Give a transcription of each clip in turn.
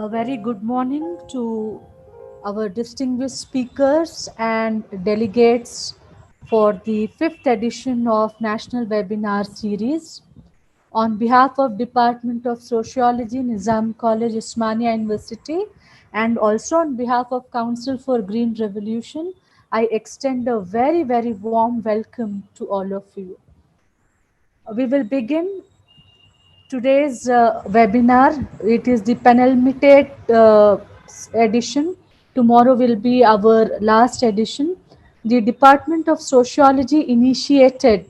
A very good morning to our distinguished speakers and delegates for the fifth edition of National Webinar Series. On behalf of Department of Sociology, Nizam College, Osmania University, and also on behalf of Council for Green Revolution, I extend a very warm welcome to all of you. We will begin today's webinar. It is the penultimate edition. Tomorrow will be our last edition. The Department of Sociology initiated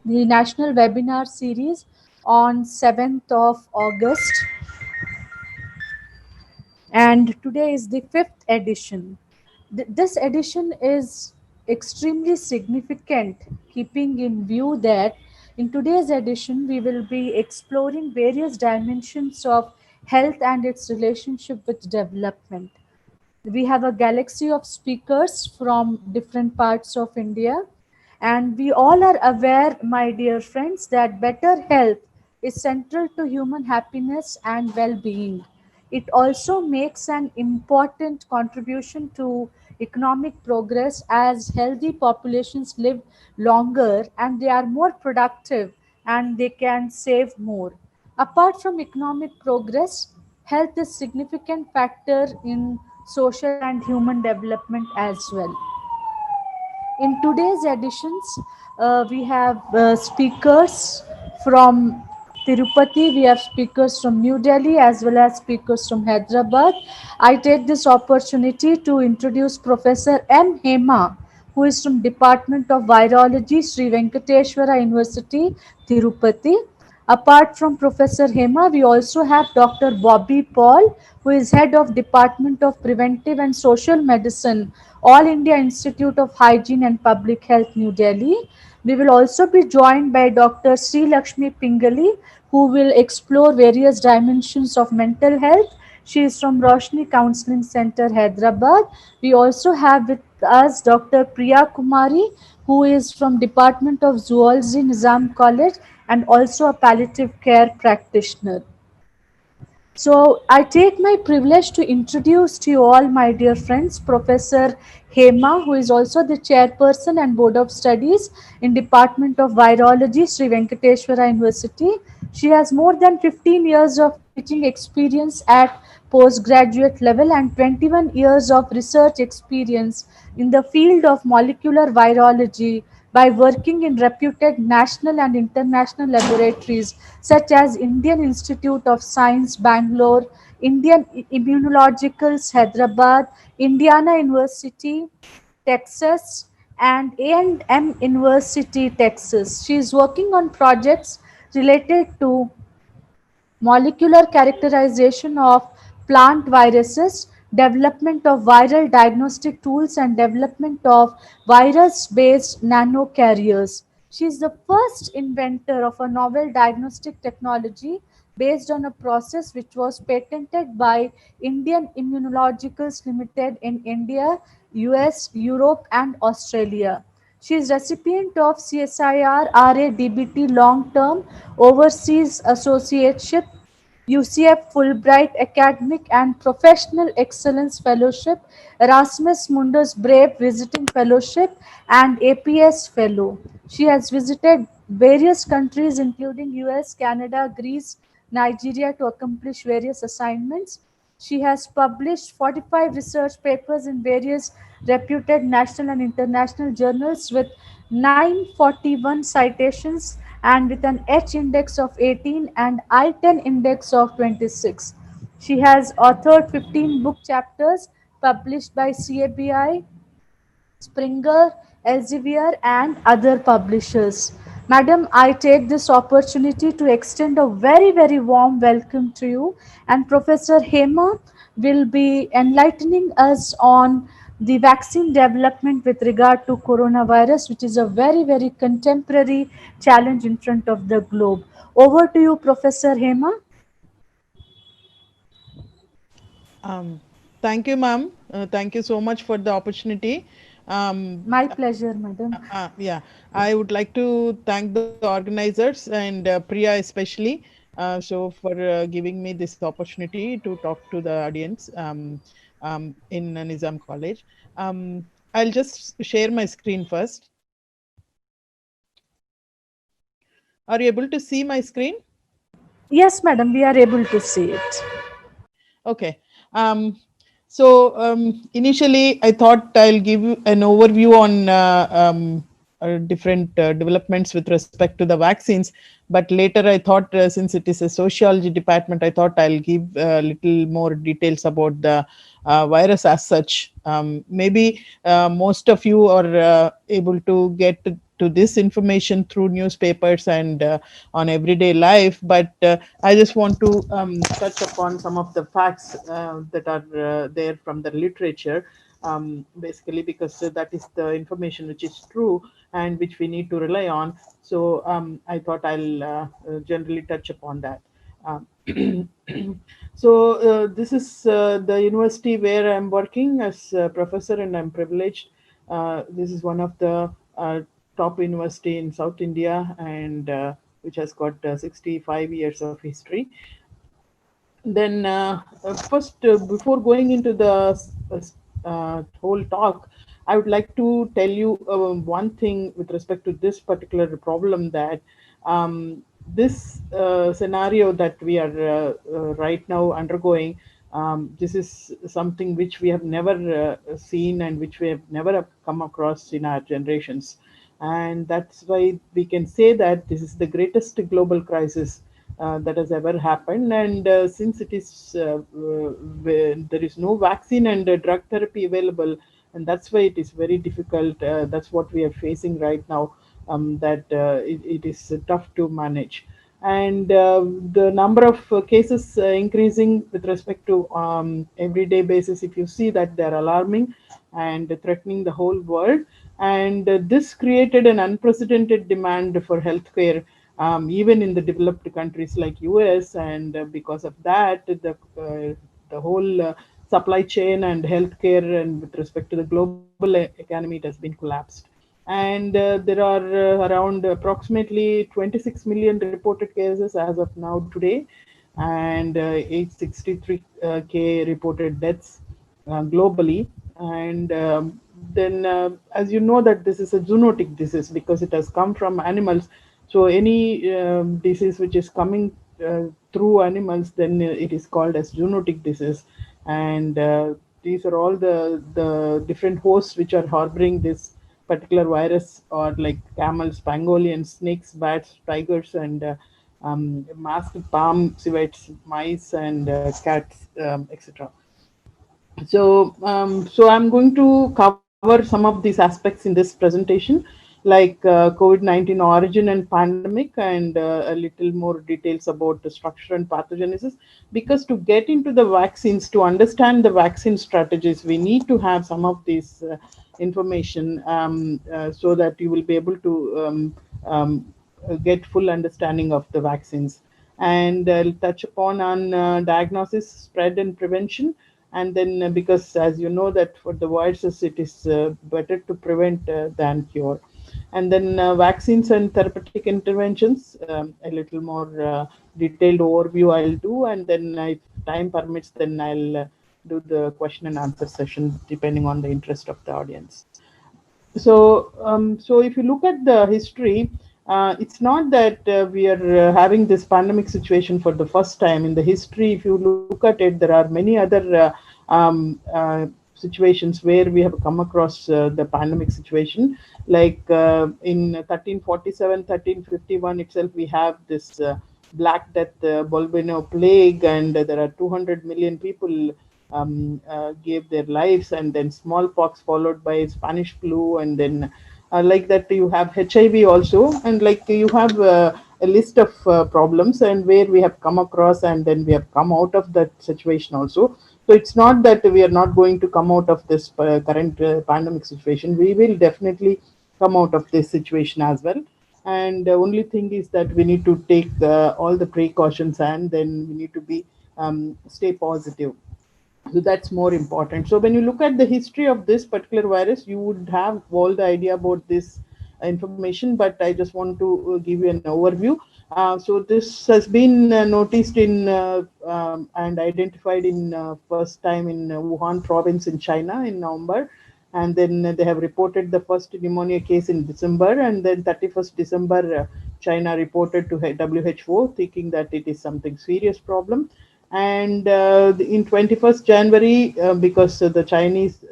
the National Webinar Series on 7th of August, and today is the fifth edition. This edition is extremely significant, keeping in view that in today's edition we will be exploring various dimensions of health and its relationship with development. We have a galaxy of speakers from different parts of India, and we all are aware, my dear friends, that better health is central to human happiness and well being. It also makes an important contribution to economic progress as healthy populations live longer and they are more productive and they can save more. Apart from economic progress, health is significant factor in social and human development as well. In today's editions, we have speakers from Tirupati, we have speakers from New Delhi as well as speakers from Hyderabad. I take this opportunity to introduce Professor M. Hema, who is from Department of Virology, Sri Venkateshwara University, Tirupati. Apart from Professor Hema, we also have Dr. Bobby Paul, who is head of Department of Preventive and Social Medicine, All India Institute of Hygiene and Public Health, New Delhi. We will also be joined by Dr. Sri Lakshmi Pingali, who will explore various dimensions of mental health. She is from Roshni Counseling Center, Hyderabad. We also have with us Dr. Priya Kumari, who is from Department of Zoology, Nizam College, and also a palliative care practitioner. So I take my privilege to introduce to you all, my dear friends, Professor Hema, who is also the chairperson and board of studies in Department of Virology, Sri Venkateshwara University. She has more than 15 years of teaching experience at postgraduate level and 21 years of research experience in the field of molecular virology by working in reputed national and international laboratories such as Indian Institute of Science, Bangalore, Indian Immunologicals, Hyderabad, Indiana University, Texas, and A&M University, Texas. She is working on projects related to molecular characterization of plant viruses, development of viral diagnostic tools, and development of virus based nanocarriers. She is the first inventor of a novel diagnostic technology based on a process which was patented by Indian Immunologicals Limited in India, US, Europe, and Australia. She is recipient of CSIR RADBT Long Term Overseas Associateship, UCF Fulbright Academic and Professional Excellence Fellowship, Erasmus Mundus Brave Visiting Fellowship, and APS Fellow. She has visited various countries including US, Canada, Greece, Nigeria to accomplish various assignments. She has published 45 research papers in various reputed national and international journals with 941 citations and with an H index of 18 and I-10 index of 26. She has authored 15 book chapters published by CABI, Springer, Elsevier, and other publishers. Madam, I take this opportunity to extend a very warm welcome to you, and Professor Hema will be enlightening us on the vaccine development with regard to coronavirus, which is a very contemporary challenge in front of the globe. Over to you, Professor Hema. Um, Thank you, ma'am. Thank you so much for the opportunity. Um, My pleasure, madam. yeah, I would like to thank the organizers and Priya especially. So for giving me this opportunity to talk to the audience in Nizam College. I'll just share my screen first. Are you able to see my screen? Yes, madam, we are able to see it. Okay. Um, so initially, I thought I'll give you an overview on different developments with respect to the vaccines. But later, I thought since it is a sociology department, I thought I'll give a little more details about the virus as such. Maybe most of you are able to get to this information through newspapers and on everyday life, but I just want to touch upon some of the facts that are there from the literature, basically because that is the information which is true and which we need to rely on. So I thought I'll generally touch upon that. Um, so this is the university where I'm working as a professor, and I'm privileged. This is one of the top university in South India, and which has got 65 years of history. Then first, before going into the whole talk, I would like to tell you one thing with respect to this particular problem, that this scenario that we are right now undergoing, this is something which we have never seen and which we have never have come across in our generations, and that's why we can say that this is the greatest global crisis that has ever happened. And since it is there is no vaccine and drug therapy available, and that's why it is very difficult. That's what we are facing right now. That it is tough to manage, and the number of cases increasing with respect to everyday basis. If you see that, they're alarming and threatening the whole world, and this created an unprecedented demand for healthcare, even in the developed countries like US, and because of that, the whole supply chain and healthcare, and with respect to the global economy, it has been collapsed. And there are around approximately 26 million reported cases as of now today, and 863k reported deaths globally. And then, as you know, that this is a zoonotic disease because it has come from animals. So any disease which is coming through animals, then it is called as zoonotic disease. And these are all the different hosts which are harboring this particular virus, or like camels, pangolins, snakes, bats, tigers, and masked palm civets, mice, and cats, etc. So I'm going to cover some of these aspects in this presentation, like COVID-19 origin and pandemic, and a little more details about the structure and pathogenesis. Because to get into the vaccines, to understand the vaccine strategies, we need to have some of these information, so that you will be able to get full understanding of the vaccines. And I'll touch upon on diagnosis, spread, and prevention. And then because, as you know, that for the viruses it is better to prevent than cure. And then vaccines and therapeutic interventions, a little more detailed overview I'll do, and then if time permits, then I'll do the question and answer session depending on the interest of the audience. So if you look at the history, it's not that we are having this pandemic situation for the first time in the history. If you look at it, there are many other situations where we have come across the pandemic situation. Like in 1347, 1351 itself, we have this Black Death, Bolbino plague, and there are 200 million people gave their lives, and then smallpox followed by Spanish flu, and then like that you have HIV also, and like you have a list of problems and where we have come across, and then we have come out of that situation also. So it's not that we are not going to come out of this current pandemic situation. We will definitely come out of this situation as well. And the only thing is that we need to take all the precautions, and then we need to be stay positive. So that's more important. So when you look at the history of this particular virus, you would have all the idea about this information, but I just want to give you an overview. So this has been noticed in and identified in first time in Wuhan province in China in November, and then they have reported the first pneumonia case in December, and then 31st December, China reported to WHO, thinking that it is something serious problem. And in 21st January, because the Chinese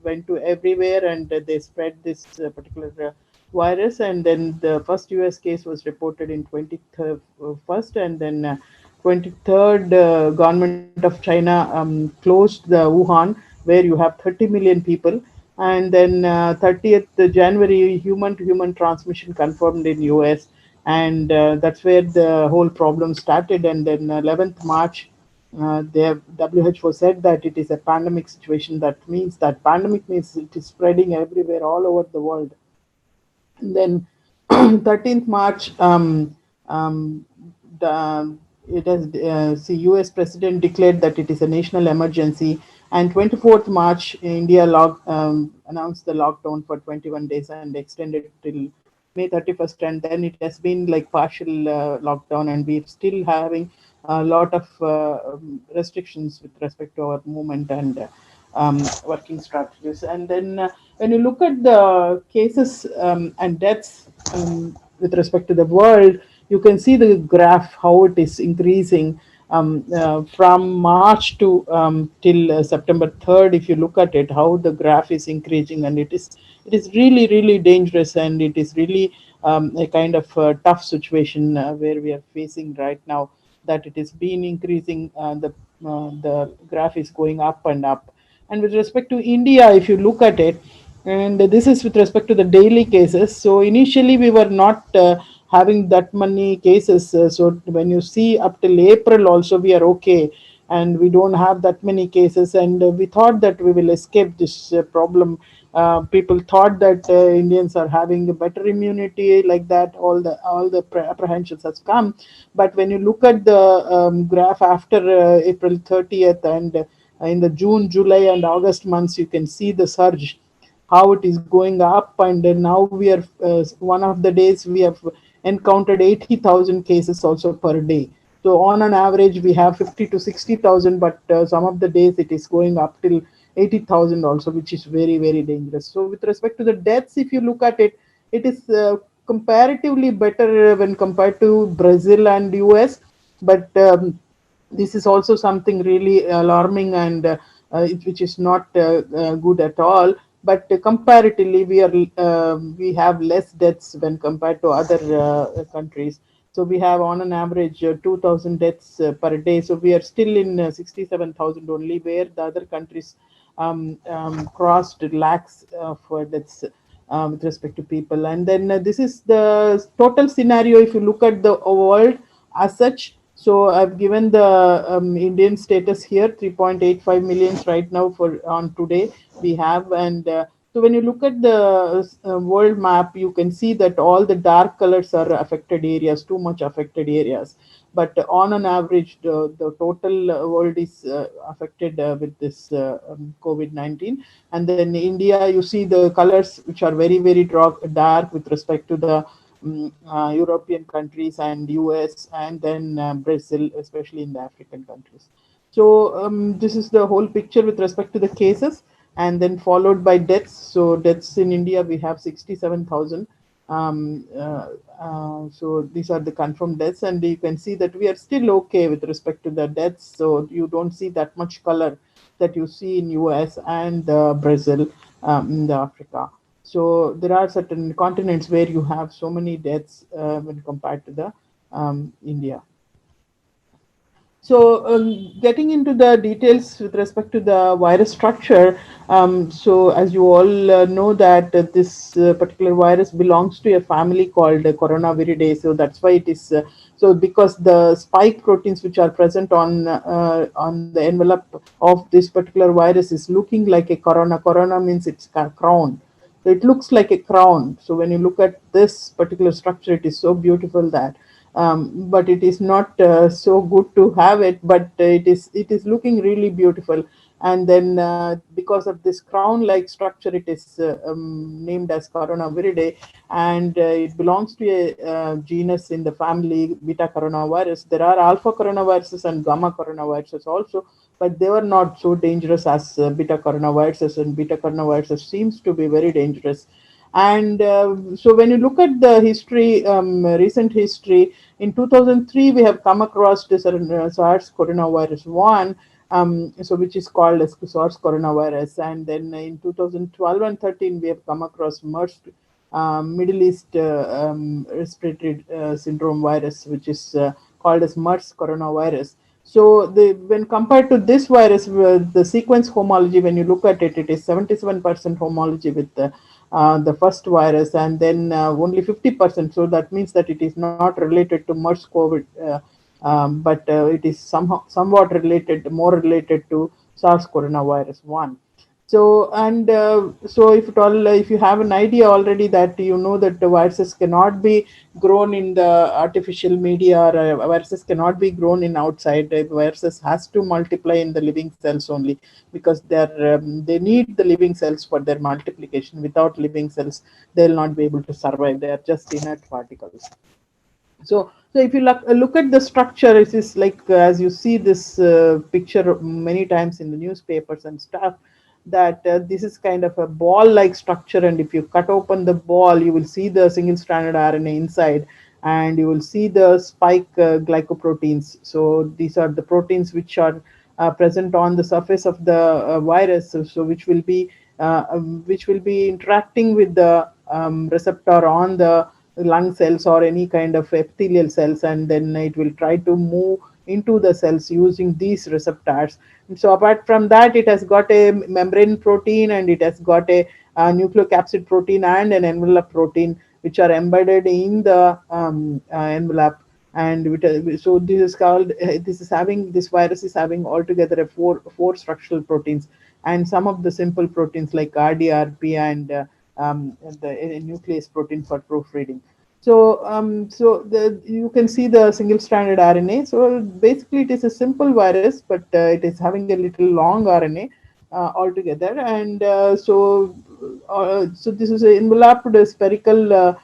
went to everywhere and they spread this particular virus, and then the first US case was reported in 21st, and then 23rd, government of China closed the Wuhan, where you have 30 million people. And then 30th January, human to human transmission confirmed in US, and that's where the whole problem started. And then 11th March, the WHO said that it is a pandemic situation. That means that pandemic means it is spreading everywhere, all over the world. And then 13th March, the it has the US president declared that it is a national emergency, and 24th March, India announced the lockdown for 21 days and extended till May 31st, and then it has been like partial lockdown, and we're still having a lot of restrictions with respect to our movement and working strategies. And then when you look at the cases and deaths with respect to the world, you can see the graph how it is increasing from March to till September 3rd. If you look at it, how the graph is increasing, and it is really really dangerous, and it is really a kind of tough situation where we are facing right now. That it is been increasing, the graph is going up and up. And with respect to India, if you look at it, and this is with respect to the daily cases. So initially we were not having that many cases. So when you see up till April also we are okay, and we don't have that many cases, and we thought that we will escape this problem. People thought that Indians are having a better immunity, like that. All the apprehensions has come, but when you look at the graph after April 30th, and in the June, July, and August months, you can see the surge, how it is going up. And now we are one of the days we have encountered 80,000 cases also per day. So on an average, we have 50 to 60,000, but some of the days it is going up till 80,000 also, which is very very dangerous. So with respect to the deaths, if you look at it, it is comparatively better when compared to Brazil and US, but this is also something really alarming, and which is not good at all. But comparatively, we have less deaths when compared to other countries. So we have on an average 2,000 deaths per day. So we are still in 67,000 only, where the other countries crossed lakhs of deaths with respect to people. And then this is the total scenario if you look at the world as such. So I've given the Indian status here, 3.85 millions right now for on today we have. And so when you look at the world map, you can see that all the dark colors are affected areas, too much affected areas. But on an average, the total world is affected with this COVID-19. And then India, you see the colors which are very very dark with respect to the European countries and US, and then Brazil, especially in the African countries. So this is the whole picture with respect to the cases, and then followed by deaths. So deaths in India, we have 67,000. So these are the confirmed deaths, and you can see that we are still okay with respect to the deaths. So you don't see that much color that you see in US and Brazil, in the Africa. So there are certain continents where you have so many deaths when compared to the India. So, getting into the details with respect to the virus structure, so as you all know that this particular virus belongs to a family called Coronaviridae. So that's why it is so, because the spike proteins which are present on the envelope of this particular virus is looking like a corona. Corona means it's a crown. So it looks like a crown. So when you look at this particular structure, it is so beautiful that, but it is not so good to have it. But it is looking really beautiful, and then because of this crown-like structure, it is named as Coronaviridae, and it belongs to a genus in the family Beta coronavirus. There are alpha coronaviruses and gamma coronaviruses also, but they were not so dangerous as beta coronaviruses, and beta coronaviruses seems to be very dangerous. And so when you look at the history, recent history, in 2003 we have come across this SARS coronavirus 1, so which is called as SARS coronavirus, and then in 2012 and 13 we have come across MERS, Middle East respiratory syndrome virus, which is called as MERS coronavirus. So when compared to this virus, the sequence homology, when you look at it, it is 77% homology with the first virus, and then only 50%. So that means that it is not related to MERS COVID, but it is somehow somewhat related, more related to SARS coronavirus 1. So and so if at all, if you have an idea already that you know that the viruses cannot be grown in the artificial media, or viruses cannot be grown in outside, viruses has to multiply in the living cells only, because they need the living cells for their multiplication. Without living cells, they will not be able to survive. They are just inert particles. So if you look at the structure, it is like as you see this picture many times in the newspapers and stuff, that this is kind of a ball-like structure, and if you cut open the ball, you will see the single-stranded RNA inside, and you will see the spike glycoproteins. So these are the proteins which are present on the surface of the virus, so which will be interacting with the receptor on the lung cells or any kind of epithelial cells, and then it will try to move into the cells using these receptors. And so apart from that, it has got a membrane protein, and it has got a nucleocapsid protein and an envelope protein, which are embedded in the envelope. And so this is called this virus is having altogether a four structural proteins, and some of the simple proteins like RDRP and the nuclease protein for proofreading. So you can see the single-stranded RNA. So basically, it is a simple virus, but it is having a little long RNA altogether. And so this is an enveloped spherical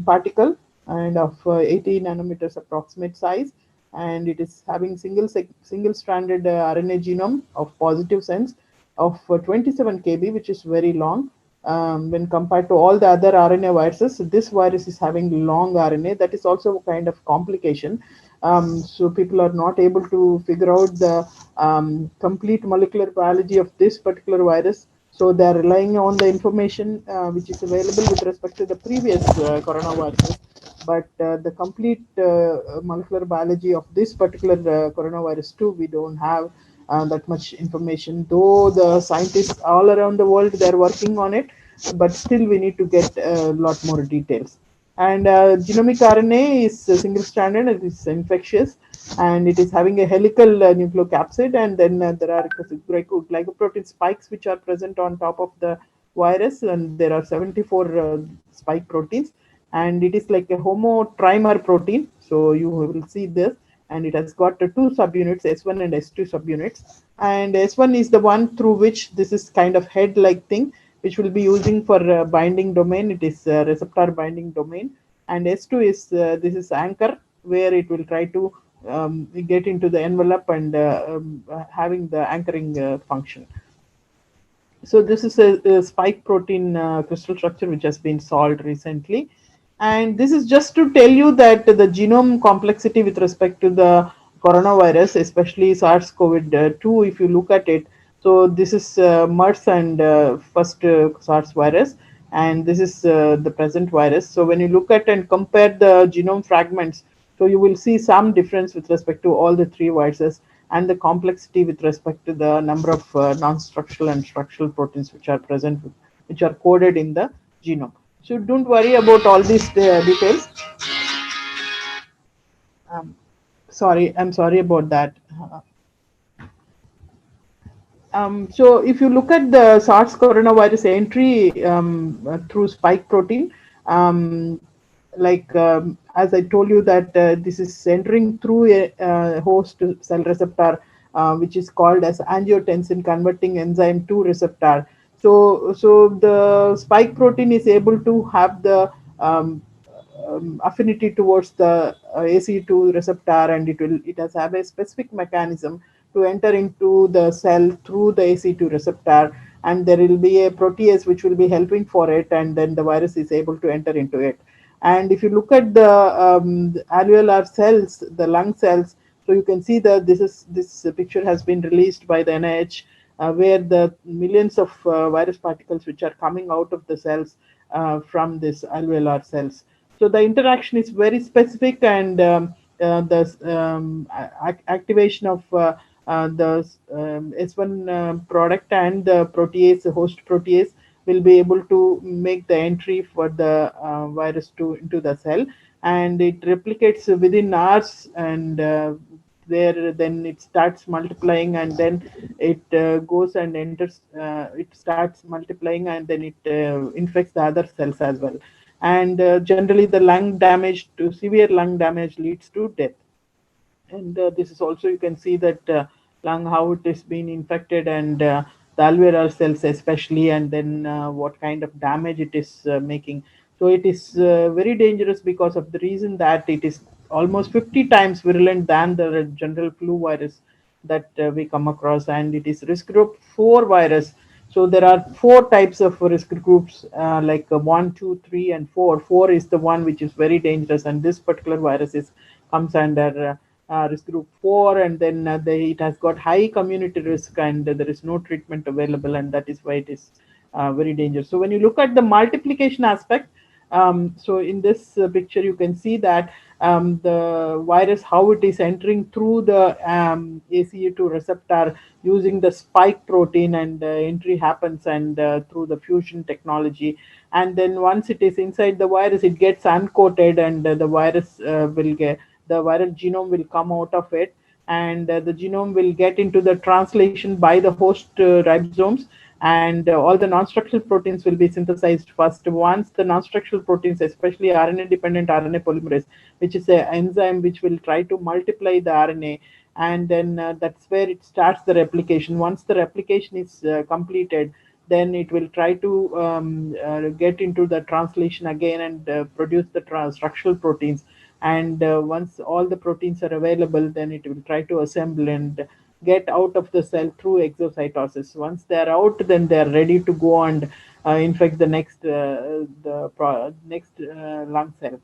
particle, and of 80 nanometers approximate size, and it is having single-stranded RNA genome of positive sense of 27 kb, which is very long. When compared to all the other RNA viruses, this virus is having long RNA. That is also a kind of complication. So people are not able to figure out the complete molecular biology of this particular virus. So they are relying on the information which is available with respect to the previous coronaviruses. But the complete molecular biology of this particular coronavirus too, we don't have that much information, though the scientists all around the world, they're working on it, but still we need to get a lot more details. And genomic RNA is single stranded, it is infectious, and it is having a helical nucleocapsid, and then there are glycoprotein spikes which are present on top of the virus, and there are 74 spike proteins, and it is like a homotrimer protein. So you will see this, and it has got two subunits, S1 and S2 subunits. And S1 is the one through which this is kind of head-like thing, which will be using for binding domain. It is receptor binding domain. And S2 is this is anchor, where it will try to get into the envelope and having the anchoring function. So this is a spike protein crystal structure which has been solved recently. And this is just to tell you that the genome complexity with respect to the coronavirus, especially SARS-CoV-2, if you look at it, so this is MERS and first SARS virus, and this is the present virus. So when you look at and compare the genome fragments, so you will see some difference with respect to all the three viruses, and the complexity with respect to the number of non-structural and structural proteins which are present, which are coded in the genome. So don't worry about all these details. Um, I'm sorry about that. So if you look at the SARS coronavirus entry through spike protein, um, as I told you that this is entering through a host cell receptor which is called as angiotensin converting enzyme 2 receptor. So the spike protein is able to have the affinity towards the ACE2 receptor, and it has have a specific mechanism to enter into the cell through the ACE2 receptor, and there will be a protease which will be helping for it, and then the virus is able to enter into it. And if you look at the alveolar cells, the lung cells, so you can see that this picture has been released by the NIH, where the millions of virus particles which are coming out of the cells from this alveolar cells. So the interaction is very specific, and the activation of the S1 product and the protease, the host protease, will be able to make the entry for the virus to into the cell, and it replicates within hours, and there then it starts multiplying, and then it goes and enters, it starts multiplying, and then it infects the other cells as well. And generally the lung damage, to severe lung damage, leads to death. And this is also, you can see that lung, how it is being infected, and the alveolar cells especially, and then what kind of damage it is making. So it is very dangerous because of the reason that it is almost 50 times virulent than the general flu virus that we come across, and it is risk group 4 virus. So there are 4 types of risk groups, like 1, 2, 3, and 4. 4 is the one which is very dangerous, and this particular virus is comes under risk group 4, and then it has got high community risk, and there is no treatment available, and that is why it is very dangerous. So when you look at the multiplication aspect, so in this picture you can see that the virus, how it is entering through the ACE2 receptor using the spike protein, and entry happens, and through the fusion technology, and then once it is inside the virus, it gets uncoated, and the virus will get, the viral genome will come out of it, and the genome will get into the translation by the host ribosomes, and all the non-structural proteins will be synthesized first. Once the non-structural proteins, especially RNA dependent RNA polymerase, which is an enzyme which will try to multiply the RNA, and then that's where it starts the replication. Once the replication is completed, then it will try to get into the translation again, and produce the structural proteins. And once all the proteins are available, then it will try to assemble and get out of the cell through exocytosis. Once they are out, then they are ready to go and infect the next next lung cell.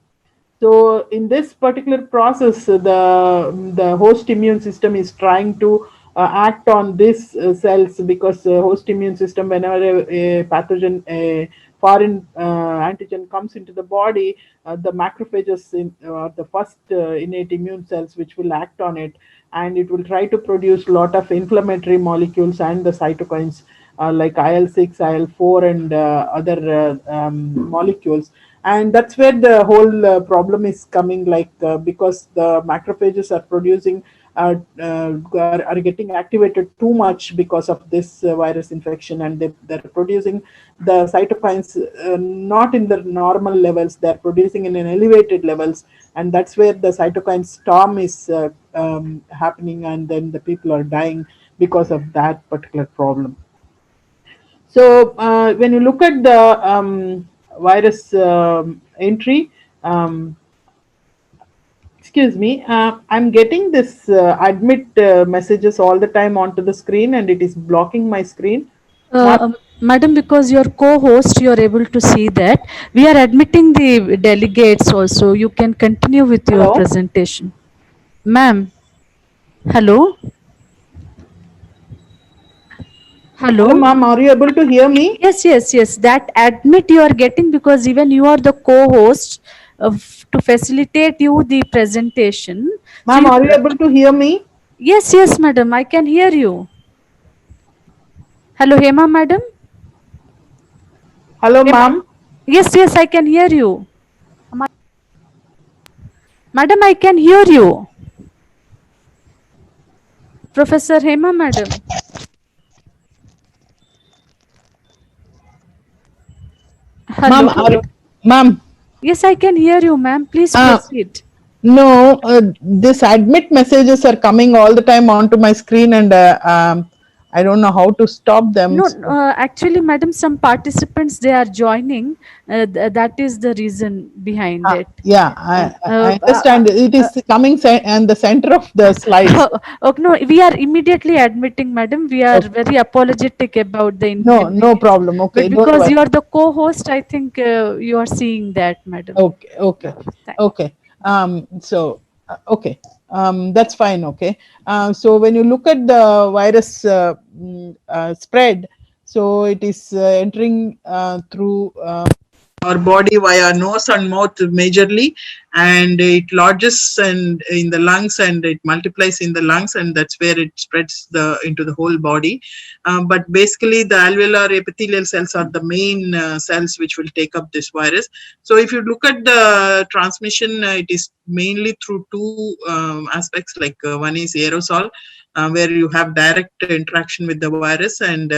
So in this particular process, the host immune system is trying to act on these cells, because host immune system, whenever a pathogen, a foreign antigen comes into the body, the macrophages are the first innate immune cells which will act on it, and it will try to produce a lot of inflammatory molecules and the cytokines, like IL-6, IL-4, and other molecules. And that's where the whole problem is coming, like because the macrophages are producing are getting activated too much because of this virus infection, and they're producing the cytokines not in the normal levels, they're producing in an elevated levels, and that's where the cytokine storm is happening, and then the people are dying because of that particular problem. So when you look at the virus entry, um, excuse me, I'm getting this admit messages all the time onto the screen, and it is blocking my screen. Ma'am, Madam, because you're co-host, you're able to see that. We are admitting the delegates also. You can continue with your hello, presentation. Ma'am, hello? hello, Hello? ma'am. Are you able to hear me, Yes, yes, yes. That admit you are getting because even you are the co-host to facilitate you the presentation. So ma'am? you, Are you able to hear me? yes, yes, madam, I can hear you. Hello, Hema, madam. Hello, Hema. ma'am. Yes, yes, I can hear you. Madam, I can hear you. Professor Hema, madam. Ma'am, Hello. ma'am. Yes, I can hear you, ma'am. Please Uh, proceed. No, this admit messages are coming all the time onto my screen, and I don't know how to stop them. No, So, actually, madam, some participants they are joining. That is the reason behind it. yeah, Uh, I uh, uh, uh, understand. It uh, is coming and the center of the slides. okay, no, we are immediately admitting, madam. We are Okay. very apologetic about the No, no inconvenience. problem. But Okay, don't because worry. you are the co-host, I think you are seeing that, madam. Okay, okay, Thank. okay. So, okay, that's fine. Okay. So when you look at the virus spread, so it is entering through our body via nose and mouth majorly, and it lodges and in the lungs, and it multiplies in the lungs, and that's where it spreads the into the whole body. But basically the alveolar epithelial cells are the main cells which will take up this virus. So if you look at the transmission, it is mainly through two aspects. Like one is aerosol, where you have direct interaction with the virus, and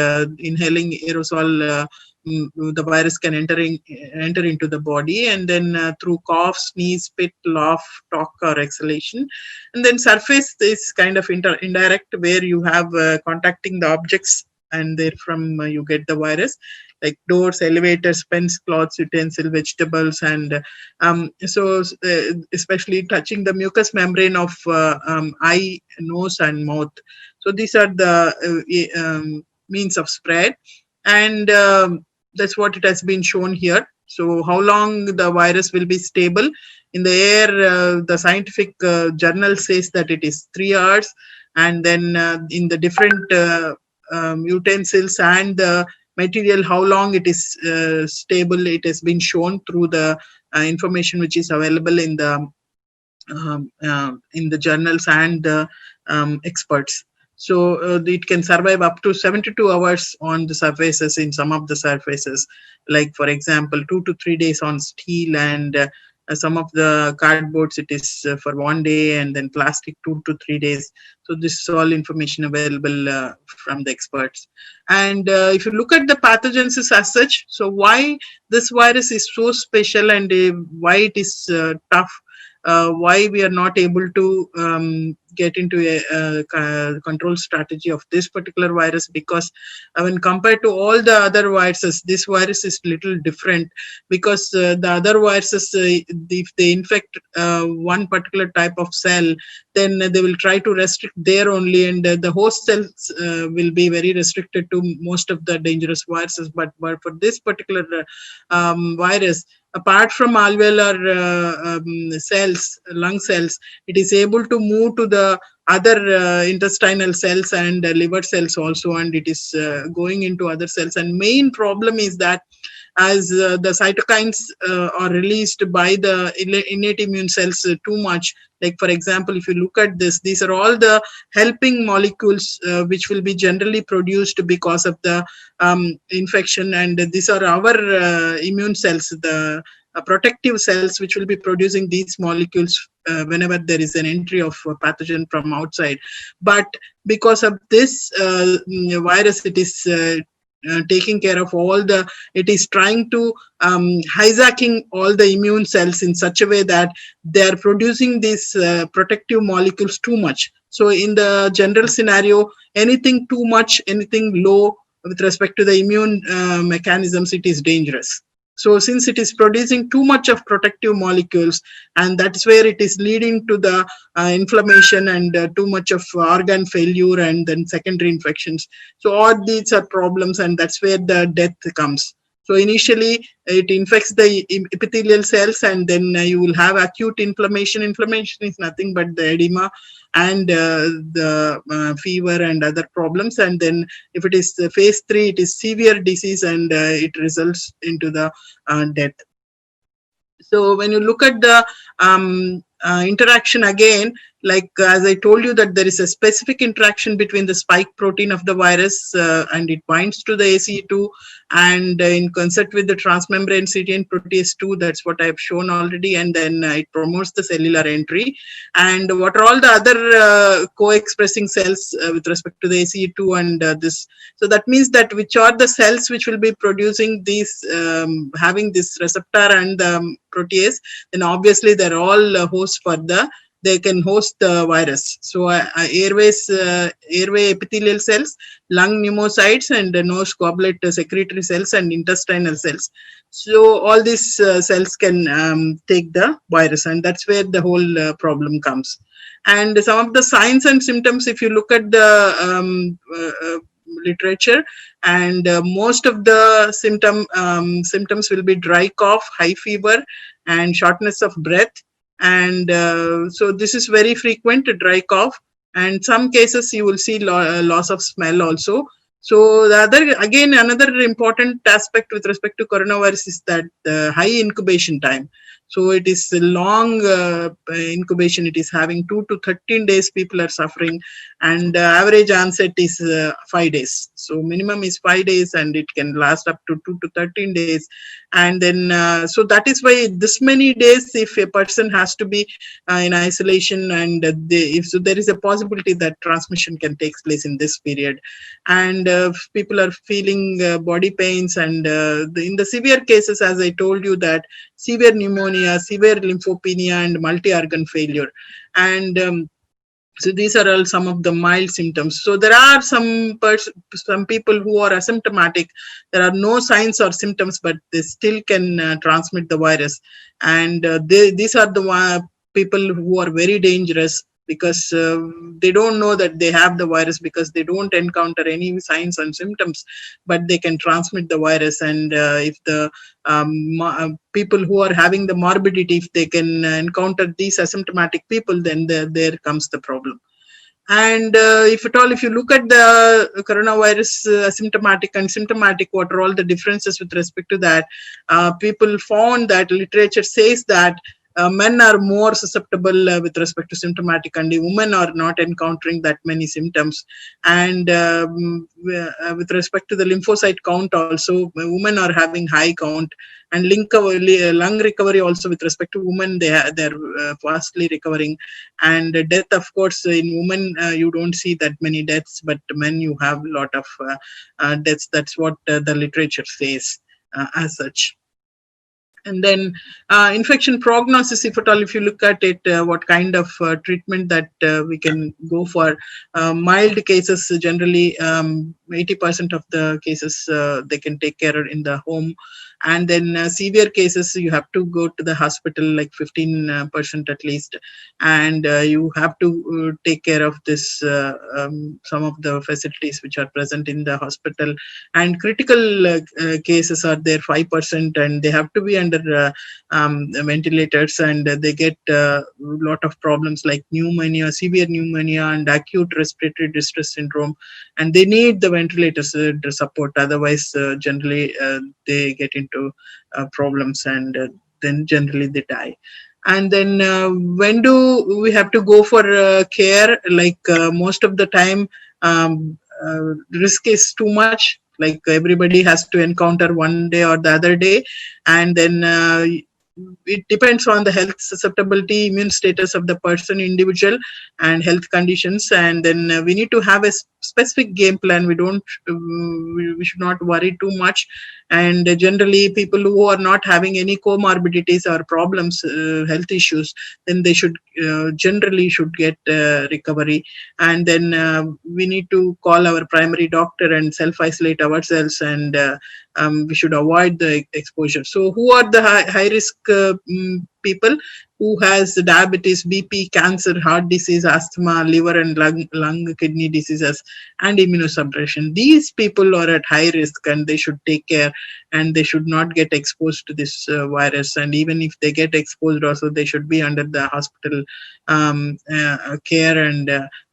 inhaling aerosol, the virus can enter into the body, and then through cough, sneeze, spit, laugh, talk, or exhalation. And then surface is kind of indirect, where you have contacting the objects, and therefrom you get the virus, like doors, elevators, pens, cloths, utensil, vegetables, and especially touching the mucous membrane of eye, nose, and mouth. So these are the means of spread, and that's what it has been shown here. So how long the virus will be stable in the air? The scientific journal says that it is 3 hours, and then in the different utensils and the material, how long it is stable, it has been shown through the information which is available in the journals and the experts. So it can survive up to 72 hours on the surfaces, in some of the surfaces, like for example 2 to 3 days on steel, and some of the cardboards it is for 1 day, and then plastic 2 to 3 days. So this is all information available from the experts. And if you look at the pathogenesis as such, so why this virus is so special, and why it is tough, why we are not able to get into a control strategy of this particular virus, because when compared to all the other viruses, this virus is little different. Because the other viruses, if they infect one particular type of cell, then they will try to restrict there only, and the host cells will be very restricted to most of the dangerous viruses. But for this particular virus, apart from alveolar cells, lung cells, it is able to move to the other intestinal cells and liver cells also, and it is going into other cells. And main problem is that as the cytokines are released by the innate immune cells too much. Like for example, if you look at this, these are all the helping molecules which will be generally produced because of the infection, and these are our immune cells, the protective cells, which will be producing these molecules whenever there is an entry of a pathogen from outside. But because of this virus, it is taking care of all the, it is trying to hijacking all the immune cells in such a way that they are producing these protective molecules too much. So in the general scenario, anything too much, anything low with respect to the immune mechanisms, it is dangerous. So since it is producing too much of protective molecules, and that's where it is leading to the inflammation and too much of organ failure and then secondary infections. So all these are problems, and that's where the death comes. So initially it infects the epithelial cells, and then you will have acute inflammation. Inflammation is nothing but the edema and the fever and other problems. And then if it is phase 3, it is severe disease, and it results into the death. So when you look at the interaction again, like as I told you, that there is a specific interaction between the spike protein of the virus, and it binds to the ACE2 and in concert with the transmembrane CTN protease 2, that's what I've shown already, and then it promotes the cellular entry. And what are all the other co-expressing cells with respect to the ACE2 and this? So that means that which are the cells which will be producing these, having this receptor and the protease, then obviously they're all hosts for the, they can host the virus. So airway epithelial cells, lung pneumocytes, and nose goblet secretory cells, and intestinal cells. So all these cells can take the virus, and that's where the whole problem comes. And some of the signs and symptoms, if you look at the literature, and most of the symptoms will be dry cough, high fever, and shortness of breath. And so this is very frequent, dry cough, and some cases you will see loss of smell also. So the other, again, another important aspect with respect to coronavirus is that high incubation time. So it is a long incubation. It is having 2 to 13 days people are suffering, and average onset is 5 days. So minimum is 5 days, and it can last up to 2 to 13 days. And then so that is why this many days, if a person has to be in isolation, and if so, there is a possibility that transmission can take place in this period. And people are feeling body pains, and in the severe cases, as I told you, that severe pneumonia, severe lymphopenia, and multi-organ failure. And so these are all some of the mild symptoms. So there are some people who are asymptomatic. There are no signs or symptoms, but they still can transmit the virus. And these are the people who are very dangerous, because they don't know that they have the virus, because they don't encounter any signs and symptoms, but they can transmit the virus. And if the people who are having the morbidity, if they can encounter these asymptomatic people, then there comes the problem. And if at all, if you look at the coronavirus asymptomatic and symptomatic, what are all the differences with respect to that? People found that literature says that men are more susceptible with respect to symptomatic, and the women are not encountering that many symptoms. And with respect to the lymphocyte count also, women are having high count. And lung recovery also, with respect to women, they're fastly recovering. And death, of course, in women you don't see that many deaths, but men you have a lot of deaths. That's what the literature says as such. And then infection prognosis, if at all, if you look at it, what kind of treatment that we can go for. Mild cases, generally 80% of the cases they can take care in the home. And then severe cases, you have to go to the hospital, like 15% at least. And you have to take care of this, some of the facilities which are present in the hospital. And critical cases are there, 5%, and they have to be under ventilators, and they get a lot of problems like pneumonia, severe pneumonia, and acute respiratory distress syndrome, and they need the ventilators support. Otherwise, generally they get into problems, and then generally they die. And then when do we have to go for care? Like most of the time, risk is too much. Like everybody has to encounter one day or the other day. And then it depends on the health susceptibility, immune status of the person, individual, and health conditions. And then we need to have a specific game plan. We should not worry too much. And generally, people who are not having any comorbidities or problems, health issues, then they should generally should get recovery. And then we need to call our primary doctor and self-isolate ourselves, and we should avoid the exposure. So who are the high risk people? Who has diabetes, BP, cancer, heart disease, asthma, liver and lung kidney diseases, and immunosuppression. These people are at high risk, and they should take care, and they should not get exposed to this virus. And even if they get exposed also, they should be under the hospital care, and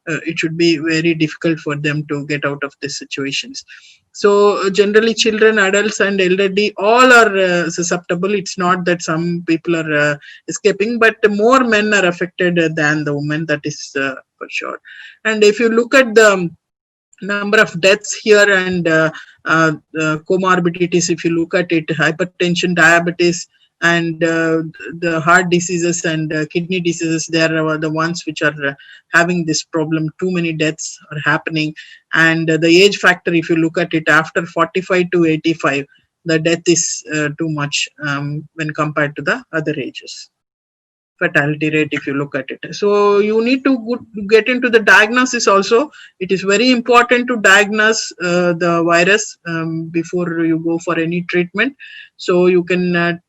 it should be very difficult for them to get out of these situations. So generally, children, adults, and elderly, all are susceptible. It's not that some people are escaping, but more men are affected than the women. That is for sure. And if you look at the number of deaths here, and comorbidities, if you look at it, hypertension, diabetes, and the heart diseases and kidney diseases, they are the ones which are having this problem. Too many deaths are happening. And the age factor, if you look at it, after 45 to 85, the death is too much when compared to the other ages. Fatality rate, if you look at it. So you need to get into the diagnosis also. It is very important to diagnose the virus before you go for any treatment. So you can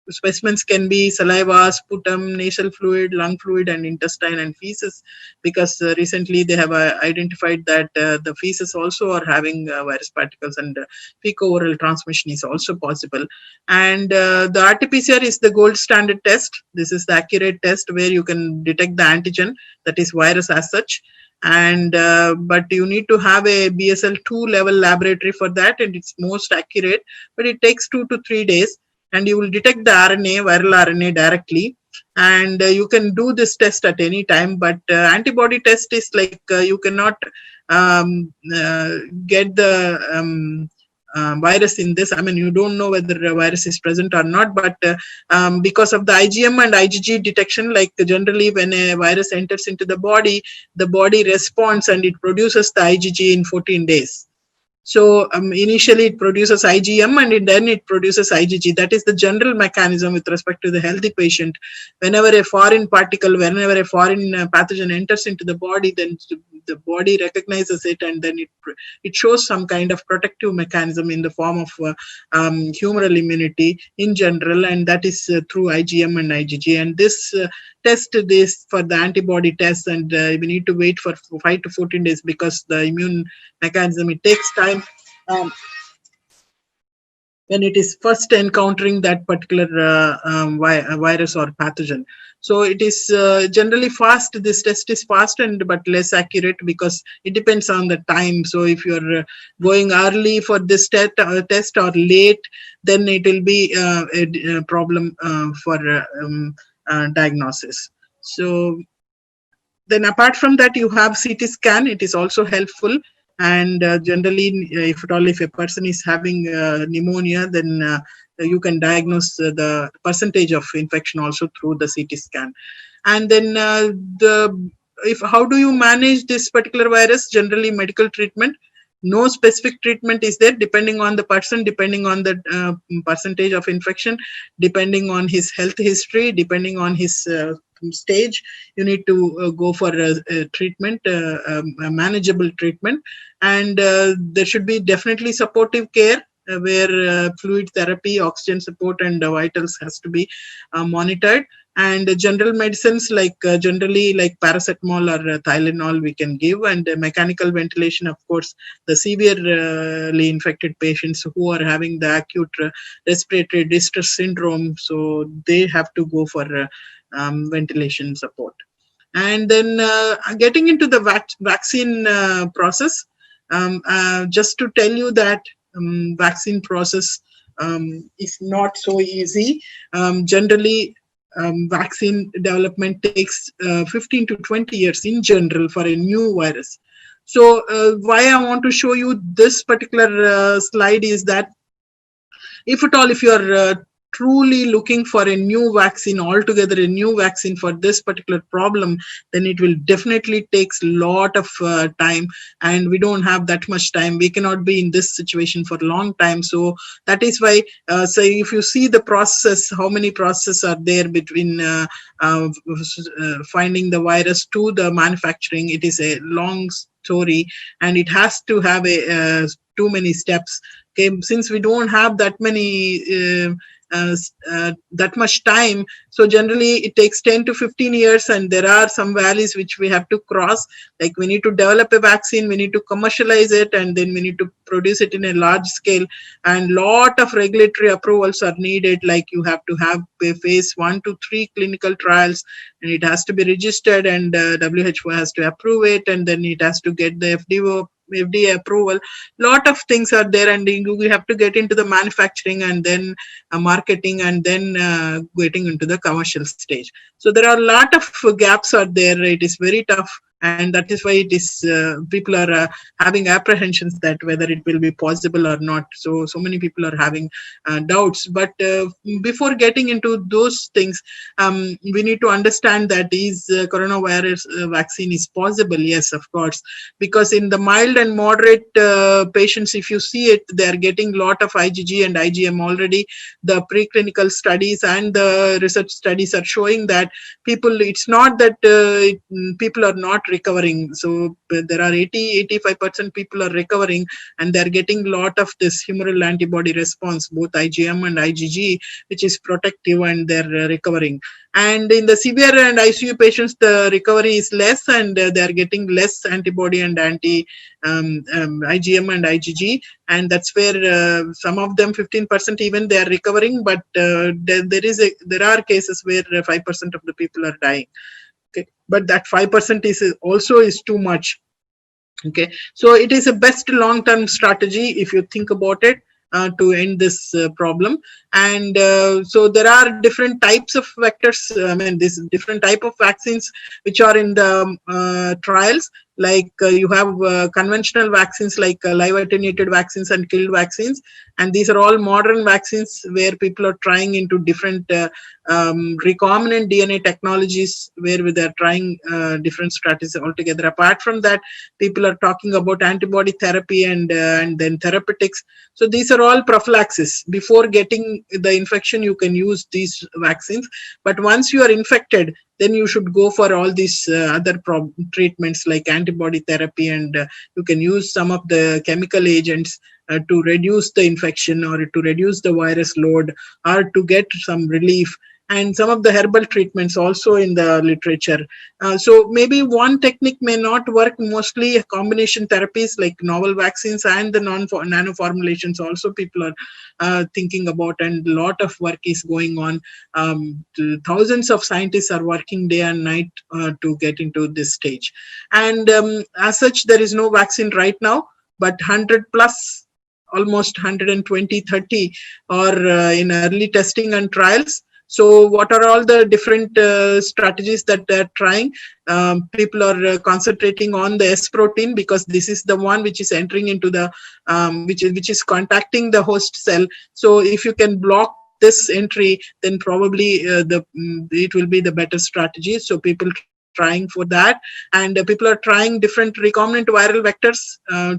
specimens can be saliva, sputum, nasal fluid, lung fluid, and intestine and feces, because recently they have identified that the feces also are having virus particles, and fecal-oral transmission is also possible. And the RT-PCR is the gold standard test. This is the accurate test where you can detect the antigen, that is virus as such. And but you need to have a BSL-2 level laboratory for that, and it's most accurate, but it takes 2 to 3 days, and you will detect the RNA, viral RNA directly. And you can do this test at any time, but antibody test is like you cannot uh, get the virus in this. I mean, you don't know whether the virus is present or not, but because of the IgM and IgG detection, like generally when a virus enters into the body responds and it produces the IgG in 14 days. So initially it produces IgM and then it produces IgG. That is the general mechanism with respect to the healthy patient. Whenever a foreign particle, whenever a foreign pathogen enters into the body, then the body recognizes it, and then it shows some kind of protective mechanism in the form of humoral immunity in general, and that is through IgM and IgG. And this test this for the antibody test, and we need to wait for 5 to 14 days because the immune mechanism, it takes time when it is first encountering that particular virus or pathogen. So it is generally fast. This test is fast and but less accurate because it depends on the time. So if you're going early for this test or late, then it will be a problem for diagnosis. So then apart from that, you have CT scan. It is also helpful. And generally, if at all, if a person is having pneumonia, then you can diagnose the percentage of infection also through the CT scan. And then the if how do you manage this particular virus? Generally, medical treatment. No specific treatment is there, depending on the person, depending on the percentage of infection, depending on his health history, depending on his stage. You need to go for a treatment, a manageable treatment. And there should be definitely supportive care where fluid therapy, oxygen support, and vitals has to be monitored. And general medicines like generally like paracetamol or Tylenol we can give, and mechanical ventilation, of course, the severely infected patients who are having the acute respiratory distress syndrome, so they have to go for ventilation support. And then getting into the vaccine process, just to tell you that vaccine process is not so easy. Generally, vaccine development takes 15 to 20 years in general for a new virus. So why I want to show you this particular slide is that if at all, if you are truly looking for a new vaccine, altogether a new vaccine for this particular problem, then it will definitely takes a lot of time, and we don't have that much time. We cannot be in this situation for a long time. So that is why, so if you see the process, how many processes are there between finding the virus to the manufacturing, it is a long story, and it has to have a too many steps. Okay, since we don't have that many that much time, so generally it takes 10 to 15 years, and there are some valleys which we have to cross. Like we need to develop a vaccine, we need to commercialize it, and then we need to produce it in a large scale, and lot of regulatory approvals are needed. Like you have to have a phase 1 to 3 clinical trials, and it has to be registered, and WHO has to approve it, and then it has to get the FDA approval. Lot of things are there, and we have to get into the manufacturing, and then marketing, and then getting into the commercial stage. So there are a lot of gaps are there. It is very tough and that is why it is people are having apprehensions that whether it will be possible or not. So many people are having doubts. But before getting into those things, we need to understand that is coronavirus vaccine is possible. Yes, of course, because in the mild and moderate patients, if you see it, they are getting lot of IgG and IgM already. The preclinical studies and the research studies are showing that people, it's not that people are not recovering. So there are 80-85% people are recovering, and they're getting lot of this humoral antibody response, both IgM and IgG, which is protective, and they're recovering. And in the severe and ICU patients, the recovery is less, and they're getting less antibody and IgM and IgG, and that's where some of them 15% even they are recovering, but there are cases where 5% of the people are dying. Okay, but that 5% is also is too much. Okay, so it is a best long-term strategy if you think about it, to end this problem. And so there are different types of vectors, I mean this different type of vaccines which are in the trials. Like you have conventional vaccines like live attenuated vaccines and killed vaccines, and these are all modern vaccines where people are trying into different recombinant DNA technologies, where they're trying different strategies altogether. Apart from that, people are talking about antibody therapy and then therapeutics. So these are all prophylaxis. Before getting the infection, you can use these vaccines, but once you are infected, then you should go for all these other treatments like antibody therapy, and you can use some of the chemical agents to reduce the infection or to reduce the virus load or to get some relief, and some of the herbal treatments also in the literature. So maybe one technique may not work. Mostly combination therapies like novel vaccines and the nano formulations also people are thinking about, and a lot of work is going on. Thousands of scientists are working day and night to get into this stage. And as such, there is no vaccine right now, but 100 plus, almost 120, 30 are in early testing and trials. So what are all the different strategies that they're trying? People are concentrating on the S protein, because this is the one which is entering into the which is contacting the host cell. So if you can block this entry, then probably it will be the better strategy. So people trying for that, and people are trying different recombinant viral vectors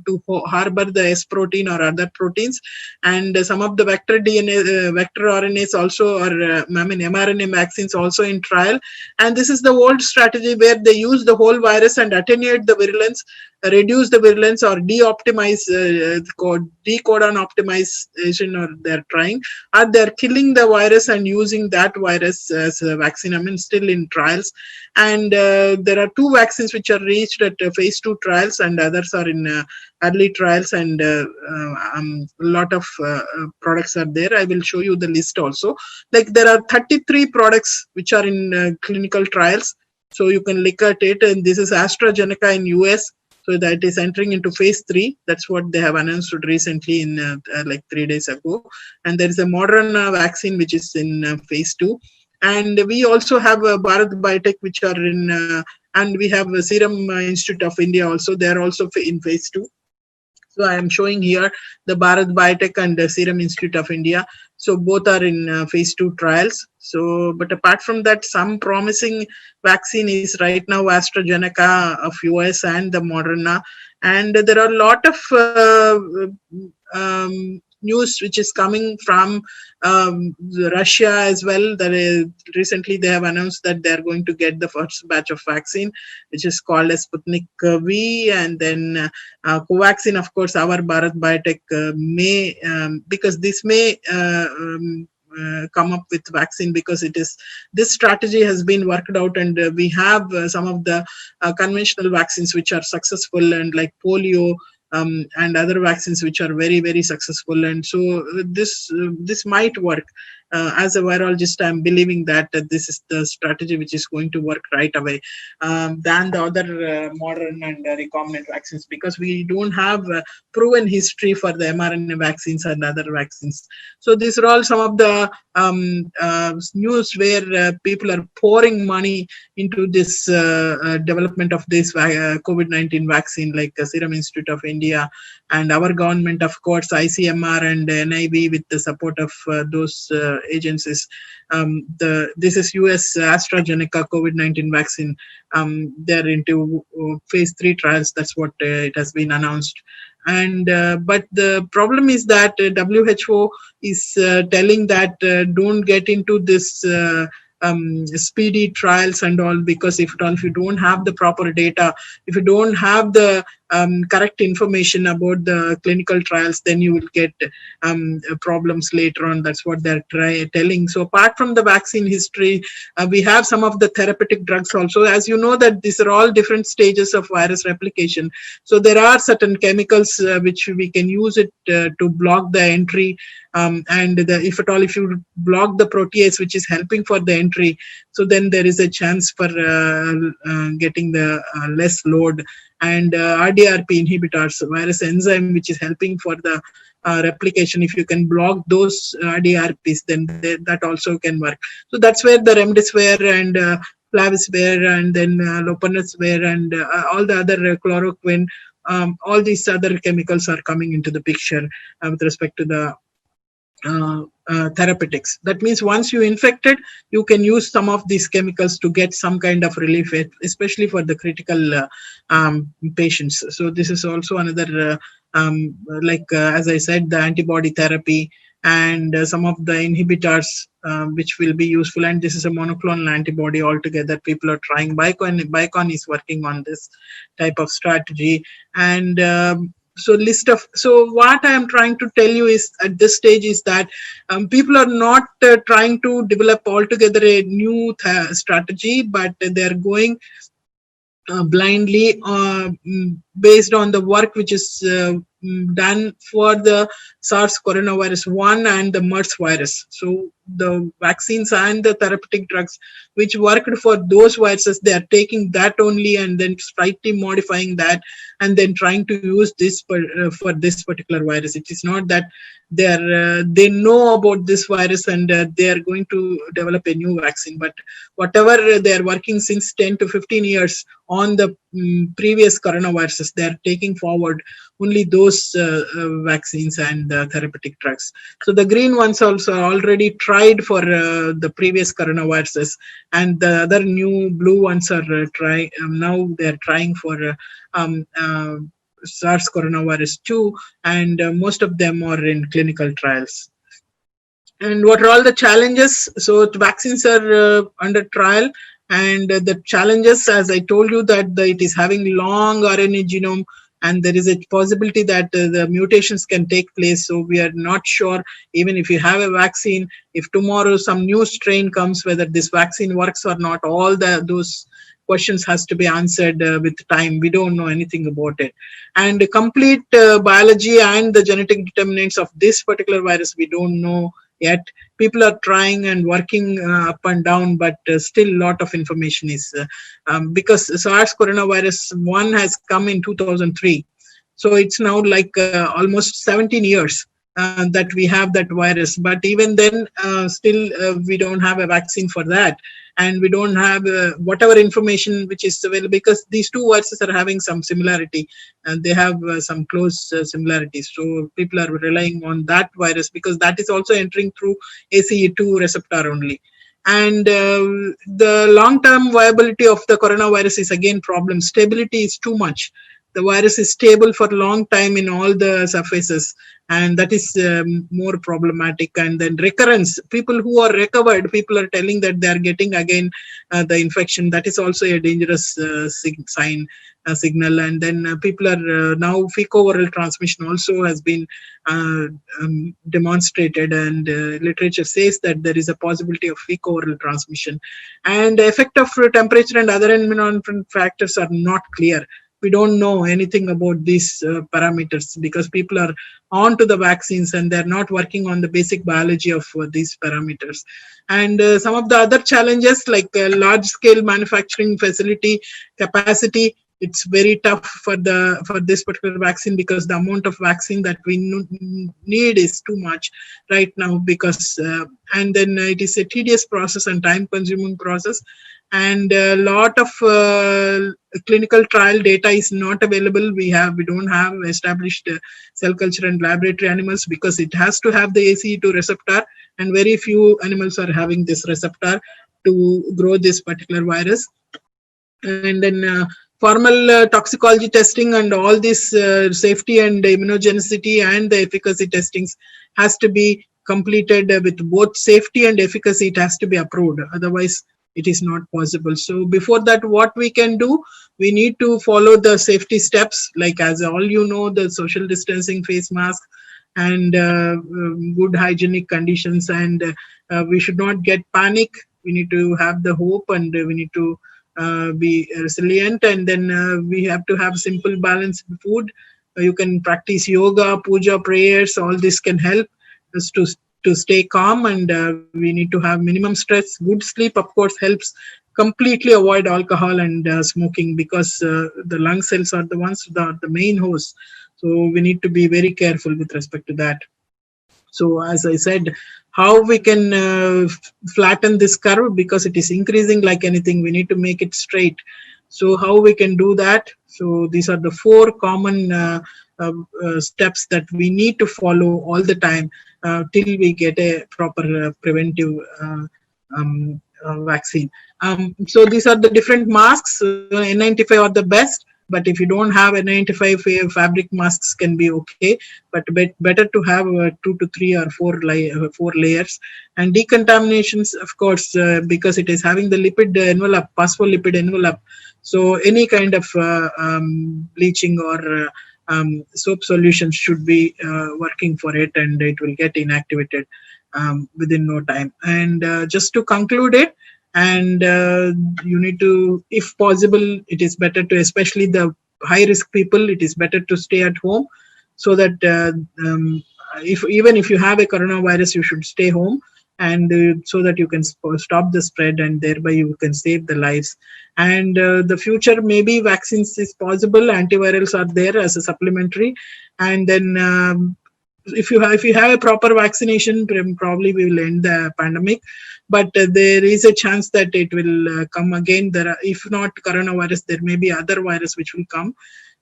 to harbor the S protein or other proteins, and some of the vector DNA, vector RNAs also, or mRNA vaccines also in trial. And this is the old strategy where they use the whole virus and attenuate the virulence, reduce the virulence, or de-optimize, decodon optimization, or they're trying, or they're killing the virus and using that virus as a vaccine. I mean, still in trials. And there are two vaccines which are reached at phase 2 trials, and others are in early trials, and a lot of products are there. I will show you the list also. Like there are 33 products which are in clinical trials, so you can look at it. And this is AstraZeneca in US, so that is entering into phase 3. That's what they have announced recently in like 3 days ago. And there is a Moderna vaccine which is in phase 2. And we also have Bharat Biotech, which are in, and we have Serum Institute of India also. They are also in phase 2. So I am showing here the Bharat Biotech and the Serum Institute of India. So both are in phase 2 trials. So, but apart from that, some promising vaccine is right now AstraZeneca of US and the Moderna. And there are a lot of news which is coming from Russia as well. That recently they have announced that they are going to get the first batch of vaccine, which is called as Sputnik V, and then Covaxin, of course, our Bharat Biotech may, because this may come up with vaccine, because it is, this strategy has been worked out, and we have some of the conventional vaccines which are successful, and like polio, and other vaccines which are very, very successful. And so this might work. As a virologist, I'm believing that this is the strategy which is going to work right away, than the other modern and recombinant vaccines, because we don't have proven history for the mRNA vaccines and other vaccines. So these are all some of the news where people are pouring money into this development of this COVID-19 vaccine, like Serum Institute of India and our government, of course, ICMR and NIV, with the support of those agencies. This is US AstraZeneca COVID-19 vaccine. They're into phase 3 trials. That's what it has been announced. And but the problem is that WHO is telling that don't get into this speedy trials and all, because if you don't have the proper data, if you don't have the correct information about the clinical trials, then you will get problems later on. That's what they're telling. So apart from the vaccine history, we have some of the therapeutic drugs also. As you know, that these are all different stages of virus replication. So there are certain chemicals which we can use it to block the entry, and if at all, if you block the protease which is helping for the entry, so then there is a chance for getting the less load. And RDRP inhibitors, virus enzyme which is helping for the replication, if you can block those RDRPs, then that also can work. So that's where the remdesivir and flavivir and then loperamide and all the other chloroquine, all these other chemicals are coming into the picture with respect to the therapeutics. That means once you infected, you can use some of these chemicals to get some kind of relief, especially for the critical patients. So this is also another, as I said, the antibody therapy and some of the inhibitors which will be useful. And this is a monoclonal antibody altogether. People are trying. Bicon is working on this type of strategy. And so what I am trying to tell you is at this stage is that people are not trying to develop altogether a new strategy, but they are going blindly based on the work which is done for the SARS coronavirus 1 and the MERS virus. So the vaccines and the therapeutic drugs which worked for those viruses, they are taking that only and then slightly modifying that and then trying to use this for this particular virus. It is not that they know about this virus and they are going to develop a new vaccine, but whatever they are working since 10 to 15 years on the previous coronaviruses, they are taking forward only those vaccines and therapeutic drugs. So the green ones also already tried for the previous coronaviruses, and the other new blue ones are now they are trying for SARS coronavirus 2, and most of them are in clinical trials. And what are all the challenges? So the vaccines are under trial, and the challenges, as I told you, that it is having long RNA genome, and there is a possibility that the mutations can take place. So we are not sure, even if you have a vaccine, if tomorrow some new strain comes, whether this vaccine works or not. All those questions has to be answered with time. We don't know anything about it. And complete biology and the genetic determinants of this particular virus, we don't know yet. People are trying and working up and down, but still a lot of information is because SARS coronavirus 1 has come in 2003. So it's now like almost 17 years that we have that virus. But even then, still we don't have a vaccine for that. And we don't have whatever information which is available, because these two viruses are having some similarity and they have some close similarities. So people are relying on that virus because that is also entering through ACE2 receptor only. And the long-term viability of the coronavirus is again problem. Stability is too much. The virus is stable for a long time in all the surfaces, and that is more problematic. And then recurrence, people who are recovered, people are telling that they are getting again the infection. That is also a dangerous signal. And then people are now fecal-oral transmission also has been demonstrated, and literature says that there is a possibility of fecal-oral transmission. And the effect of temperature and other environmental factors are not clear. we don't know anything about these parameters, because people are on to the vaccines and they're not working on the basic biology of these parameters. And some of the other challenges, like large scale manufacturing facility capacity, it's very tough for this particular vaccine, because the amount of vaccine that we need is too much right now, because and then it is a tedious process and time consuming process, and a lot of clinical trial data is not available. We don't have established cell culture and laboratory animals, because it has to have the ACE2 receptor, and very few animals are having this receptor to grow this particular virus. And then formal toxicology testing and all this safety and immunogenicity and the efficacy testings has to be completed with both safety and efficacy. It has to be approved, otherwise it is not possible. So before that, what we can do, we need to follow the safety steps, like, as all you know, the social distancing, face mask, and good hygienic conditions. And we should not get panic. We need to have the hope, and we need to be resilient. And then we have to have simple balanced food. You can practice yoga, puja, prayers. All this can help us to stay calm, and we need to have minimum stress. Good sleep, of course, helps. Completely avoid alcohol and smoking, because the lung cells are the ones that are the main host. So we need to be very careful with respect to that. So as I said, how we can flatten this curve, because it is increasing like anything, we need to make it straight. So how we can do that? So these are the four common steps that we need to follow all the time till we get a proper preventive vaccine. So these are the different masks. N95 are the best, but if you don't have a 95, fabric masks can be okay, but better to have 2 to 3 or 4 layers. And decontaminations, of course, because it is having the lipid envelope, phospholipid envelope. So any kind of bleaching or soap solutions should be working for it, and it will get inactivated within no time. And just to conclude it, and you need to, if possible, it is better to, especially the high risk people, it is better to stay at home, so that if even if you have a coronavirus, you should stay home, and so that you can stop the spread, and thereby you can save the lives. And the future, maybe vaccines is possible, antivirals are there as a supplementary. And then if you have a proper vaccination, probably we will end the pandemic. But there is a chance that it will come again. If not coronavirus, there may be other virus which will come.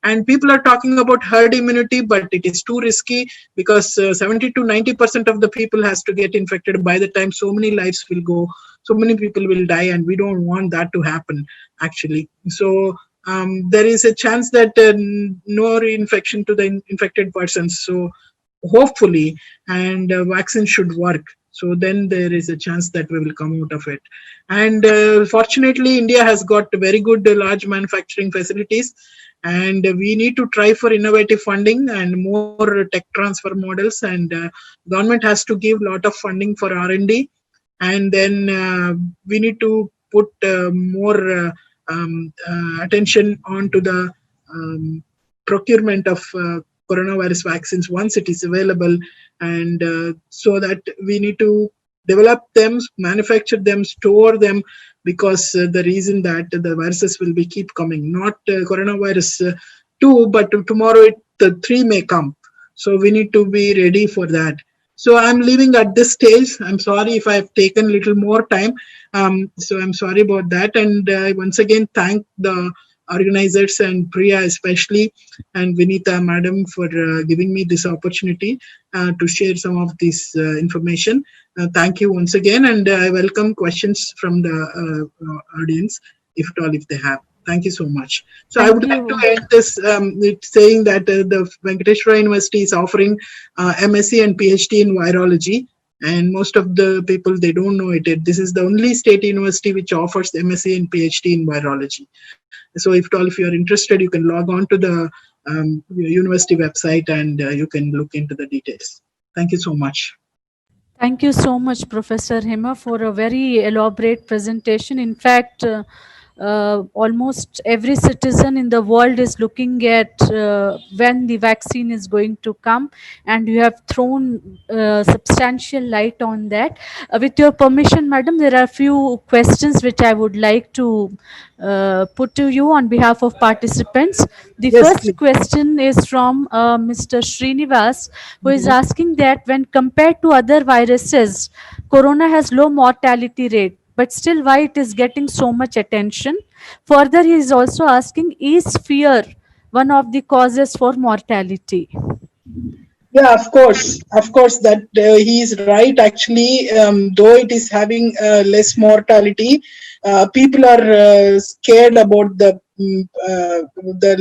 And people are talking about herd immunity, but it is too risky, because 70 to 90% of the people has to get infected. By the time, so many lives will go, so many people will die, and we don't want that to happen, actually. So there is a chance that no reinfection to the infected persons. So hopefully, and vaccine should work, so then there is a chance that we will come out of it. And fortunately, India has got very good large manufacturing facilities, and we need to try for innovative funding and more tech transfer models. And government has to give a lot of funding for R&D. And then we need to put more attention onto the procurement of coronavirus vaccines once it is available. And so that we need to develop them, manufacture them, store them, because the reason that the viruses will be keep coming, not coronavirus 2, but tomorrow the 3 may come. So we need to be ready for that. So I'm leaving at this stage. I'm sorry if I've taken a little more time. So I'm sorry about that. And once again, thank the organizers and Priya especially, and Vinita madam, for giving me this opportunity to share some of this information. Thank you once again, and I welcome questions from the audience, if at all, if they have. Thank you so much. So I Thank would like to you. end this saying that the Venkateshwara University is offering MSc and PhD in virology. And most of the people, they don't know it. This is the only state university which offers MSc and PhD in virology. So if at all, if you're interested, you can log on to the university website, and you can look into the details. Thank you so much. Thank you so much, Professor Hema, for a very elaborate presentation. In fact, almost every citizen in the world is looking at when the vaccine is going to come, and you have thrown substantial light on that. With your permission, madam, there are a few questions which I would like to put to you on behalf of participants. The Yes, first please. question is from Mr. Srinivas, who is Mhm. asking that when compared to other viruses, corona has low mortality rate, but still why it is getting so much attention. Further, he is also asking, is fear one of the causes for mortality? Yeah, of course, that he is right. Actually, though it is having less mortality, people are scared about the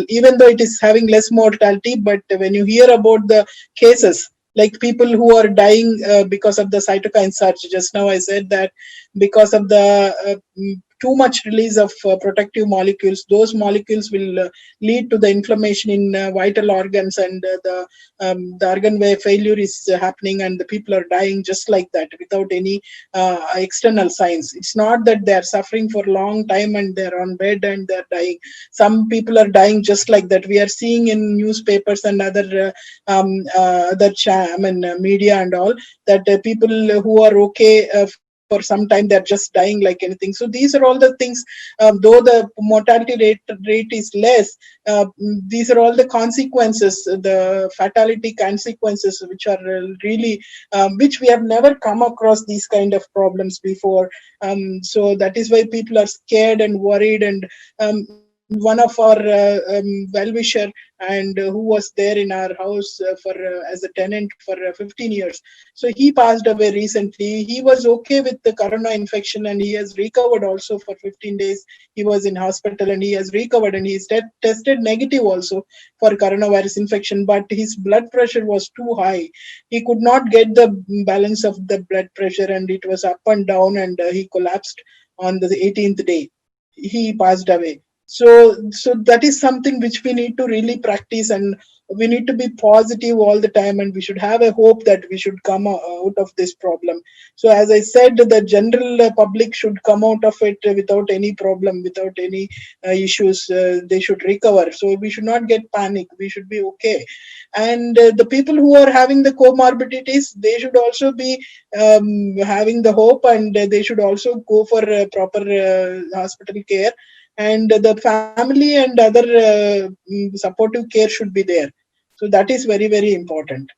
even though it is having less mortality. But when you hear about the cases, like people who are dying because of the cytokine surge, just now I said that because of the too much release of protective molecules, those molecules will lead to the inflammation in vital organs, and the organ where failure is happening, and the people are dying just like that without any external signs. It's not that they are suffering for a long time and they're on bed and they're dying. Some people are dying just like that. We are seeing in newspapers and media and all, that people who are okay for some time, they're just dying like anything. So these are all the things. Though the mortality rate is less, these are all the consequences, the fatality consequences, which are really which we have never come across these kind of problems before. So that is why people are scared and worried. And one of our well-wisher, and who was there in our house for as a tenant for 15 years, so he passed away recently. He was okay with the corona infection, and he has recovered also. For 15 days he was in hospital, and he has recovered, and he's tested negative also for coronavirus infection, but his blood pressure was too high. He could not get the balance of the blood pressure, and it was up and down, and he collapsed on the 18th day. He passed away. So that is something which we need to really practice, and we need to be positive all the time, and we should have a hope that we should come out of this problem. So as I said, the general public should come out of it without any problem, without any issues. They should recover, so we should not get panic. We should be okay. And the people who are having the comorbidities, they should also be having the hope, and they should also go for proper hospital care, and the family and other supportive care should be there. So that is very, very important.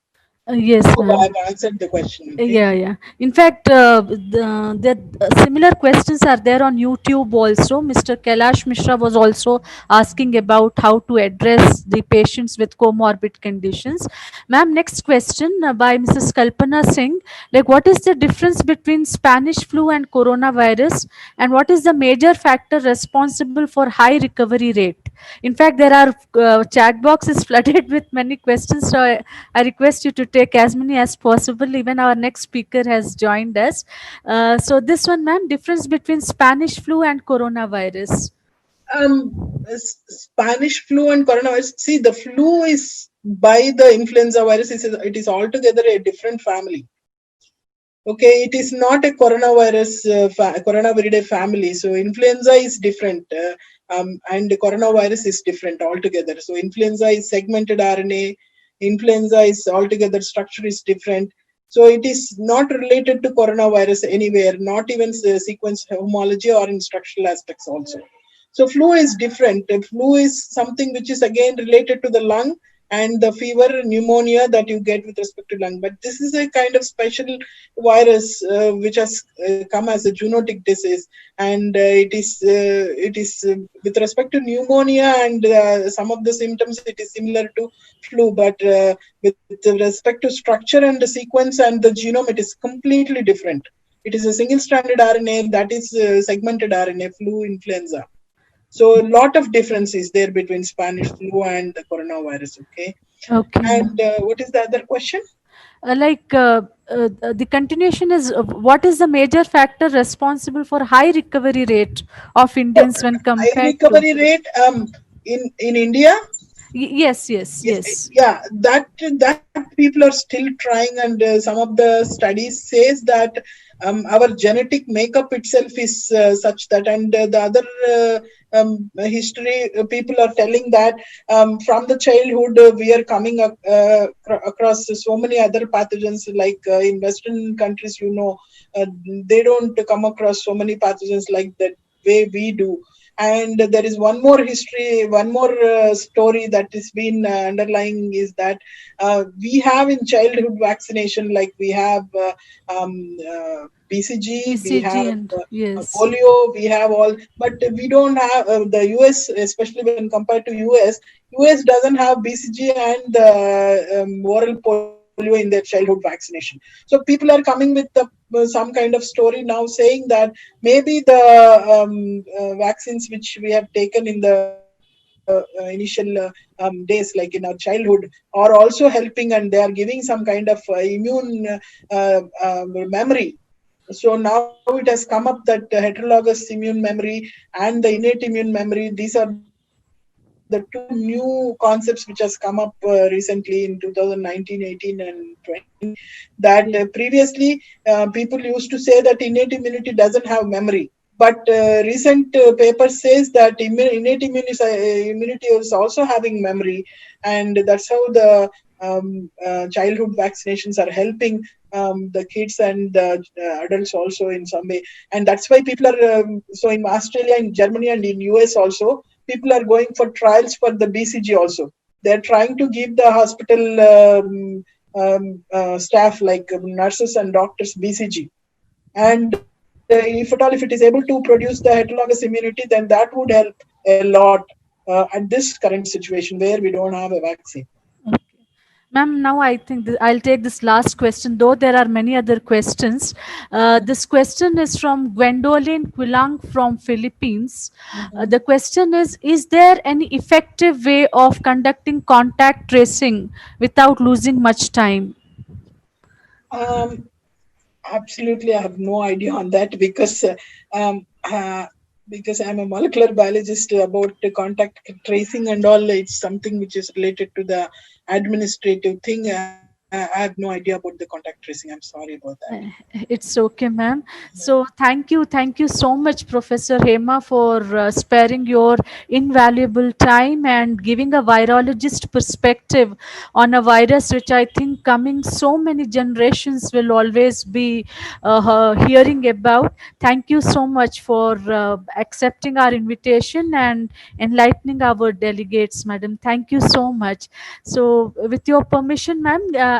Yes, Hope I ma'am. have answered the question. Okay. Yeah, yeah. In fact, similar questions are there on YouTube also. Mr. Kailash Mishra was also asking about how to address the patients with comorbid conditions. Ma'am, next question by Mrs. Kalpana Singh. Like, what is the difference between Spanish flu and coronavirus, and what is the major factor responsible for high recovery rate? In fact, there are chat box is flooded with many questions, so I request you to take as many as possible. Even our next speaker has joined us. So this one, ma'am, difference between Spanish flu and coronavirus. Spanish flu and coronavirus. See, the flu is by the influenza virus. It is altogether a different family. Okay, it is not a coronavirus coronaviridae family. So influenza is different, and coronavirus is different altogether. So influenza is segmented RNA. Influenza is altogether structure is different. So it is not related to coronavirus anywhere, not even sequence homology or in structural aspects also. So flu is different. Flu is something which is again related to the lung and the fever, pneumonia that you get with respect to lung. But this is a kind of special virus which has come as a zoonotic disease, and it is with respect to pneumonia and some of the symptoms, it is similar to flu, but with respect to structure and the sequence and the genome, it is completely different. It is a single stranded RNA, that is segmented RNA, flu, influenza. So a lot of difference is there between Spanish flu and the coronavirus. Okay. Okay, And ma'am. what is the other question? The continuation is what is the major factor responsible for high recovery rate of So, Indians when high compared to? recovery rate in India. Yes, yes, Yes, yes. yeah, that people are still trying, and some of the studies says that our genetic makeup itself is such that. And the other history, people are telling that from the childhood we are coming across so many other pathogens, like in Western countries, uh, they don't come across so many pathogens like that way we do. And there is one more history, one more story that has been underlying, is that we have in childhood vaccination, like we have BCG, we BCG have and yes. polio, we have all, but we don't have the US, especially when compared to US doesn't have BCG and oral polio in their childhood vaccination. So people are coming with some kind of story now, saying that maybe the vaccines which we have taken in the initial days, like in our childhood, are also helping, and they are giving some kind of immune memory. So now it has come up that heterologous immune memory and the innate immune memory, these are the two new concepts which has come up recently in 2019, 18, and 20, that Yeah. previously people used to say that innate immunity doesn't have memory. But recent paper says that innate immunity is also having memory, and that's how the childhood vaccinations are helping the kids and the adults also in some way. And that's why people are so in Australia, in Germany, and in US also, people are going for trials for the BCG also. They're trying to give the hospital staff, like nurses and doctors, BCG. And if at all, if it is able to produce the heterologous immunity, then that would help a lot at this current situation where we don't have a vaccine. Okay. Ma'am, now I think I'll take this last question, though there are many other questions. This question is from Gwendolyn Quilang from Philippines. The question is there any effective way of conducting contact tracing without losing much time? Um, Absolutely, I have no idea on that, um, uh, because I'm a molecular biologist. About the contact tracing and all, it's something which is related to the administrative thing. I have no idea about the contact tracing. I'm sorry about that. Uh, It's okay, ma'am. So thank you so much, Professor Hema, for sparing your invaluable time and giving a virologist perspective on a virus which I think coming so many generations will always be hearing about. Thank you so much for accepting our invitation and enlightening our delegates, madam. Thank you so much. So, with your permission, ma'am, Yeah,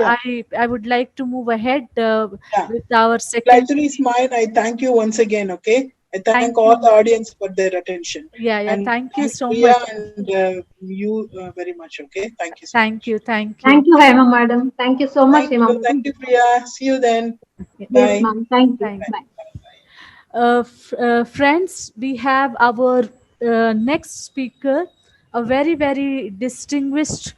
I would like to move ahead yeah. with our The second. pleasure is mine. I thank you once again. Okay, I thank Thank all the you. audience for their attention, Yeah. and Thank you thanks so Priya much. and you very much. Okay, thank you so Thank much. you. Thank you. Thank you, Hema madam. Thank you so much, Hema Thank madam. you, Priya. See you then. Yeah. Yes, Bye. ma'am. Thank you. Thank. Bye. Friends, we have our next speaker, a very distinguished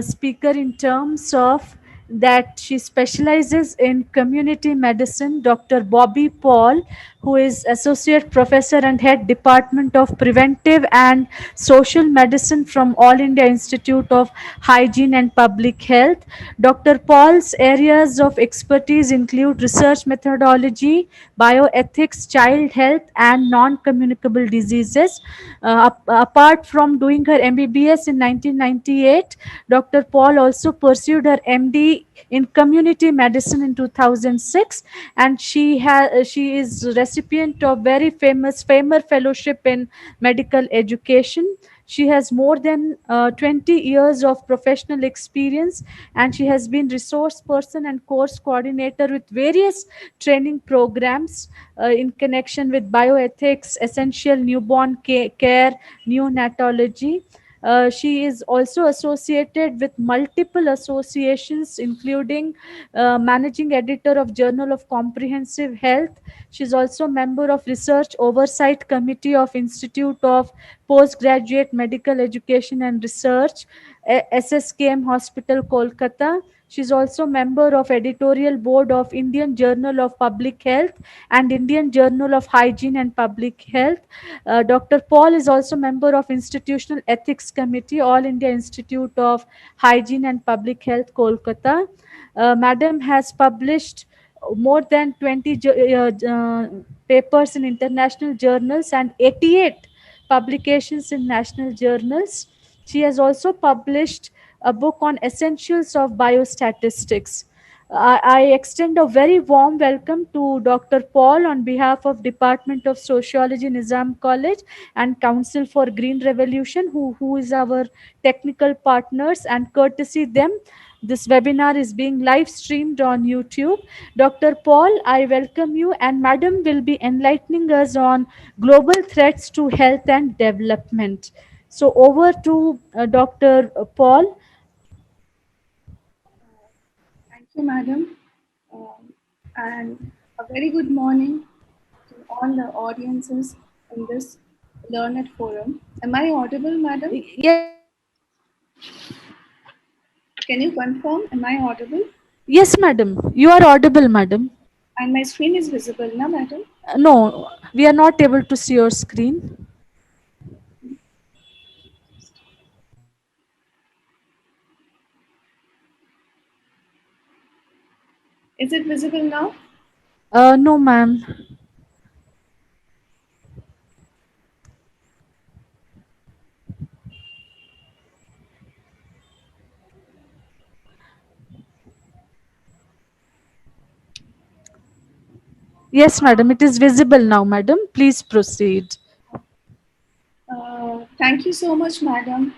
speaker in terms of that she specializes in community medicine, Dr. Bobby Paul, who is Associate Professor and Head Department of Preventive and Social Medicine from All India Institute of Hygiene and Public Health. Dr. Paul's areas of expertise include research methodology, bioethics, child health, and non communicable diseases. Apart from doing her MBBS in 1998, Dr. Paul also pursued her MD in community medicine in 2006, and she is recipient of very famous Famer Fellowship in medical education. She has more than 20 years of professional experience, and she has been resource person and course coordinator with various training programs in connection with bioethics, essential newborn care, neonatology. She is also associated with multiple associations, including managing editor of Journal of Comprehensive Health. She is also member of Research Oversight Committee of Institute of Postgraduate Medical Education and Research, SSKM Hospital, Kolkata. She is also member of editorial board of Indian Journal of Public Health and Indian Journal of Hygiene and Public Health. Dr. Paul is also member of Institutional Ethics Committee, All India Institute of Hygiene and Public Health, Kolkata. Madam has published more than 20 papers in international journals and 88 publications in national journals. She has also published a book on essentials of biostatistics. I extend a very warm welcome to Dr. Paul on behalf of Department of Sociology, Nizam College, and Council for Green Revolution, who is our technical partners, and courtesy them, this webinar is being live streamed on YouTube. Dr. Paul, I welcome you, and Madam will be enlightening us on global threats to health and development. So, over to Dr. Paul. Thank you, madam. And a very good morning to all the audiences in this learned forum. Am I audible, madam? Can you confirm? Am I audible? Yes, madam. You are audible, madam. And my screen is visible now, madam? No, we are not able to see your screen. Is it visible now? No, ma'am. Yes, madam. It is visible now, madam. Please proceed. Thank you so much, madam,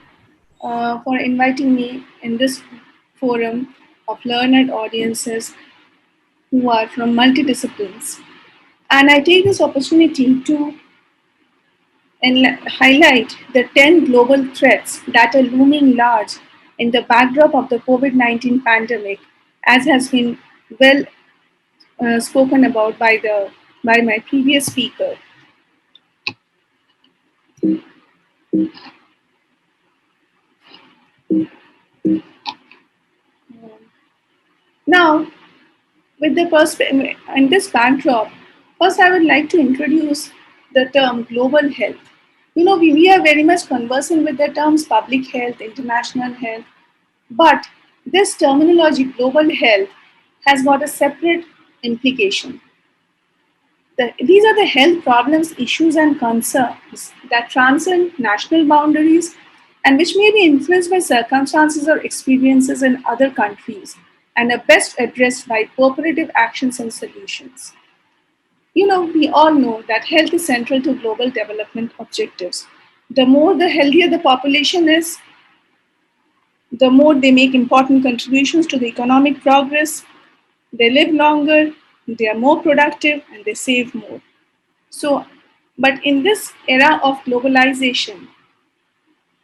for inviting me in this forum of learned audiences who are from multidisciplines. And I take this opportunity to highlight the 10 global threats that are looming large in the backdrop of the COVID-19 pandemic, as has been well spoken about by my previous speaker. Now, with the in this backdrop, first I would like to introduce the term global health. We are very much conversant with the terms public health, international health, but this terminology, global health, has got a separate implication. These are the health problems, issues, and concerns that transcend national boundaries and which may be influenced by circumstances or experiences in other countries and are best addressed by cooperative actions and solutions. We all know that health is central to global development objectives. The healthier the population is, the more they make important contributions to the economic progress, they live longer, they are more productive, and they save more. So, but in this era of globalization,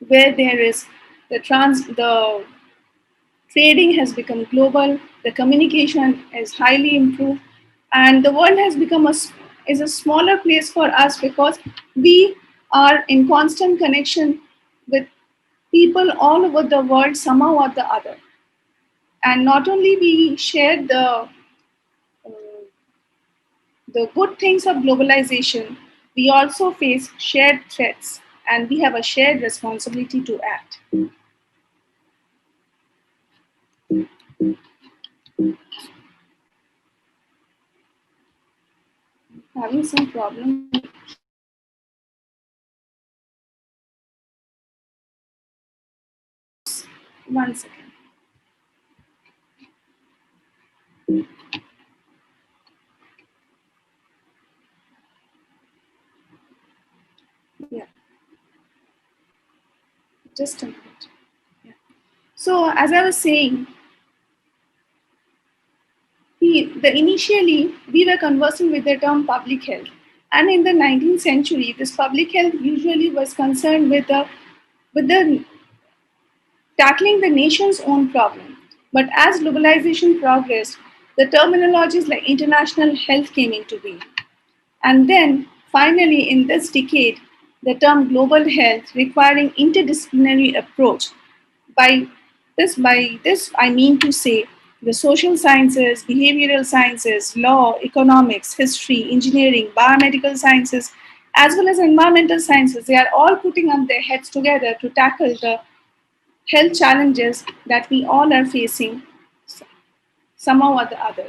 where there is the trading has become global, the communication is highly improved, and the world has become is a smaller place for us because we are in constant connection with people all over the world somehow or the other. And not only we share the good things of globalization, we also face shared threats and we have a shared responsibility to act. Having some problem. One second. Yeah, just a minute. Yeah. So as I was saying, initially we were conversing with the term public health, and in the 19th century, this public health usually was concerned with the tackling the nation's own problem. But as globalization progressed, the terminologies like international health came into being. And then finally, in this decade, the term global health requiring interdisciplinary approach. By this, I mean to say the social sciences, behavioral sciences, law, economics, history, engineering, biomedical sciences, as well as environmental sciences, they are all putting on their heads together to tackle the health challenges that we all are facing somehow or the other.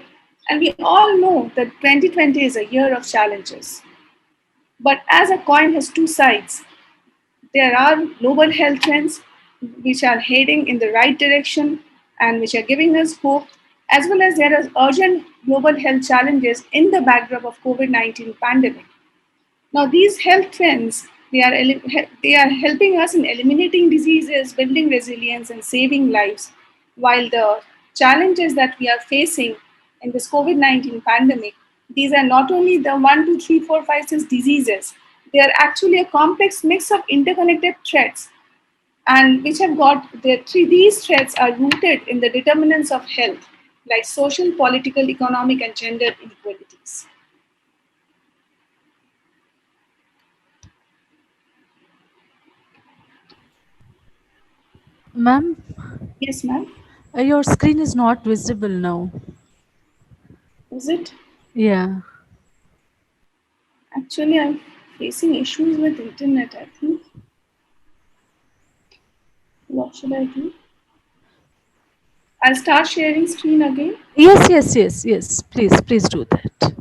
And we all know that 2020 is a year of challenges. But as a coin has two sides, there are global health trends which are heading in the right direction and which are giving us hope, as well as there are urgent global health challenges in the backdrop of COVID-19 pandemic. Now, these health trends, they are helping us in eliminating diseases, building resilience, and saving lives, while the challenges that we are facing in this COVID-19 pandemic, these are not only the 1, 2, 3, 4, 5, 6 diseases, they are actually a complex mix of interconnected threats, and which have got these threats are rooted in the determinants of health, like social, political, economic, and gender inequalities. Ma'am, Yes, ma'am. your screen is not visible now. Is it? Yeah. Actually, I'm facing issues with internet, I think. What should I do? I'll start sharing screen again. Yes, yes, yes, yes. Please, please do that.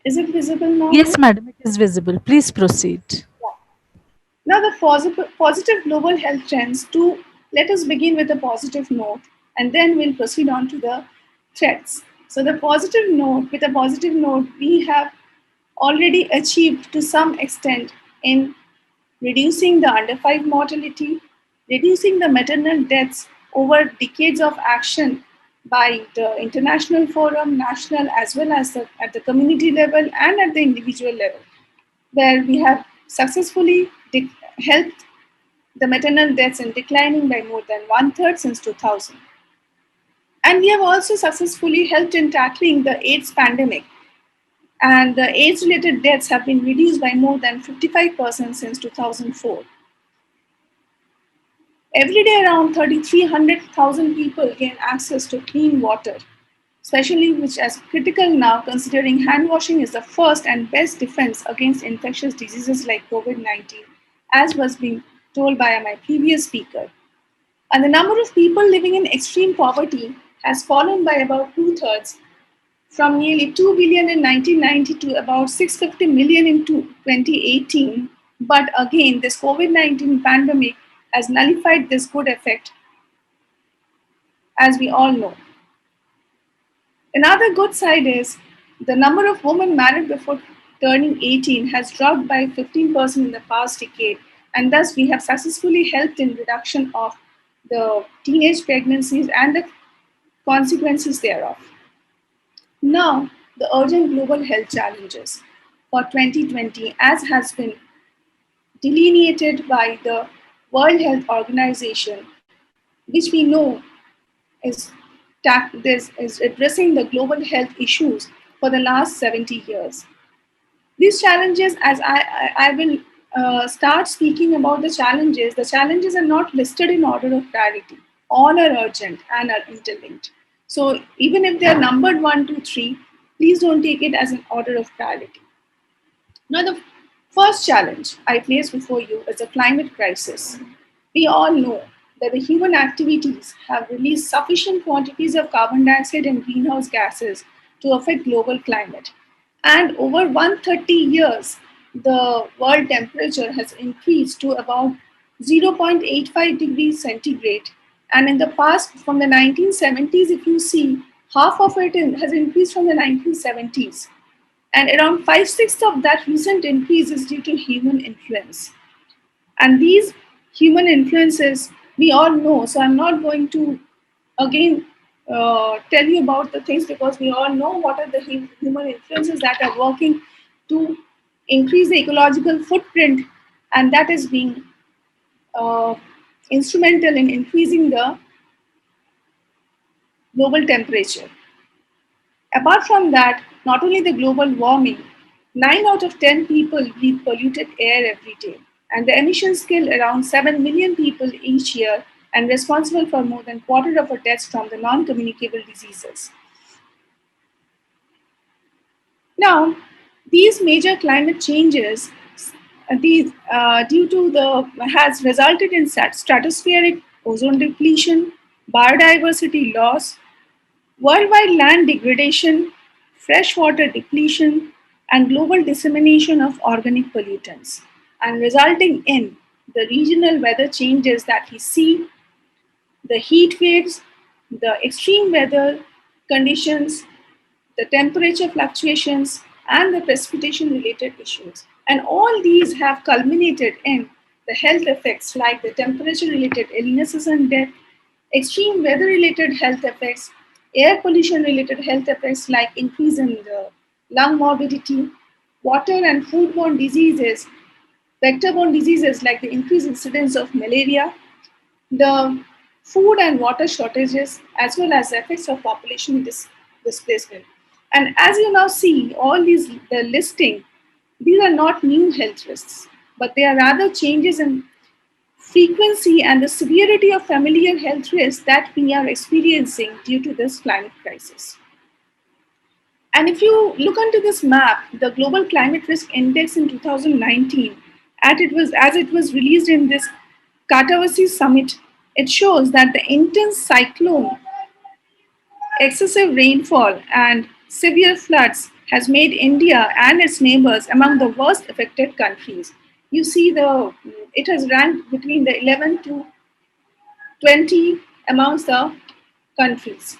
Is it visible now, ma'am? Yes, madam, it is visible. Please proceed. Now, the positive global health trends, to let us begin with a positive note and then we'll proceed on to the threats. So, the positive note, with a positive note, we have already achieved to some extent in reducing the under 5 mortality, reducing the maternal deaths over decades of action by the international forum, national, as well as at the community level and at the individual level, where we have successfully helped the maternal deaths in declining by more than one third since 2000. And we have also successfully helped in tackling the AIDS pandemic, and the AIDS related deaths have been reduced by more than 55% since 2004. Every day, around 3,300,000 people gain access to clean water, especially which is critical now considering hand washing is the first and best defense against infectious diseases like COVID-19, as was being told by my previous speaker. And the number of people living in extreme poverty has fallen by about two-thirds, from nearly 2 billion in 1990 to about 650 million in 2018. But again, this COVID-19 pandemic has nullified this good effect, as we all know. Another good side is the number of women married before turning 18 has dropped by 15% in the past decade, and thus we have successfully helped in reduction of the teenage pregnancies and the consequences thereof. Now, the urgent global health challenges for 2020, as has been delineated by the World Health Organization, which we know is, is addressing the global health issues for the last 70 years. These challenges, as I will start speaking about the challenges are not listed in order of priority. All are urgent and are interlinked. So even if they are numbered 1, 2, 3, please don't take it as an order of priority. Now, the first challenge I place before you is the climate crisis. We all know that the human activities have released sufficient quantities of carbon dioxide and greenhouse gases to affect global climate. And over 130 years, the world temperature has increased to about 0.85 degrees centigrade. And in the past, from the 1970s, if you see, half of it has increased from the 1970s. And around 5/6 of that recent increase is due to human influence. And these human influences, we all know. So I'm not going to again tell you about the things, because we all know what are the human influences that are working to increase the ecological footprint, and that is being uh, instrumental in increasing the global temperature. Apart from that, not only the global warming, 9 out of 10 people breathe polluted air every day, and the emissions kill around 7 million people each year and responsible for more than quarter of our deaths from the non-communicable diseases. Now, these major climate changes due to the has resulted in stratospheric ozone depletion, biodiversity loss, worldwide land degradation, freshwater depletion, and global dissemination of organic pollutants, and resulting in the regional weather changes that we see, the heat waves, the extreme weather conditions, the temperature fluctuations, and the precipitation related issues. And all these have culminated in the health effects like the temperature related illnesses and death, extreme weather related health effects, air pollution related health effects like increase in the lung morbidity, water and foodborne diseases, vector-borne diseases like the increased incidence of malaria, the food and water shortages, as well as the effects of population displacement. And as you now see, all these, the listing, these are not new health risks, but they are rather changes in frequency and the severity of familiar health risks that we are experiencing due to this climate crisis. And if you look onto this map, the Global Climate Risk Index in 2019, as it was released in this Katawasi summit, it shows that the intense cyclone, excessive rainfall, and severe floods has made India and its neighbors among the worst affected countries. You see, it has ranked between the 11 to 20 amongst the countries.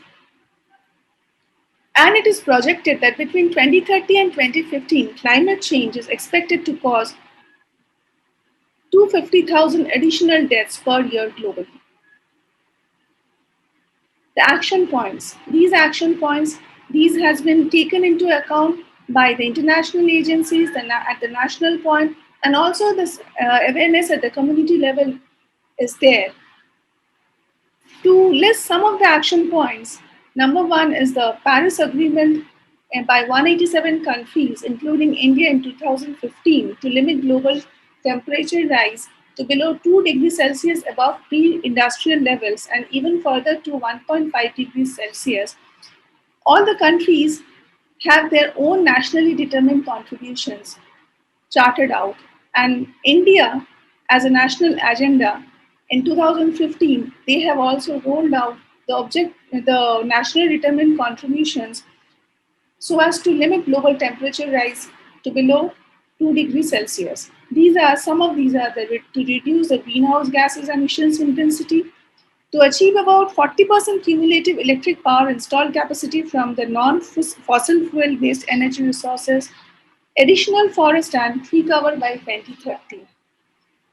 And it is projected that between 2030 and 2015, climate change is expected to cause 250,000 additional deaths per year globally. The action points, these has been taken into account by the international agencies at the national point, and also this awareness at the community level is there. To list some of the action points, number one is the Paris Agreement by 187 countries, including India in 2015, to limit global temperature rise to below 2 degrees Celsius above pre-industrial levels and even further to 1.5 degrees Celsius. All the countries have their own nationally determined contributions charted out. And India, as a national agenda, in 2015, they have also rolled out the nationally determined contributions so as to limit global temperature rise to below 2 degrees Celsius. Some of these are to reduce the greenhouse gases emissions intensity, to achieve about 40% cumulative electric power installed capacity from the non-fossil fuel based energy resources, additional forest and tree cover by 2030.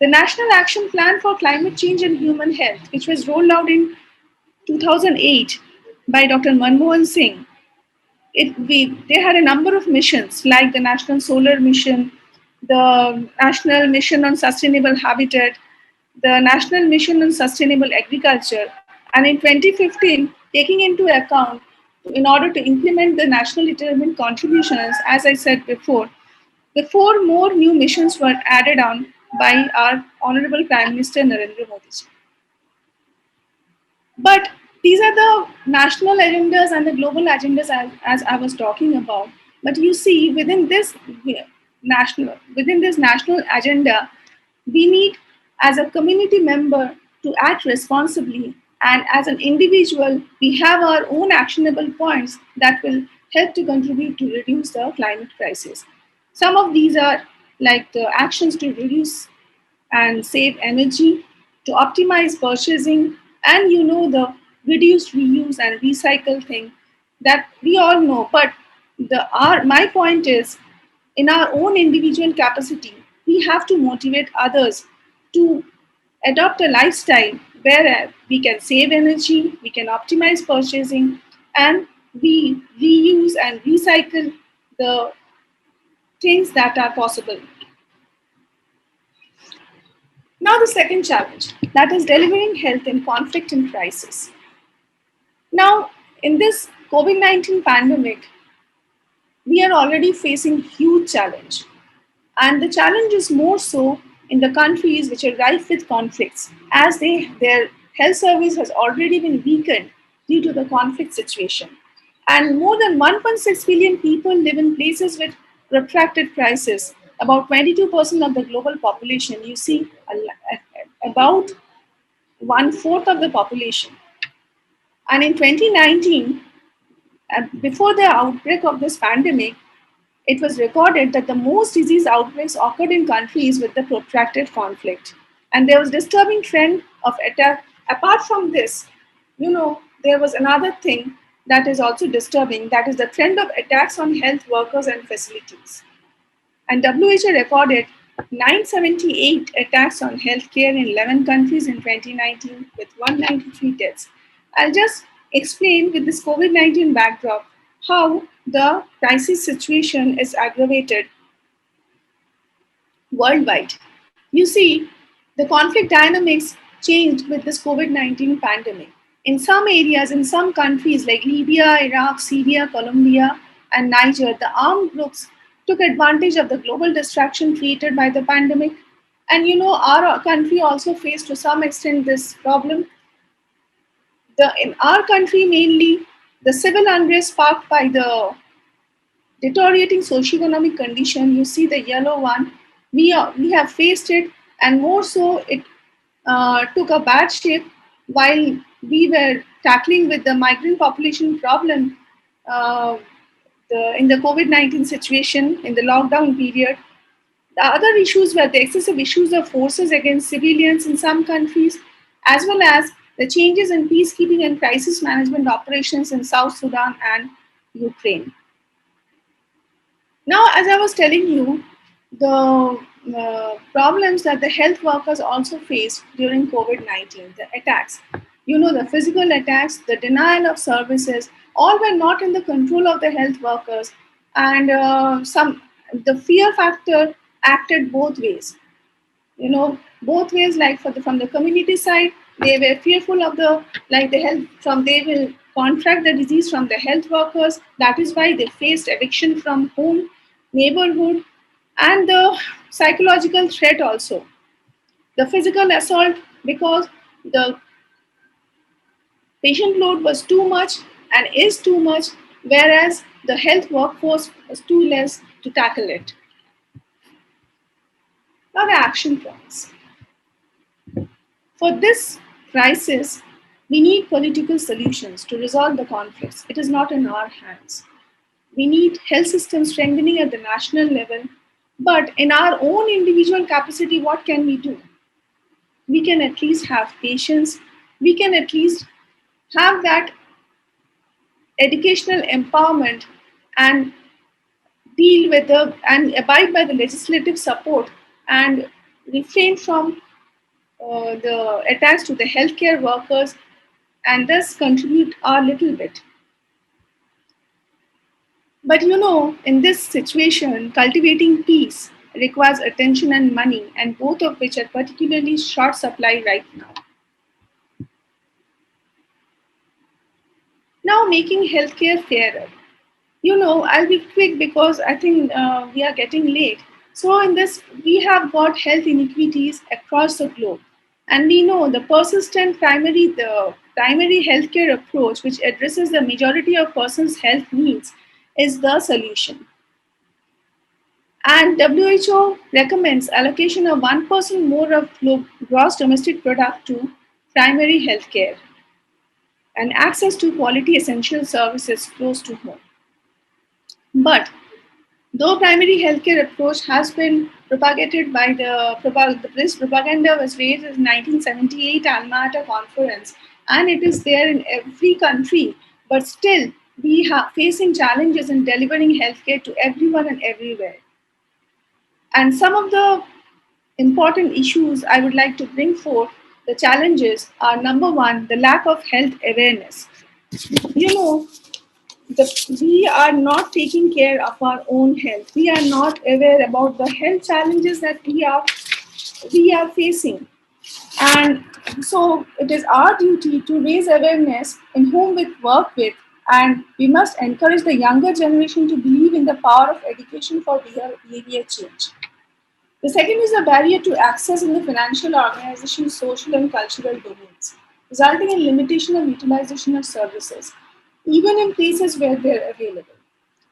The National Action Plan for Climate Change and Human Health, which was rolled out in 2008 by Dr. Manmohan Singh, they had a number of missions like the National Solar Mission, the National Mission on Sustainable Habitat, the National Mission on Sustainable Agriculture, and in 2015, taking into account in order to implement the national determined contributions, as I said before, the 4 more new missions were added on by our Honorable Prime Minister Narendra Modi. But these are the national agendas and the global agendas as I was talking about. But you see, within this national agenda, we need, as a community member, to act responsibly. And as an individual, we have our own actionable points that will help to contribute to reduce the climate crisis. Some of these are like the actions to reduce and save energy, to optimize purchasing, and the reduce, reuse, and recycle thing that we all know. But my point is, in our own individual capacity, we have to motivate others to adopt a lifestyle where we can save energy, we can optimize purchasing, and we reuse and recycle the things that are possible. Now, the second challenge, that is delivering health in conflict and crisis. Now, in this COVID-19 pandemic, we are already facing huge challenge. And the challenge is more so in the countries which are rife with conflicts, as their health service has already been weakened due to the conflict situation. And more than 1.6 billion people live in places with protracted crisis, about 22% of the global population. You see, about one fourth of the population. And in 2019, before the outbreak of this pandemic, it was recorded that the most disease outbreaks occurred in countries with the protracted conflict. And there was disturbing trend of attack. Apart from this, there was another thing that is also disturbing, that is the trend of attacks on health workers and facilities. And WHO recorded 978 attacks on healthcare in 11 countries in 2019 with 193 deaths. I'll just explain with this COVID-19 backdrop how the crisis situation is aggravated worldwide. You see, the conflict dynamics changed with this COVID-19 pandemic. In some areas, in some countries like Libya, Iraq, Syria, Colombia, and Niger, the armed groups took advantage of the global distraction created by the pandemic. And our country also faced to some extent this problem. In our country, mainly the civil unrest sparked by the deteriorating socioeconomic condition, you see the yellow one, we have faced it, and more so it took a bad shape while we were tackling with the migrant population problem in the COVID-19 situation, in the lockdown period. The other issues were the excessive issues of forces against civilians in some countries, as well as the changes in peacekeeping and crisis management operations in South Sudan and Ukraine. Now, as I was telling you, the problems that the health workers also faced during COVID-19, the attacks, the physical attacks, the denial of services, all were not in the control of the health workers, and the fear factor acted both ways. Both ways, like from the community side, they were fearful of the health they will contract the disease from the health workers. That is why they faced eviction from home, neighborhood, and the psychological threat also. The physical assault, because the patient load was too much and is too much, whereas the health workforce was too less to tackle it. Now the action points. For this crisis, we need political solutions to resolve the conflicts. It is not in our hands. We need health system strengthening at the national level, but in our own individual capacity, what can we do? We can at least have patience. We can at least have that educational empowerment and deal with and abide by the legislative support and refrain from the attacks to the healthcare workers, and thus contribute our little bit. But in this situation, cultivating peace requires attention and money, and both of which are particularly short supply right now. Now, making healthcare fairer. I'll be quick because I think we are getting late. So in this, we have got health inequities across the globe. And we know the primary healthcare approach, which addresses the majority of persons' health needs, is the solution. And WHO recommends allocation of 1% more of gross domestic product to primary healthcare and access to quality essential services close to home. But though primary healthcare approach has been propagated by this propaganda was raised in 1978 Alma-Ata conference, and it is there in every country, but still we are facing challenges in delivering healthcare to everyone and everywhere. And some of the important issues I would like to bring forth, the challenges are: number one, the lack of health awareness. We are not taking care of our own health. We are not aware about the health challenges that we are facing. And so it is our duty to raise awareness in whom we work with, and we must encourage the younger generation to believe in the power of education for behavior change. The second is a barrier to access in the financial, organization, social, and cultural domains, resulting in limitation of utilization of services, even in places where they're available.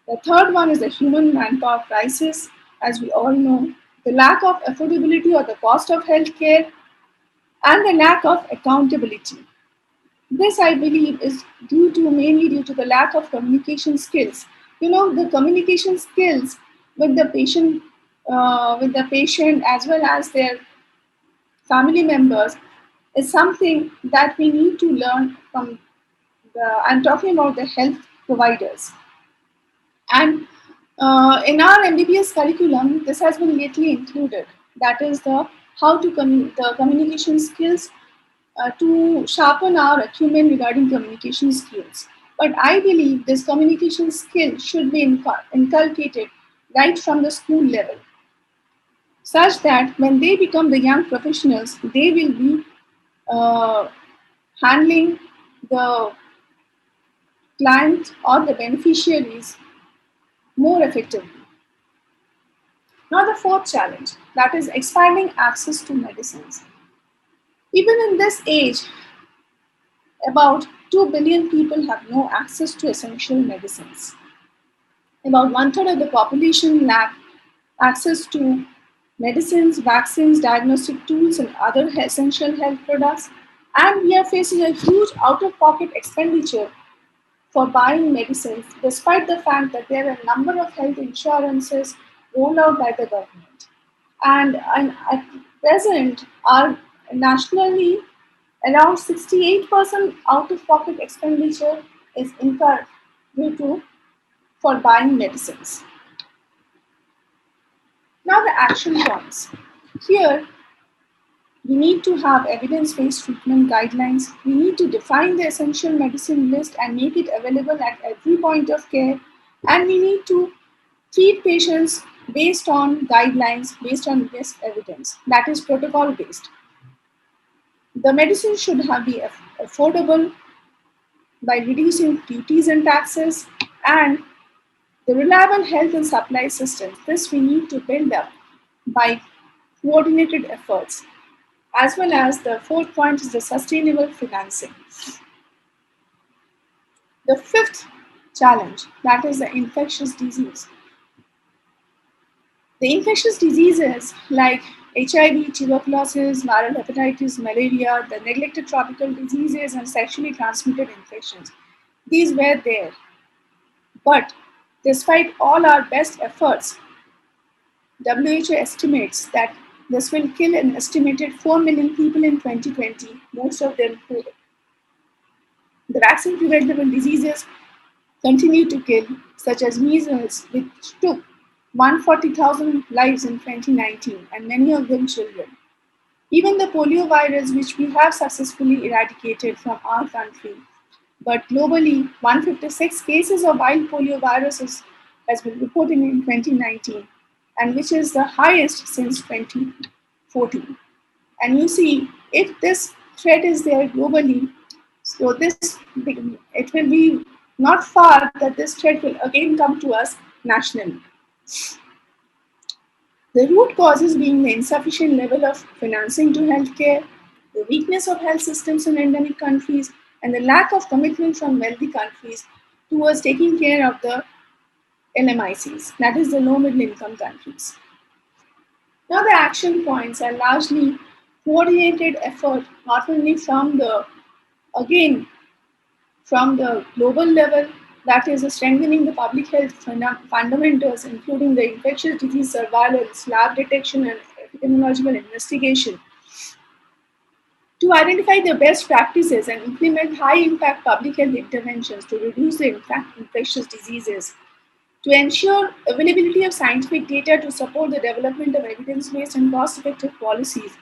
The third one is the human manpower crisis. as we all know, the lack of affordability or the cost of healthcare, and the lack of accountability. This, I believe, is mainly due to the lack of communication skills. The communication skills with the patient as well as their family members is something that we need to learn from I'm talking about the health providers. And in our MBBS curriculum, this has been lately included. That is the the communication skills to sharpen our acumen regarding communication skills. But I believe this communication skill should be inculcated right from the school level, such that when they become the young professionals, they will be uh, handling the client or the beneficiaries more effectively. Now, the fourth challenge, that is expanding access to medicines. Even in this age, about 2 billion people have no access to essential medicines. About one third of the population lack access to medicines, vaccines, diagnostic tools, and other essential health products. And we are facing a huge out of pocket expenditure for buying medicines, despite the fact that there are a number of health insurances rolled out by the government. And at present, our nationally around 68% out-of-pocket expenditure is incurred due to for buying medicines. Now the action points. Here, we need to have evidence-based treatment guidelines. We need to define the essential medicine list and make it available at every point of care. And we need to treat patients based on guidelines, based on best evidence, that is protocol based. The medicine should be affordable by reducing duties and taxes, and the reliable health and supply systems. This we need to build up by coordinated efforts, as well as the fourth point is the sustainable financing. The fifth challenge, that is the infectious disease. The infectious diseases like HIV, tuberculosis, viral hepatitis, malaria, the neglected tropical diseases, and sexually transmitted infections, these were there. But despite all our best efforts, WHO estimates that this will kill an estimated 4 million people in 2020, most of them COVID. The vaccine preventable diseases continue to kill, such as measles, which took 140,000 lives in 2019, and many of them children. Even the polio virus, which we have successfully eradicated from our country, but globally, 156 cases of wild polio viruses has been reported in 2019, and which is the highest since 2014. And you see, if this threat is there globally, so it will be not far that this threat will again come to us nationally. The root causes being the insufficient level of financing to healthcare, the weakness of health systems in endemic countries, and the lack of commitment from wealthy countries towards taking care of the LMICs, that is the low middle income countries. Now the action points are largely coordinated effort, not only from again, from the global level, that is strengthening the public health fundamentals, including the infectious disease surveillance, lab detection, and epidemiological investigation, to identify the best practices and implement high-impact public health interventions to reduce the impact of infectious diseases, to ensure availability of scientific data to support the development of evidence-based and cost-effective policies,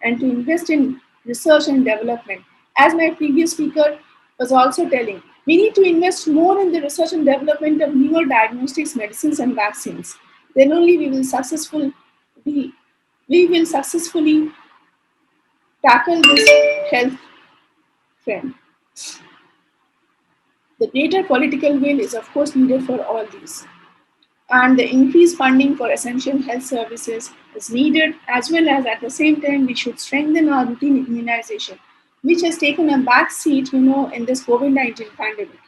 and to invest in research and development. As my previous speaker was also telling, we need to invest more in the research and development of newer diagnostics, medicines, and vaccines. Then only we will successfully tackle this health trend. The greater political will is, of course, needed for all these. And the increased funding for essential health services is needed, as well as at the same time, we should strengthen our routine immunization, which has taken a back seat, in this COVID-19 pandemic.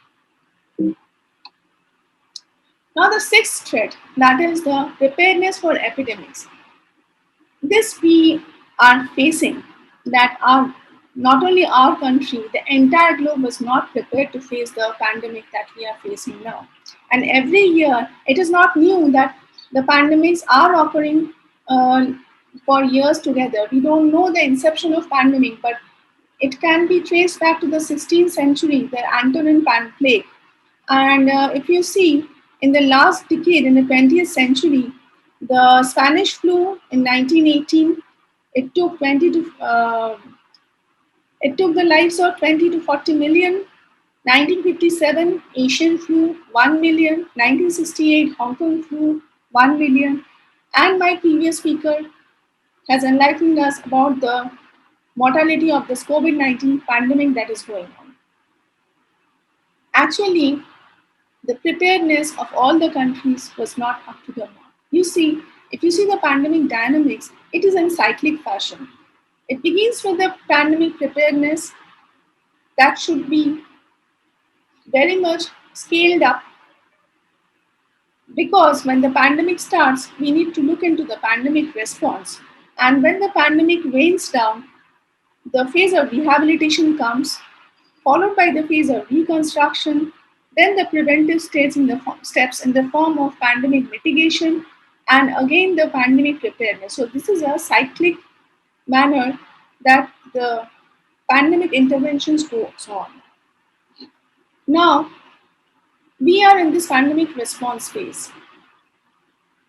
Now the sixth threat, that is the preparedness for epidemics. This we are facing, that our not only our country, the entire globe was not prepared to face the pandemic that we are facing now. And every year, it is not new that the pandemics are occurring for years together. We don't know the inception of pandemic, but it can be traced back to the 16th century, the Antonine plague. And if you see, in the last decade, in the 20th century, the Spanish flu in 1918, it took 20 to it took the lives of 20 to 40 million. 1957, Asian flu, 1 million. 1968, Hong Kong flu, 1 million. And my previous speaker has enlightened us about the mortality of this COVID-19 pandemic that is going on. Actually, the preparedness of all the countries was not up to the mark. You see, if you see the pandemic dynamics, it is in cyclic fashion. It begins with the pandemic preparedness that should be very much scaled up, because when the pandemic starts, we need to look into the pandemic response. And when the pandemic wanes down, the phase of rehabilitation comes, followed by the phase of reconstruction, then the preventive steps in the form of pandemic mitigation, and again the pandemic preparedness. So this is a cyclic manner that the pandemic interventions goes on. Now, we are in this pandemic response phase.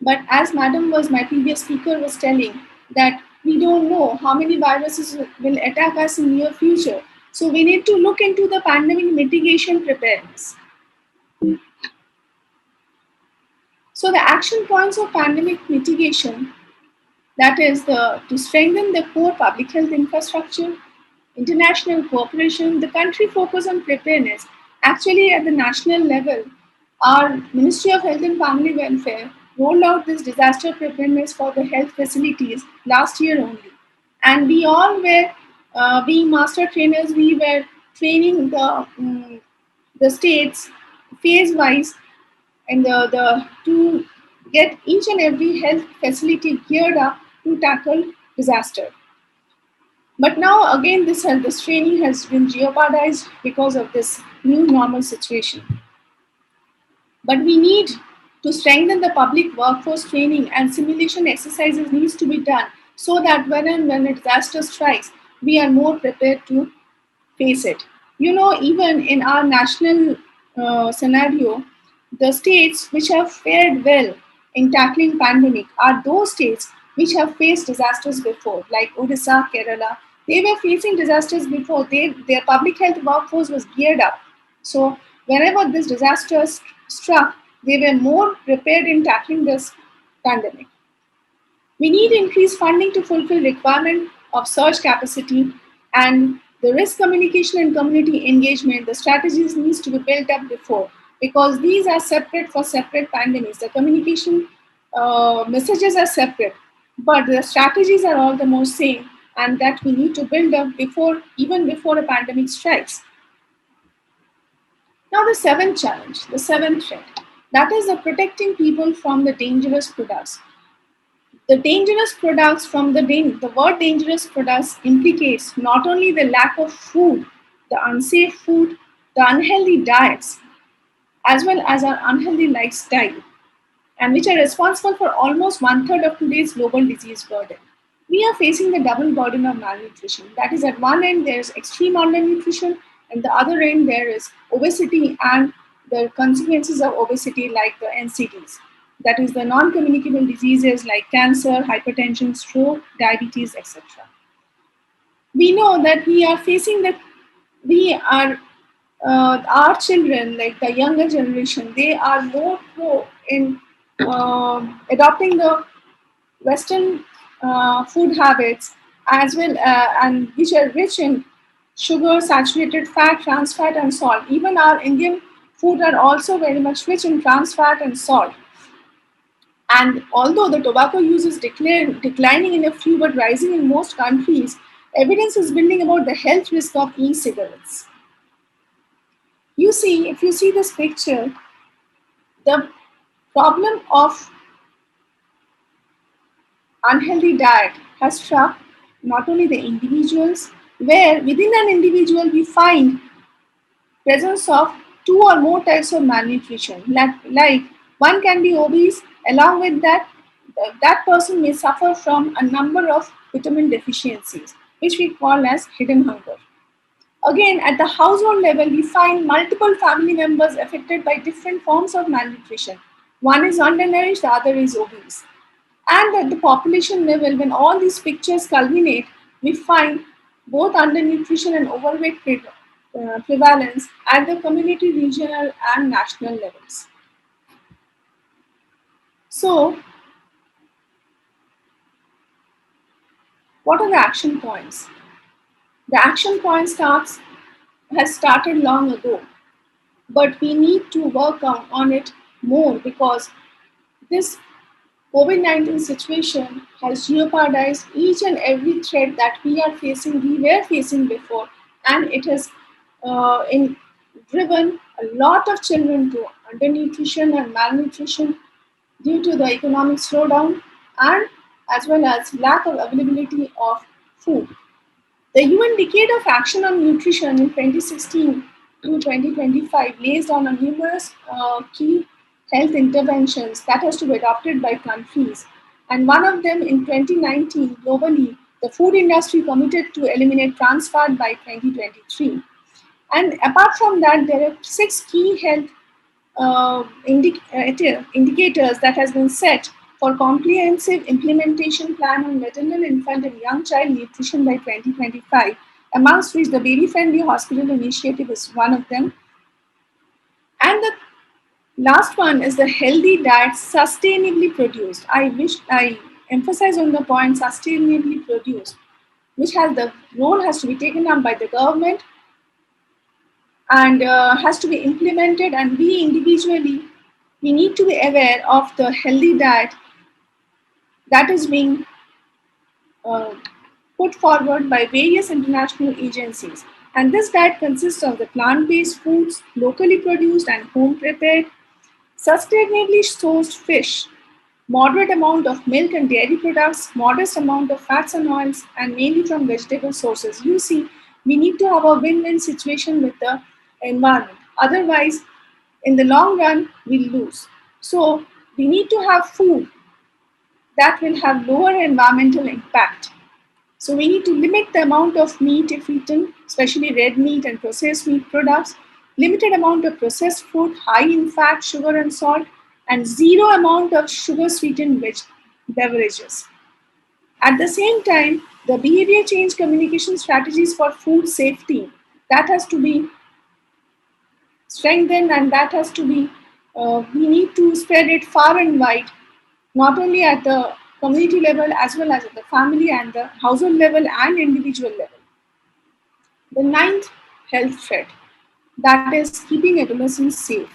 But as my previous speaker was telling, that we don't know how many viruses will attack us in near future. So we need to look into the pandemic mitigation preparedness. So the action points of pandemic mitigation, that is to strengthen the core public health infrastructure, international cooperation, the country focus on preparedness. Actually, at the national level, our Ministry of Health and Family Welfare rolled out this disaster preparedness for the health facilities last year only. And we all were, being master trainers, we were training the states phase-wise, and to get each and every health facility geared up to tackle disaster. But now again, this training has been jeopardized because of this new normal situation. But we need to strengthen the public workforce training, and simulation exercises needs to be done so that when a disaster strikes, we are more prepared to face it. You know, even in our national scenario, the states which have fared well in tackling pandemic are those states which have faced disasters before, like Odisha, Kerala. They were facing disasters before. Their public health workforce was geared up. So whenever this disaster struck, they were more prepared in tackling this pandemic. We need increased funding to fulfill requirement of surge capacity, and the risk communication and community engagement, the strategies needs to be built up before, because these are separate for separate pandemics. The communication messages are separate, but the strategies are all the more same, and that we need to build up even before a pandemic strikes. Now the seventh challenge, the seventh threat, that is the protecting people from the dangerous products. The dangerous products the word dangerous products implicates not only the lack of food, the unsafe food, the unhealthy diets, as well as our unhealthy lifestyle, and which are responsible for almost 1/3 of today's global disease burden. We are facing the double burden of malnutrition. That is, at one end there is extreme undernutrition, and the other end there is obesity and the consequences of obesity, like the NCDs. That is, the non-communicable diseases like cancer, hypertension, stroke, diabetes, etc. We know that we are our children, like the younger generation, they are more pro in adopting the Western food habits, as well, and which are rich in sugar, saturated fat, trans fat, and salt. Even our Indian food are also very much rich in trans fat and salt. And although the tobacco use is declining in a few but rising in most countries, evidence is building about the health risk of e-cigarettes. You see, if you see this picture, the Problem of unhealthy diet has struck not only the individuals, where within an individual we find presence of two or more types of malnutrition. Like one can be obese, along with that, that person may suffer from a number of vitamin deficiencies, which we call as hidden hunger. Again, at the household level, we find multiple family members affected by different forms of malnutrition. One is undernourished, the other is obese. And at the population level, when all these pictures culminate, we find both undernutrition and overweight prevalence at the community, regional, and national levels. So, what are the action points? The action point has started long ago, but we need to work on it more because this COVID-19 situation has jeopardized each and every threat that we were facing before, and it has driven a lot of children to undernutrition and malnutrition due to the economic slowdown and as well as lack of availability of food. The UN Decade of Action on Nutrition in 2016 to 2025 lays down on numerous key health interventions that has to be adopted by countries. And one of them in 2019, globally, the food industry committed to eliminate trans fat by 2023. And apart from that, there are six key health indicators that has been set for comprehensive implementation plan on maternal, infant, and young child nutrition by 2025, amongst which the Baby Friendly Hospital Initiative is one of them. And the last one is the healthy diet sustainably produced. I emphasize on the point sustainably produced, which has the role has to be taken up by the government and has to be implemented, and we individually we need to be aware of the healthy diet that is being uh, put forward by various international agencies. And this diet consists of the plant-based foods, locally produced and home prepared, sustainably sourced fish, moderate amount of milk and dairy products, modest amount of fats and oils, and mainly from vegetable sources. You see, we need to have a win-win situation with the environment. Otherwise, in the long run, we'll lose. So we need to have food that will have lower environmental impact. So we need to limit the amount of meat if eaten, especially red meat and processed meat products, limited amount of processed food, high in fat, sugar and salt, and zero amount of sugar sweetened beverages. At the same time, the behavior change communication strategies for food safety that has to be strengthened, and that has to be we need to spread it far and wide, not only at the community level as well as at the family and the household level and individual level. The ninth health threat, that is keeping adolescents safe.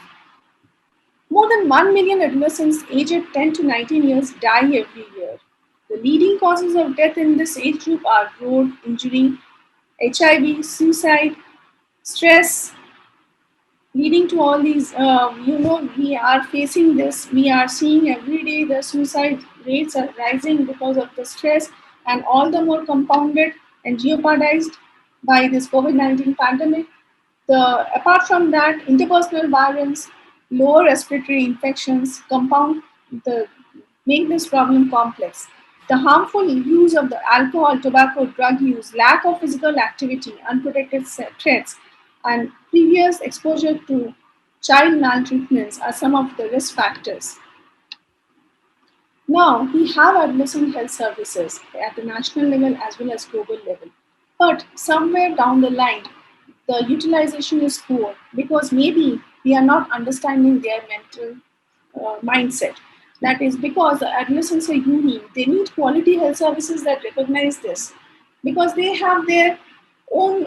More than 1 million adolescents aged 10 to 19 years die every year. The leading causes of death in this age group are road injury, HIV, suicide, stress, leading to all these. We are facing this. We are seeing every day the suicide rates are rising because of the stress, and all the more compounded and jeopardized by this COVID-19 pandemic. Apart from that, interpersonal violence, lower respiratory infections compound the make this problem complex. The harmful use of the alcohol, tobacco, drug use, lack of physical activity, unprotected threats, and previous exposure to child maltreatments are some of the risk factors. Now, we have adolescent health services at the national level as well as global level. But somewhere down the line, the utilization is poor because maybe we are not understanding their mental mindset. That is because the adolescents are unique. They need quality health services that recognize this because they have their own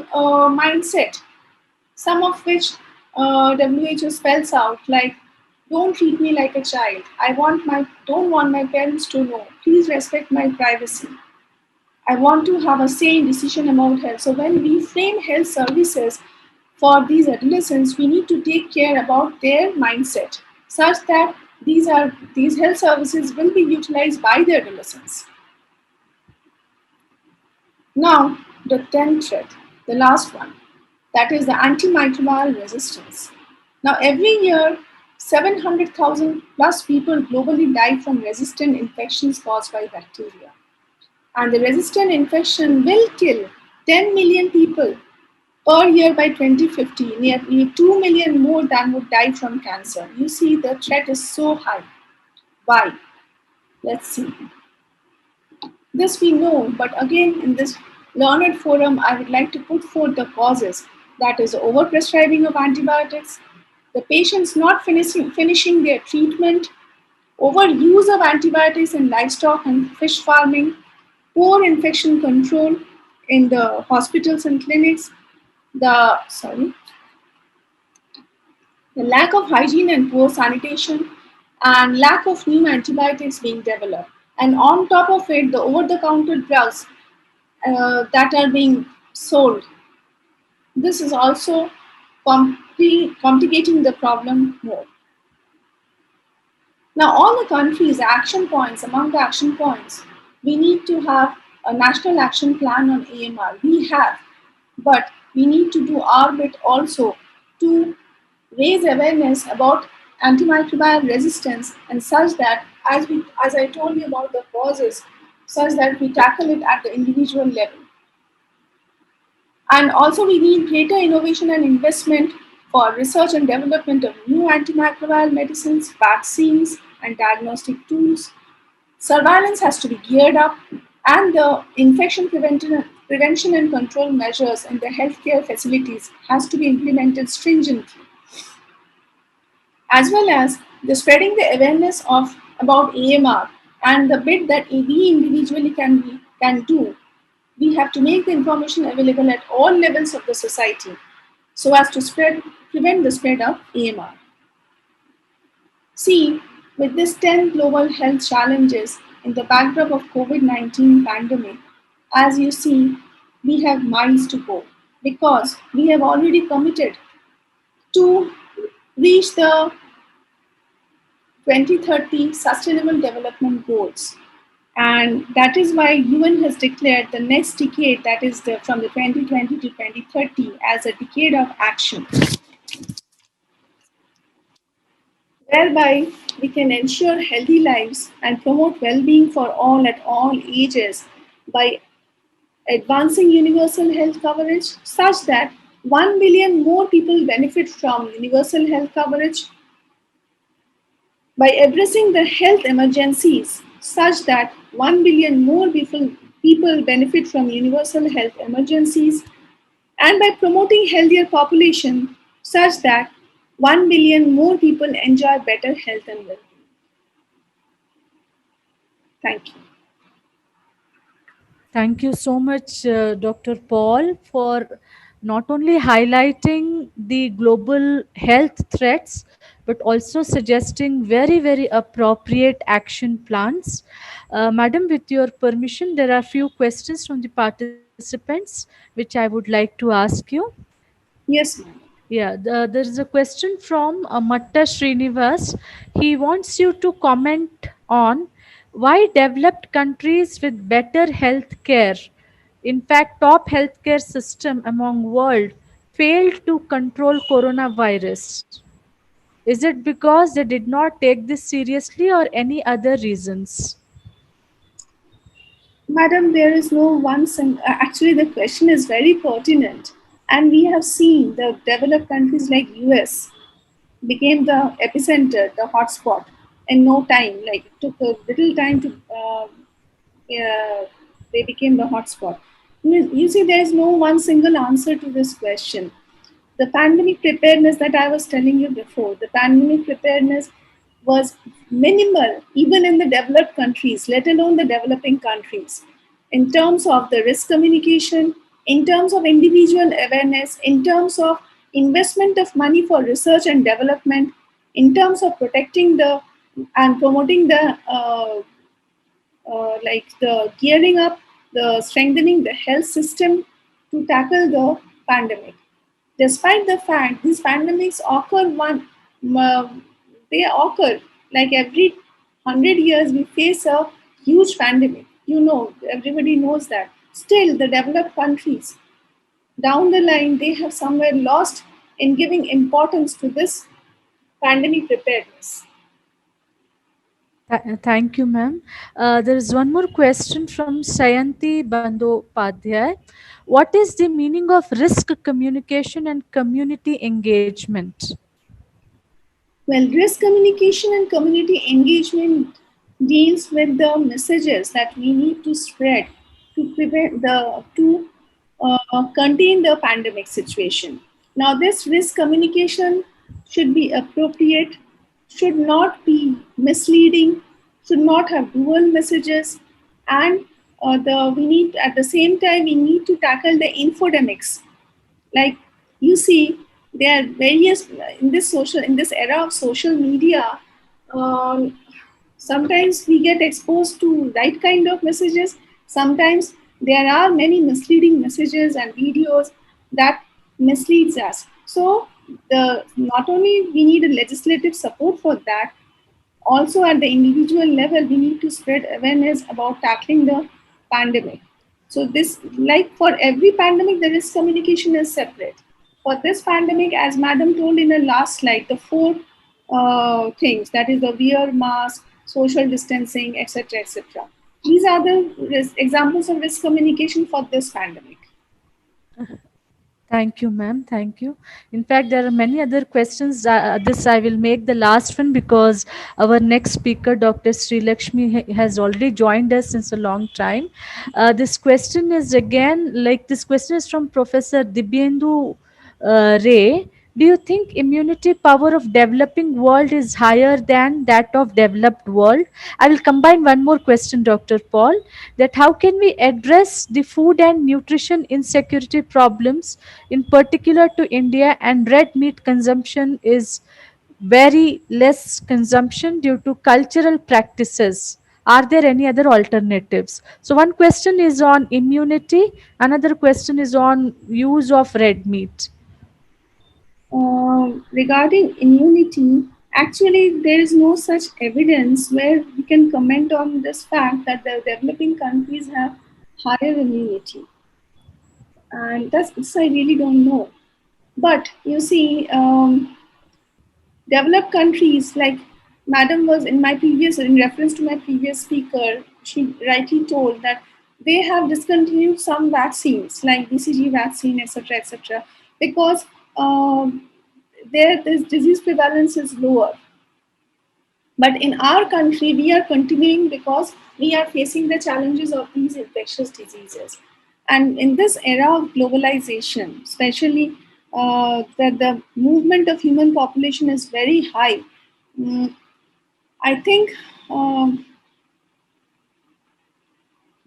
mindset, some of which WHO spells out like, don't treat me like a child. Don't want my parents to know. Please respect my privacy. I want to have a say in decision about health. So when we frame health services for these adolescents, we need to take care about their mindset such that These health services will be utilized by the adolescents. Now, the 10th threat, the last one, that is the antimicrobial resistance. Now, every year, 700,000 plus people globally die from resistant infections caused by bacteria. And the resistant infection will kill 10 million people per year by 2050. Nearly 2 million more than would die from cancer. You see, the threat is so high. Why? Let's see. This we know, but again, in this learned forum, I would like to put forth the causes. That is, overprescribing of antibiotics, the patients not finishing their treatment, overuse of antibiotics in livestock and fish farming, poor infection control in the hospitals and clinics, the lack of hygiene and poor sanitation, and lack of new antibiotics being developed. And on top of it, the over-the-counter drugs that are being sold. This is also complicating the problem more. Now, all the countries' action points, among the action points, we need to have a national action plan on AMR. We have, but we need to do our bit also to raise awareness about antimicrobial resistance and such that, as I told you about the causes, such that we tackle it at the individual level. And also we need greater innovation and investment for research and development of new antimicrobial medicines, vaccines, and diagnostic tools. Surveillance has to be geared up, and the infection prevention and control measures in the healthcare facilities has to be implemented stringently, as well as the spreading the awareness of about AMR and the bit that we individually can do. We have to make the information available at all levels of the society so as to prevent the spread of AMR. See, with this 10 global health challenges in the backdrop of COVID-19 pandemic, as you see, we have miles to go because we have already committed to reach the 2030 Sustainable Development Goals. And that is why UN has declared the next decade, that is from the 2020 to 2030, as a decade of action, whereby we can ensure healthy lives and promote well-being for all at all ages by advancing universal health coverage such that 1 billion more people benefit from universal health coverage, by addressing the health emergencies such that 1 billion more people benefit from universal health emergencies, and by promoting healthier population such that 1 billion more people enjoy better health and well-being. Thank you. Thank you so much, Dr. Paul, for not only highlighting the global health threats, but also suggesting very, very appropriate action plans. Madam, with your permission, there are few questions from the participants which I would like to ask you. Yes, ma'am. Yeah, there is a question from Matta Srinivas. He wants you to comment on why developed countries with better health care, in fact, top healthcare system among world, failed to control coronavirus. Is it because they did not take this seriously or any other reasons? Madam, there is no one actually the question is very pertinent, and we have seen the developed countries like US became the epicenter, the hotspot in no time. Like it took a little time to they became the hotspot. You see, there is no one single answer to this question. The pandemic preparedness that I was telling you before, the pandemic preparedness was minimal even in the developed countries, let alone the developing countries, in terms of the risk communication, in terms of individual awareness, in terms of investment of money for research and development, in terms of protecting the and promoting the like the gearing up, the strengthening the health system to tackle the pandemic. Despite the fact these pandemics occur they occur Like every 100 years, we face a huge pandemic. Everybody knows that. Still, the developed countries, down the line, they have somewhere lost in giving importance to this pandemic preparedness. Thank you, ma'am. There is one more question from Sayanti Bandyopadhyay. What is the meaning of risk communication and community engagement? Well, risk communication and community engagement deals with the messages that we need to spread to prevent to contain the pandemic situation. Now, this risk communication should be appropriate, should not be misleading, should not have dual messages, and the we need at the same time we need to tackle the infodemics. Like, you see, there are various in this era of social media. um, Sometimes we get exposed to right kind of messages. Sometimes there are many misleading messages and videos that misleads us. So the not only we need a legislative support for that, also at the individual level we need to spread awareness about tackling the pandemic. So this, like for every pandemic, the risk communication is separate. For this pandemic, as madam told in the last slide, the four things, that is the wear mask, social distancing, etc., etc. These are the examples of risk communication for this pandemic. Thank you, ma'am. Thank you. In fact, there are many other questions. This I will make the last one because our next speaker, Dr. Sri Lakshmi, has already joined us since a long time. This question is again like this question is from Professor Dibyendu Ray. Do you think immunity power of developing world is higher than that of developed world? I will combine one more question, Dr. Paul, that how can we address the food and nutrition insecurity problems, in particular to India, and red meat consumption is very less consumption due to cultural practices. Are there any other alternatives? So one question is on immunity, another question is on use of red meat. Regarding immunity, actually, there is no such evidence where we can comment on this fact that the developing countries have higher immunity. And that's this I really don't know. But you see, developed countries, like madam was in my previous, in reference to my previous speaker, she rightly told that they have discontinued some vaccines like BCG vaccine, etc., etc., because this disease prevalence is lower. But in our country, we are continuing because we are facing the challenges of these infectious diseases. And in this era of globalization, especially that the movement of human population is very high, mm, I think um,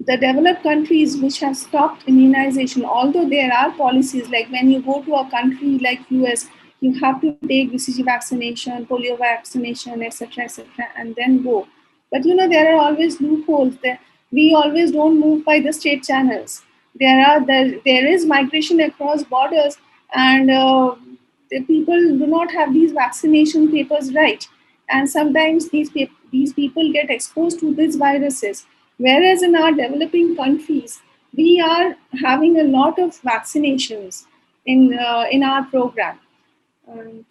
the developed countries which have stopped immunization, although there are policies like when you go to a country like US, you have to take BCG vaccination, polio vaccination, etc., etc., and then go. But there are always loopholes. There, we always don't move by the state channels. There is migration across borders, and the people do not have these vaccination papers right, and sometimes these people get exposed to these viruses. Whereas in our developing countries, we are having a lot of vaccinations in our program.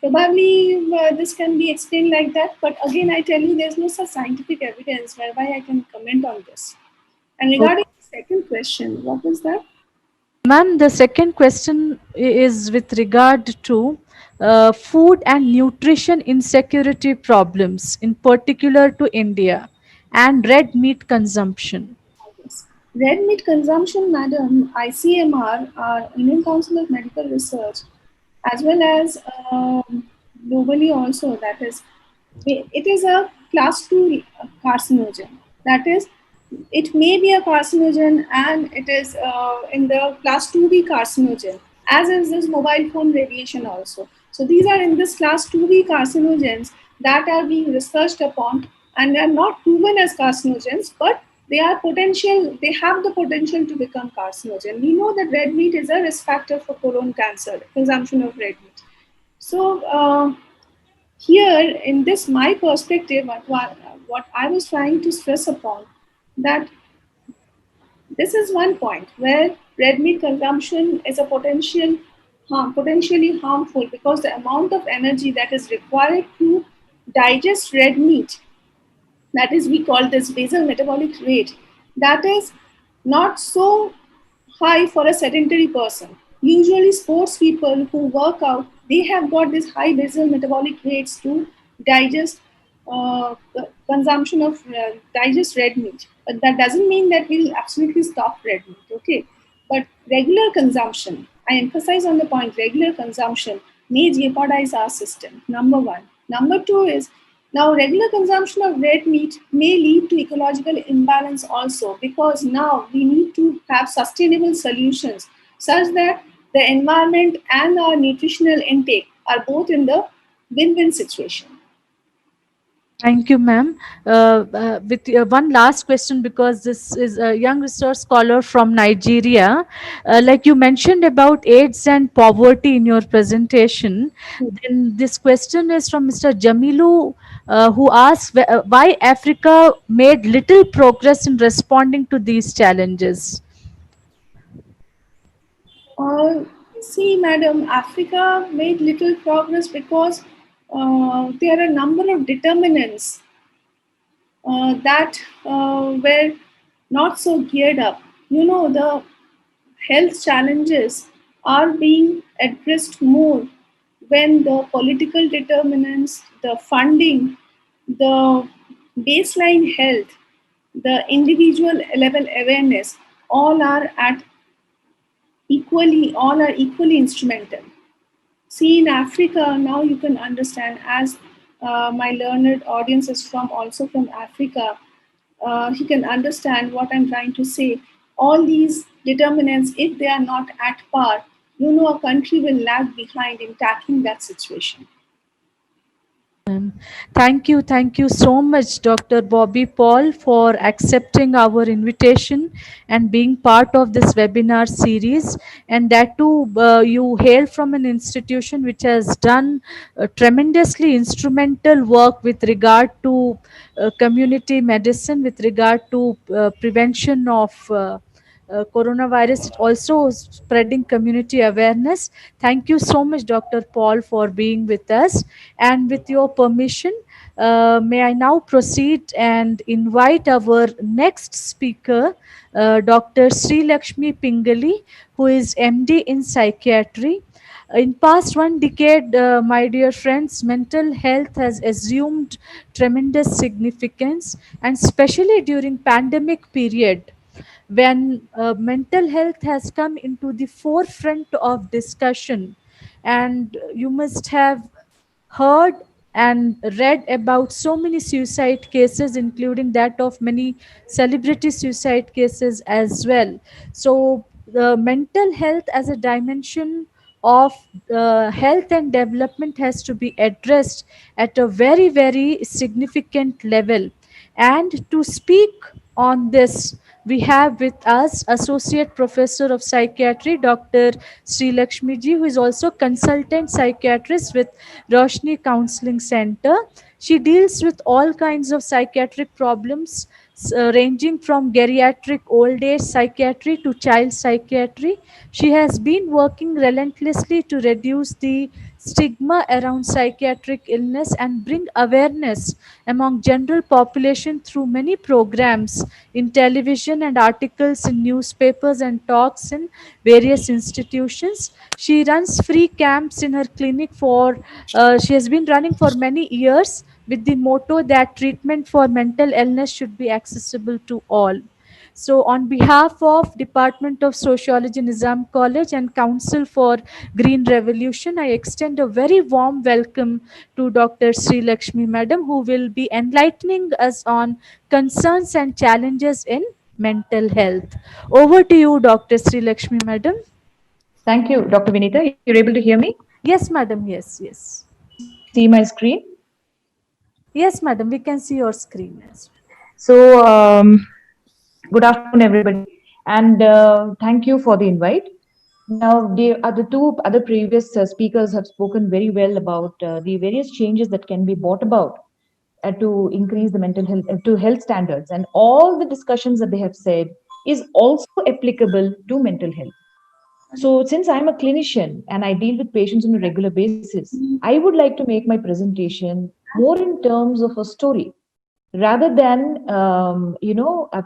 Probably this can be explained like that, but again, I tell you, there's no such scientific evidence whereby I can comment on this. And regarding the second question, what was that? Ma'am, the second question is with regard to food and nutrition insecurity problems, in particular to India, and red meat consumption. Yes. Red meat consumption, madam, ICMR, our Indian Council of Medical Research, as well as globally also, that is, it is a class 2 carcinogen. That is, it may be a carcinogen and it is in the class 2B carcinogen, as is this mobile phone radiation also. So these are in this class 2B carcinogens that are being researched upon, and they are not proven as carcinogens, but they have the potential to become carcinogen. We know that red meat is a risk factor for colon cancer, consumption of red meat. So Here, in this my perspective, what I was trying to stress upon, that this is one point where red meat consumption is a potentially harmful, because the amount of energy that is required to digest red meat, that is, we call this basal metabolic rate, that is not so high for a sedentary person. Usually sports people who work out, they have got this high basal metabolic rates to digest consumption of digest red meat. But that doesn't mean that we'll absolutely stop red meat, okay? But regular consumption, I emphasize on the point, regular consumption may jeopardize our system, number one. Number two is, now regular consumption of red meat may lead to ecological imbalance also, because now we need to have sustainable solutions such that the environment and our nutritional intake are both in the win-win situation. Thank you, ma'am. With one last question, because this is a young research scholar from Nigeria. Like you mentioned about AIDS and poverty in your presentation, then this question is from Mr. Jamilu, who asks why Africa made little progress in responding to these challenges. See, madam, Africa made little progress because there are a number of determinants that were not so geared up. You know, the health challenges are being addressed more when the political determinants, the funding, the baseline health, the individual level awareness, all are at all are equally instrumental. See, in Africa, now you can understand, as my learned audience is from also from Africa, he can understand what I'm trying to say. All these determinants, if they are not at par, you know, a country will lag behind in tackling that situation. Thank you so much, Dr. Bobby Paul, for accepting our invitation and being part of this webinar series. And that too, you hail from an institution which has done tremendously instrumental work with regard to community medicine, with regard to prevention of. Coronavirus, it also spreading community awareness. Thank you so much, Dr. Paul, for being with us. And with your permission, may I now proceed and invite our next speaker, Dr. Sri Lakshmi Pingali, who is MD in psychiatry. In past 1 decade, my dear friends, mental health has assumed tremendous significance, and especially during pandemic period, when mental health has come into the forefront of discussion. And you must have heard and read about so many suicide cases, including that of many celebrity suicide cases as well. So the mental health as a dimension of health and development has to be addressed at a very, very significant level. And to speak on this, we have with us Associate Professor of Psychiatry, Dr. Sri Lakshmi ji, who is also consultant psychiatrist with Roshni Counseling Center. She deals with all kinds of psychiatric problems, ranging from geriatric old age psychiatry to child psychiatry. She has been working relentlessly to reduce the stigma around psychiatric illness and bring awareness among general population through many programs in television and articles in newspapers and talks in various institutions. She runs free camps in her clinic for she has been running for many years with the motto that treatment for mental illness should be accessible to all. So, on behalf of Department of Sociology, Nizam College, and Council for Green Revolution, I extend a very warm welcome to Dr. Sri Lakshmi Madam, who will be enlightening us on concerns and challenges in mental health. Over to you, Dr. Sri Lakshmi Madam. Thank you, Dr. Vinita. You're able to hear me? Yes, madam. Yes, yes. Can you see my screen? Yes, madam. We can see your screen as well. So, good afternoon, everybody, and thank you for the invite. Now, the two other previous speakers have spoken very well about the various changes that can be brought about to increase the mental health to health standards, and all the discussions that they have said is also applicable to mental health. So, since I'm a clinician and I deal with patients on a regular basis, I would like to make my presentation more in terms of a story rather than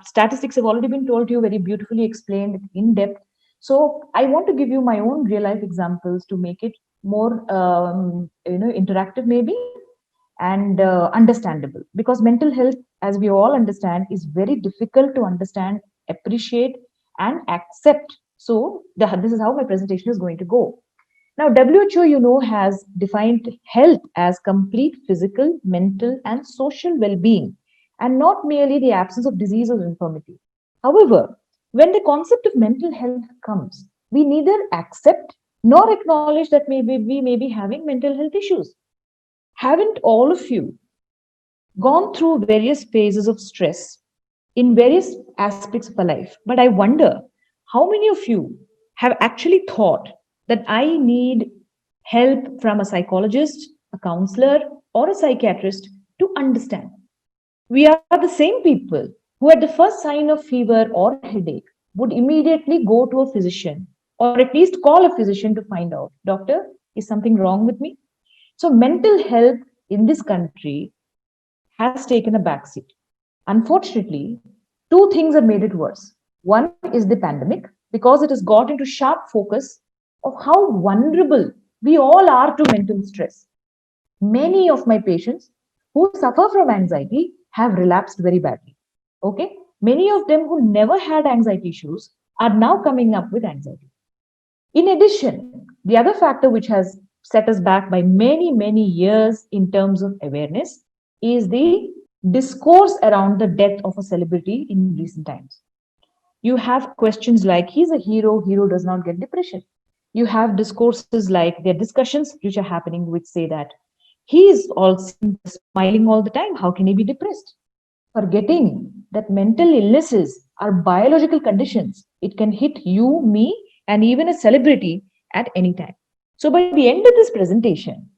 statistics have already been told to you, very beautifully explained in depth. So I want to give you my own real life examples to make it more interactive maybe, and understandable, because mental health, as we all understand, is very difficult to understand, appreciate, and accept. So this is how my presentation is going to go. Now, WHO, has defined health as complete physical, mental, and social well being, and not merely the absence of disease or infirmity. However, when the concept of mental health comes, we neither accept nor acknowledge that maybe we may be having mental health issues. Haven't all of you gone through various phases of stress in various aspects of our life? But I wonder how many of you have actually thought that I need help from a psychologist, a counselor, or a psychiatrist to understand. We are the same people who, at the first sign of fever or headache, would immediately go to a physician, or at least call a physician to find out, Doctor, is something wrong with me? So, mental health in this country has taken a backseat. Unfortunately, two things have made it worse. One is the pandemic, because it has got into sharp focus of how vulnerable we all are to mental stress. Many of my patients who suffer from anxiety have relapsed very badly. Okay? Many of them who never had anxiety issues are now coming up with anxiety. In addition, the other factor which has set us back by many, many years in terms of awareness is the discourse around the death of a celebrity in recent times. You have questions like, he's a hero does not get depression. You have discourses like, there are discussions which are happening which say that he's all seen smiling all the time. How can he be depressed? Forgetting that mental illnesses are biological conditions. It can hit you, me, and even a celebrity at any time. So, by the end of this presentation,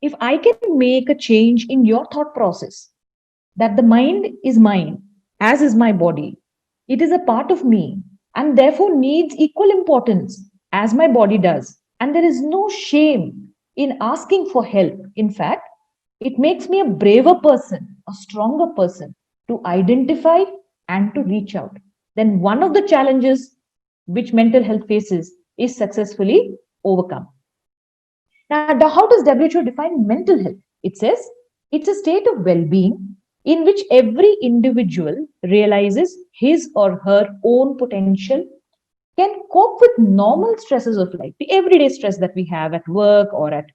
if I can make a change in your thought process that the mind is mine, as is my body, it is a part of me, and therefore needs equal importance as my body does, and there is no shame in asking for help. In fact, it makes me a braver person, a stronger person to identify and to reach out. Then one of the challenges which mental health faces is successfully overcome. Now, how does WHO define mental health? It says it's a state of well being in which every individual realizes his or her own potential, can cope with normal stresses of life, the everyday stress that we have at work or at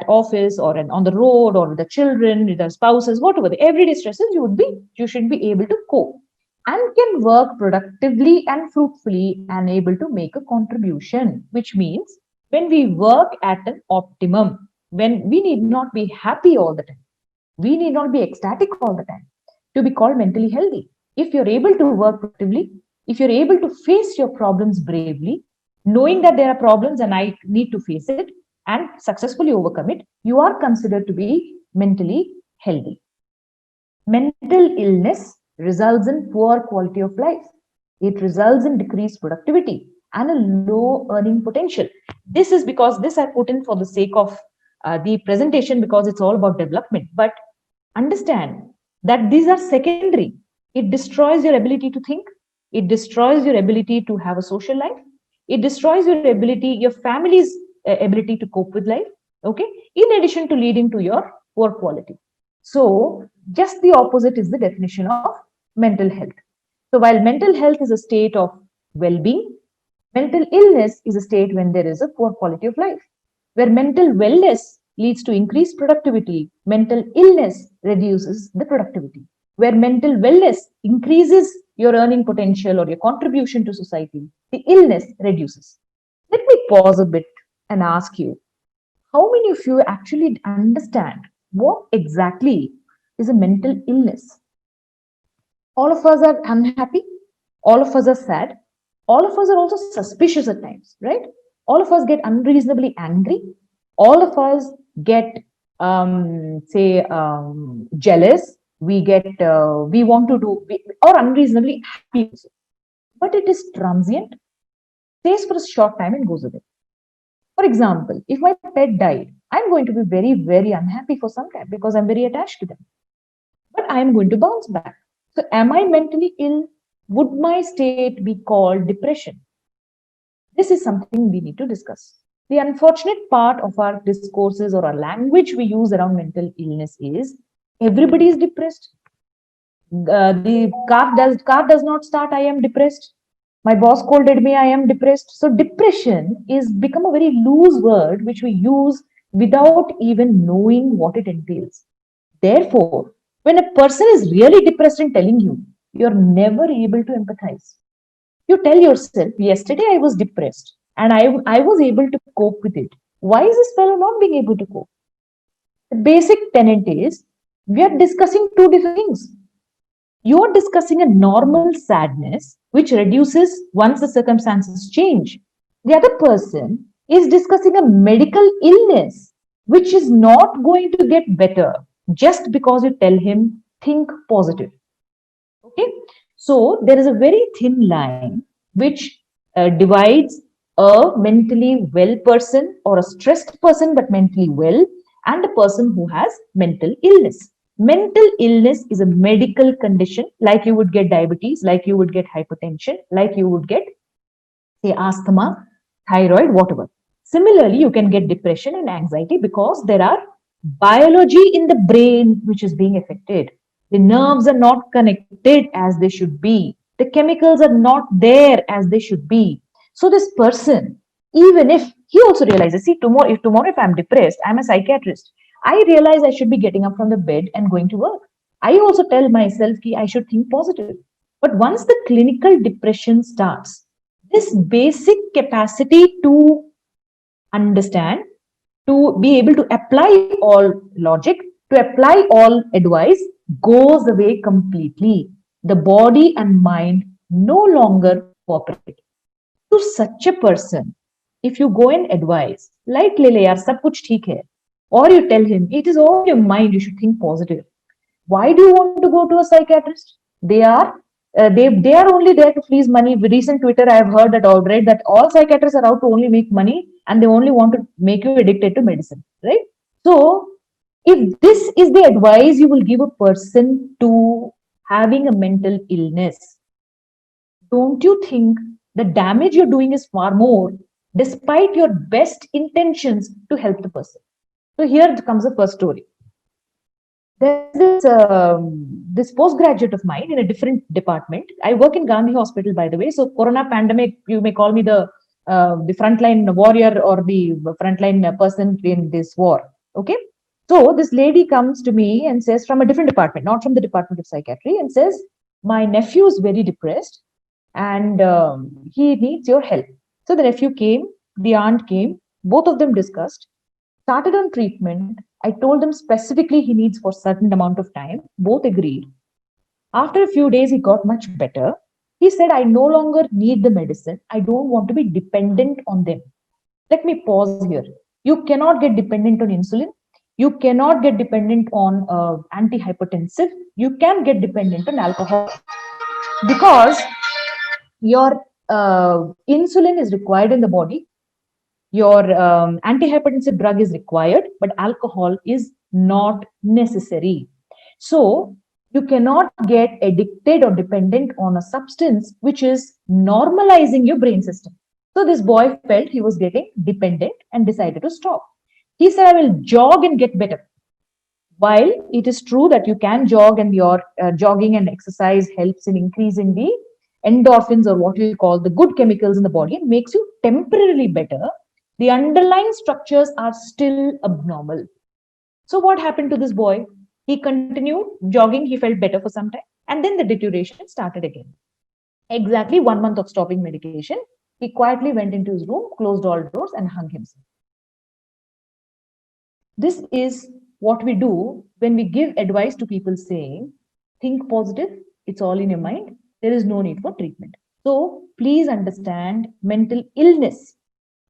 office or on the road or with the children, with the spouses, whatever the everyday stresses you should be able to cope, and can work productively and fruitfully and able to make a contribution, which means when we work at an optimum, when we need not be happy all the time, we need not be ecstatic all the time to be called mentally healthy. If you're able to work productively, if you're able to face your problems bravely, knowing that there are problems and I need to face it and successfully overcome it, you are considered to be mentally healthy. Mental illness results in poor quality of life. It results in decreased productivity and a low earning potential. This is because this I put in for the sake of the presentation, because it's all about development. But understand that these are secondary. It destroys your ability to think, it destroys your ability to have a social life, it destroys your ability, your family's ability to cope with life. Okay, in addition to leading to your poor quality. So just the opposite is the definition of mental health. So while mental health is a state of well-being, mental illness is a state when there is a poor quality of life. Where mental wellness leads to increased productivity, mental illness reduces the productivity. Where mental wellness increases your earning potential or your contribution to society, the illness reduces. Let me pause a bit and ask you, how many of you actually understand what exactly is a mental illness? All of us are unhappy, all of us are sad, all of us are also suspicious at times, right? All of us get unreasonably angry. All of us get, jealous. We get, we want to do, or unreasonably happy also. But it is transient, stays for a short time and goes away. For example, if my pet died, I'm going to be very, very unhappy for some time because I'm very attached to them. But I am going to bounce back. So, am I mentally ill? Would my state be called depression? This is something we need to discuss. The unfortunate part of our discourses or our language we use around mental illness is everybody is depressed. The car does not start. I am depressed. My boss scolded me. I am depressed. So depression is become a very loose word which we use without even knowing what it entails. Therefore, when a person is really depressed and telling you, you're never able to empathize. You tell yourself, yesterday I was depressed and I was able to cope with it. Why is this fellow not being able to cope? The basic tenet is we are discussing two different things. You are discussing a normal sadness which reduces once the circumstances change. The other person is discussing a medical illness which is not going to get better just because you tell him think positive. Okay, so there is a very thin line which divides a mentally well person or a stressed person but mentally well and a person who has mental illness. Mental illness is a medical condition like you would get diabetes, like you would get hypertension, like you would get, say, asthma, thyroid, whatever. Similarly, you can get depression and anxiety because there are biology in the brain which is being affected. The nerves are not connected as they should be. The chemicals are not there as they should be. So this person, even if he also realizes, see, tomorrow if I'm depressed, I'm a psychiatrist. I realize I should be getting up from the bed and going to work. I also tell myself that I should think positive. But once the clinical depression starts, this basic capacity to understand, to be able to apply all logic, to apply all advice goes away completely. The body and mind no longer cooperate. To such a person, if you go and advise, like Lele, yaar, sab kuch theek hai, or you tell him, it is all your mind, you should think positive. Why do you want to go to a psychiatrist? They are they are only there to please money. Recent Twitter, I have heard that or read that all psychiatrists are out to only make money and they only want to make you addicted to medicine, right? So, if this is the advice you will give a person to having a mental illness, don't you think the damage you're doing is far more despite your best intentions to help the person? So, here comes the first story. There's this postgraduate of mine in a different department. I work in Gandhi Hospital, by the way. So, Corona pandemic, you may call me the frontline warrior or the frontline person in this war. Okay. So, this lady comes to me and says from a different department, not from the Department of Psychiatry, and says, "My nephew is very depressed and he needs your help." So, the nephew came, the aunt came, both of them discussed, started on treatment. I told them specifically he needs for certain amount of time. Both agreed. After a few days, he got much better. He said, I no longer need the medicine. I don't want to be dependent on them. Let me pause here. You cannot get dependent on insulin. You cannot get dependent on antihypertensive. You can get dependent on alcohol because your insulin is required in the body, your antihypertensive drug is required, but alcohol is not necessary. So you cannot get addicted or dependent on a substance which is normalizing your brain system. So this boy felt he was getting dependent and decided to stop. He said, I will jog and get better. While it is true that you can jog and your jogging and exercise helps in increasing the endorphins or what we call the good chemicals in the body and makes you temporarily better, the underlying structures are still abnormal. So what happened to this boy? He continued jogging, he felt better for some time, and then the deterioration started again. Exactly 1 month of stopping medication, he quietly went into his room, closed all doors, and hung himself. This is what we do when we give advice to people saying, think positive, it's all in your mind, there is no need for treatment. So please understand, mental illness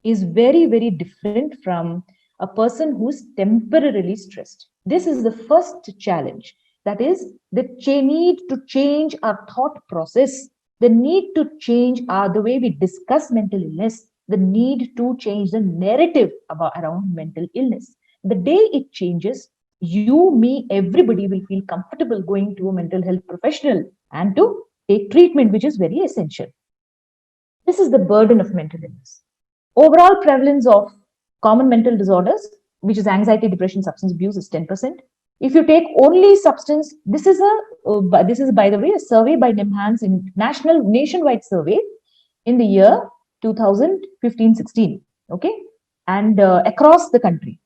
is very, very different from a person who's temporarily stressed. This is the first challenge. That is the need to change our thought process, the need to change the way we discuss mental illness, the need to change the narrative around mental illness. The day it changes, you, me, everybody will feel comfortable going to a mental health professional and to take treatment, which is very essential. This is the burden of mental illness. Overall prevalence of common mental disorders, which is anxiety, depression, substance abuse, is 10%. If you take only substance, this is by the way a survey by NIMHANS in nationwide survey in the year 2015-16. Okay, and across the country,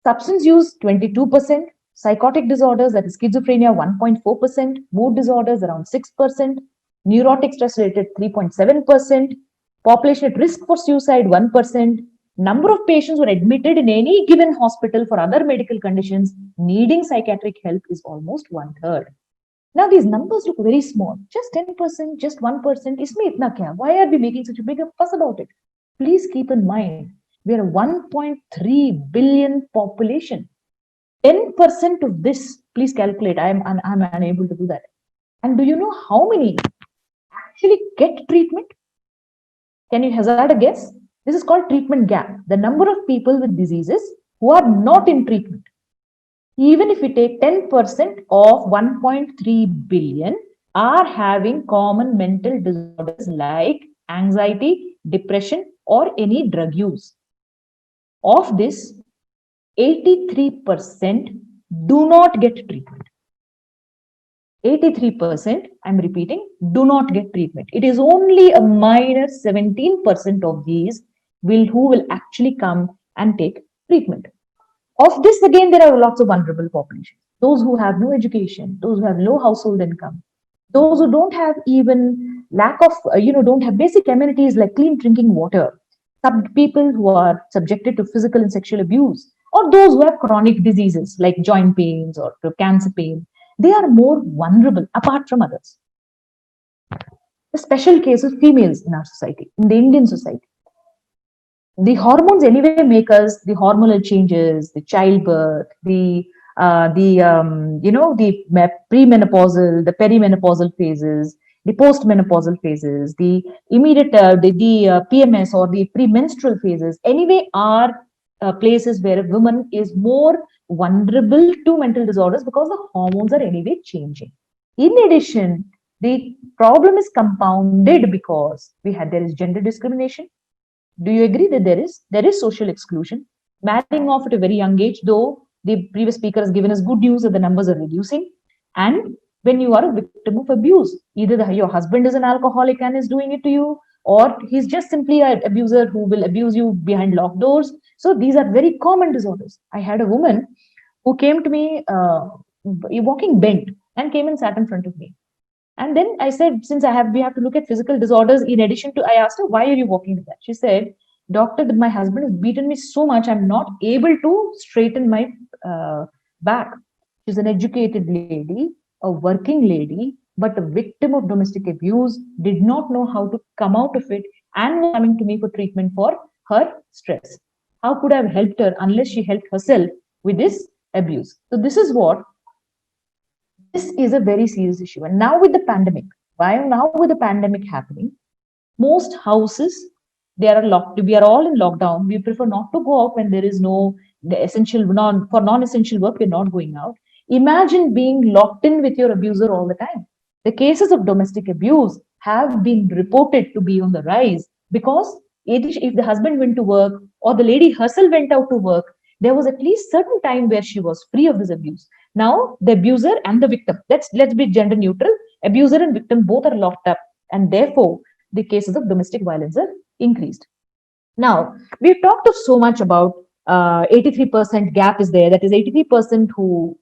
substance use 22%, psychotic disorders, that is schizophrenia, 1.4%, mood disorders around 6%, neurotic stress related 3.7%, population at risk for suicide 1%, number of patients who are admitted in any given hospital for other medical conditions needing psychiatric help is almost 1/3. Now these numbers look very small, just 10%, just 1%. Isme itna kya? Why are we making such a big fuss about it? Please keep in mind, we are a 1.3 billion population. 10% of this, please calculate. I'm unable to do that. And do you know how many actually get treatment? Can you hazard a guess? This is called treatment gap. The number of people with diseases who are not in treatment. Even if we take 10% of 1.3 billion are having common mental disorders like anxiety, depression, or any drug use. Of this, 83% do not get treatment. 83%, I'm repeating, do not get treatment. It is only a minor 17% of these who will actually come and take treatment. Of this, again, there are lots of vulnerable populations. Those who have no education, those who have low household income, those who don't have even lack of, don't have basic amenities like clean drinking water, some people who are subjected to physical and sexual abuse, or those who have chronic diseases like joint pains or cancer pain, they are more vulnerable apart from others. The special case of females in our society, in the Indian society. The hormones anyway make us the hormonal changes, the childbirth, the premenopausal, the perimenopausal phases, the postmenopausal phases, the immediate PMS or the premenstrual phases. Anyway, are places where a woman is more vulnerable to mental disorders because the hormones are anyway changing. In addition, the problem is compounded because there is gender discrimination. Do you agree that there is social exclusion? Marrying off at a very young age, though the previous speaker has given us good news that the numbers are reducing. And when you are a victim of abuse, either your husband is an alcoholic and is doing it to you, or he's just simply an abuser who will abuse you behind locked doors. So these are very common disorders. I had a woman who came to me walking bent and came and sat in front of me. And then I said, since we have to look at physical disorders in addition to, I asked her, why are you walking like that? She said, doctor, my husband has beaten me so much, I'm not able to straighten my back. She's an educated lady, a working lady, but a victim of domestic abuse, did not know how to come out of it, and was coming to me for treatment for her stress. How could I have helped her unless she helped herself with this abuse? So this is a very serious issue. And now with the pandemic, happening, most houses, they are locked. We are all in lockdown. We prefer not to go out when there is for non-essential work, we're not going out. Imagine being locked in with your abuser all the time. The cases of domestic abuse have been reported to be on the rise because if the husband went to work or the lady herself went out to work, there was at least certain time where she was free of this abuse. Now the abuser and the victim, let's be gender neutral, abuser and victim both are locked up, and therefore the cases of domestic violence are increased. Now we've talked of so much about 83% gap is there, that is 83% who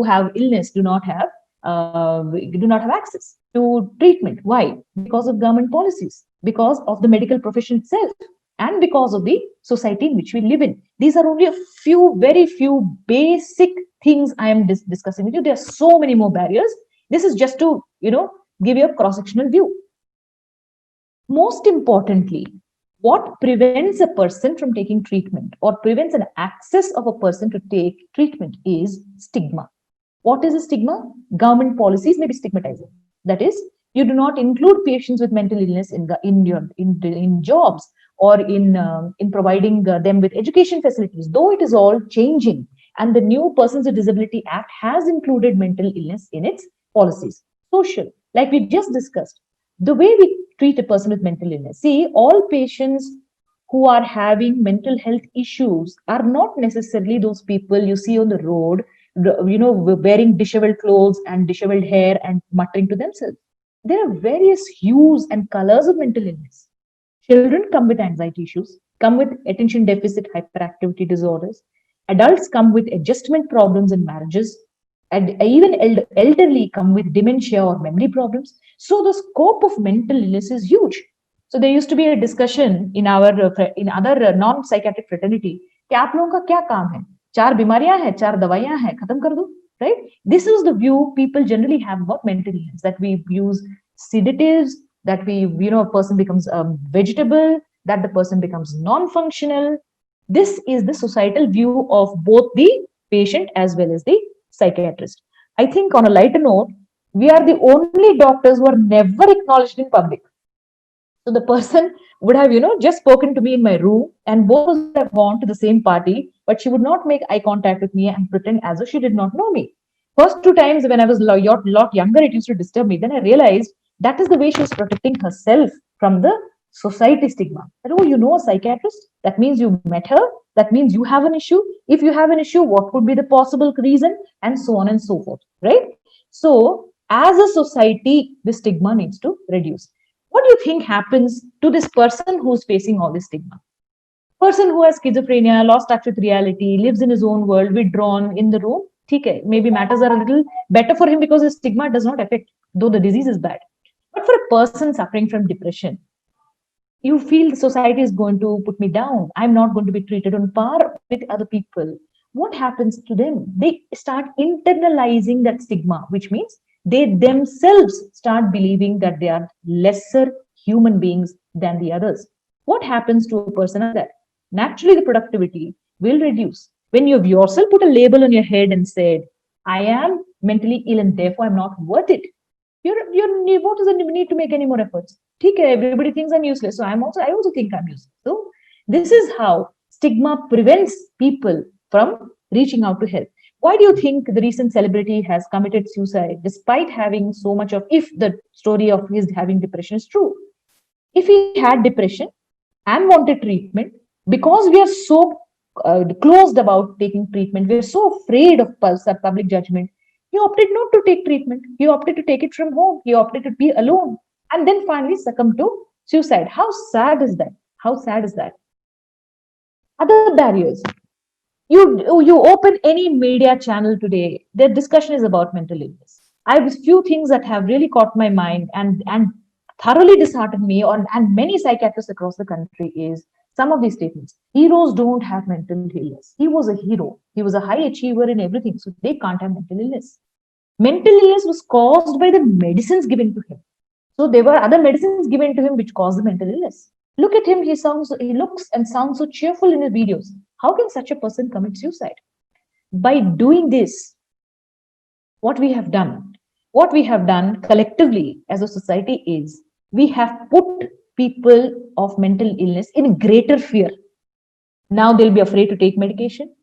have illness do not have access to treatment. Why? Because of government policies, because of the medical profession itself, and because of the society in which we live in. These are only very few basic things I am discussing with you. There are so many more barriers. This is just to give you a cross-sectional view. Most importantly, what prevents a person from taking treatment or prevents an access of a person to take treatment is stigma. What is a stigma? Government policies may be stigmatizing. That is, you do not include patients with mental illness in jobs or in providing them with education facilities. Though it is all changing, and the new Persons with Disability Act has included mental illness in its policies. Social, like we just discussed, the way we treat a person with mental illness. See, all patients who are having mental health issues are not necessarily those people you see on the road, wearing disheveled clothes and disheveled hair and muttering to themselves. There are various hues and colors of mental illness. Children come with anxiety issues, come with attention deficit hyperactivity disorders. Adults come with adjustment problems in marriages, and even elderly come with dementia or memory problems. So the scope of mental illness is huge. So there used to be a discussion in other non-psychiatric fraternity कि आप लोगों का क्या काम है? 4 बीमारियां हैं, 4 दवाइयां हैं, खत्म कर दो, right? This is the view people generally have about mental illness, that we use sedatives, that a person becomes vegetable, that the person becomes non-functional. This is the societal view of both the patient as well as the psychiatrist. I think on a lighter note, we are the only doctors who are never acknowledged in public. So the person would have, just spoken to me in my room, and both of us would have gone to the same party, but she would not make eye contact with me and pretend as if she did not know me. First 2 times when I was a lot younger, it used to disturb me. Then I realized that is the way she was protecting herself from the society stigma. That, oh, you know a psychiatrist? That means you met her. That means you have an issue. If you have an issue, what could be the possible reason? And so on and so forth, right? So as a society, the stigma needs to reduce. What do you think happens to this person who's facing all this stigma? Person who has schizophrenia, lost touch with reality, lives in his own world, withdrawn in the room, okay, maybe matters are a little better for him because the stigma does not affect, though the disease is bad. But for a person suffering from depression, you feel the society is going to put me down. I'm not going to be treated on par with other people. What happens to them? They start internalizing that stigma, which means they themselves start believing that they are lesser human beings than the others. What happens to a person like that? Naturally, the productivity will reduce. When you have yourself put a label on your head and said, I am mentally ill and therefore I'm not worth it, what does it need to make any more efforts? Okay, everybody thinks I'm useless, so I also think I'm useless. So this is how stigma prevents people from reaching out to help. Why do you think the recent celebrity has committed suicide despite having so much of, if the story of his having depression is true? If he had depression and wanted treatment, because we are so closed about taking treatment, we are so afraid of public judgment, he opted not to take treatment. He opted to take it from home. He opted to be alone and then finally succumb to suicide. How sad is that? How sad is that? Other barriers. You open any media channel today, their discussion is about mental illness. I have a few things that have really caught my mind and thoroughly disheartened me and many psychiatrists across the country is some of these statements. Heroes don't have mental illness. He was a hero. He was a high achiever in everything, so they can't have mental illness. Mental illness was caused by the medicines given to him. So there were other medicines given to him which caused the mental illness. Look at him, he looks and sounds so cheerful in his videos. How can such a person commit suicide? By doing this, what we have done collectively as a society is we have put people of mental illness in greater fear. Now they'll be afraid to take medication.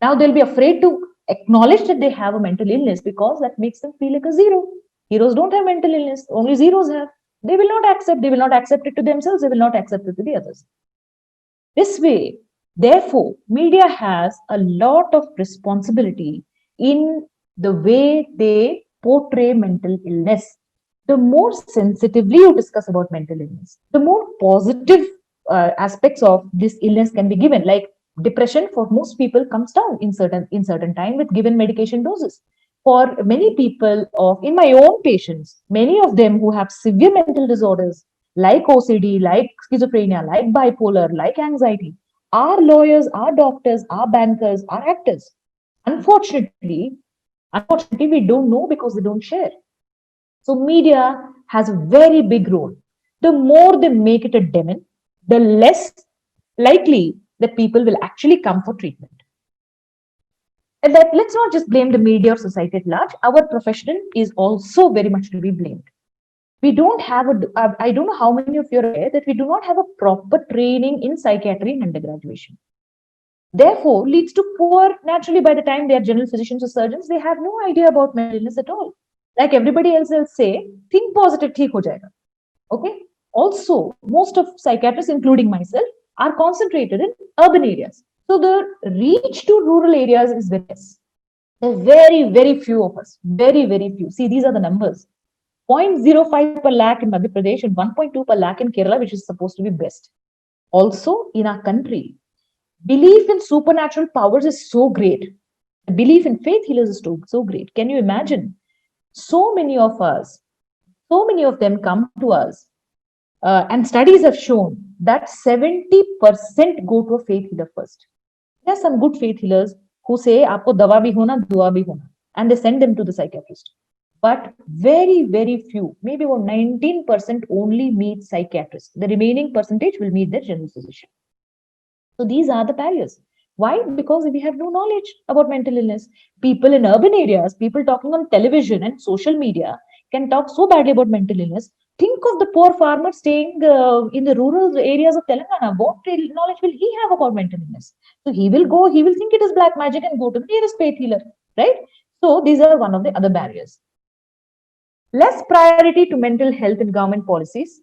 Now they'll be afraid to acknowledge that they have a mental illness because that makes them feel like a zero. Heroes don't have mental illness, only zeros have. They will not accept it to themselves, they will not accept it to the others. This way, therefore, media has a lot of responsibility in the way they portray mental illness. The more sensitively you discuss about mental illness, the more positive aspects of this illness can be given. Like depression for most people comes down in certain time with given medication doses. For many people in my own patients, many of them who have severe mental disorders like OCD, like schizophrenia, like bipolar, like anxiety, are lawyers, are doctors, are bankers, are actors. Unfortunately, we don't know because they don't share. So media has a very big role. The more they make it a demon, the less likely that people will actually come for treatment. And that let's not just blame the media or society at large. Our profession is also very much to be blamed. We don't have I don't know how many of you are aware that we do not have a proper training in psychiatry in undergraduation. Therefore, leads to poor, naturally, by the time they are general physicians or surgeons, they have no idea about mental illness at all. Like everybody else will say, think positive, theek ho jayega. Okay. Also, most of psychiatrists, including myself, are concentrated in urban areas. So the reach to rural areas is very less. There are very, very few of us. Very, very few. See, these are the numbers. 0.05 per lakh in Madhya Pradesh and 1.2 per lakh in Kerala, which is supposed to be best. Also, in our country, belief in supernatural powers is so great. The belief in faith healers is so great. Can you imagine? So many of us, so many of them come to us, and studies have shown that 70% go to a faith healer first. There are some good faith healers who say, "Aapko dawa bhi hona, dua bhi hona," and they send them to the psychiatrist. But very, very few, maybe about 19% only meet psychiatrists. The remaining percentage will meet their general physician. So these are the barriers. Why? Because we have no knowledge about mental illness. People in urban areas, people talking on television and social media can talk so badly about mental illness. Think of the poor farmer staying in the rural areas of Telangana. What knowledge will he have about mental illness? So he will go, he will think it is black magic and go to the nearest faith healer, right? So these are one of the other barriers. Less priority to mental health in government policies,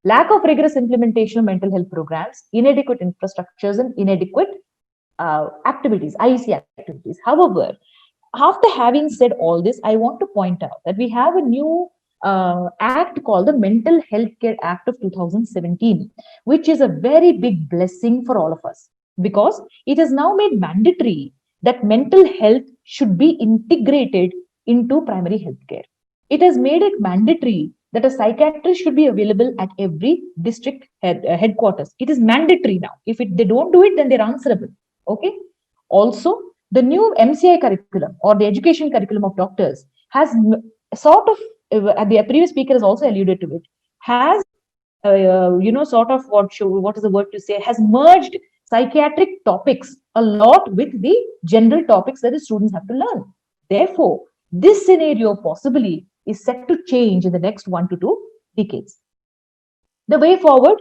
lack of rigorous implementation of mental health programs, inadequate infrastructures, and inadequate activities, IEC activities. However, after having said all this, I want to point out that we have a new act called the Mental Health Care Act of 2017, which is a very big blessing for all of us because it has now made mandatory that mental health should be integrated into primary health care. It has made it mandatory that a psychiatrist should be available at every district headquarters. It is mandatory now. If they don't do it, then they're answerable. Okay. Also, the new MCI curriculum or the education curriculum of doctors has sort of, the previous speaker has also alluded to it, has, sort of what is the word to say, has merged psychiatric topics a lot with the general topics that the students have to learn. Therefore, this scenario possibly is set to change in the next 1 to 2 decades. The way forward,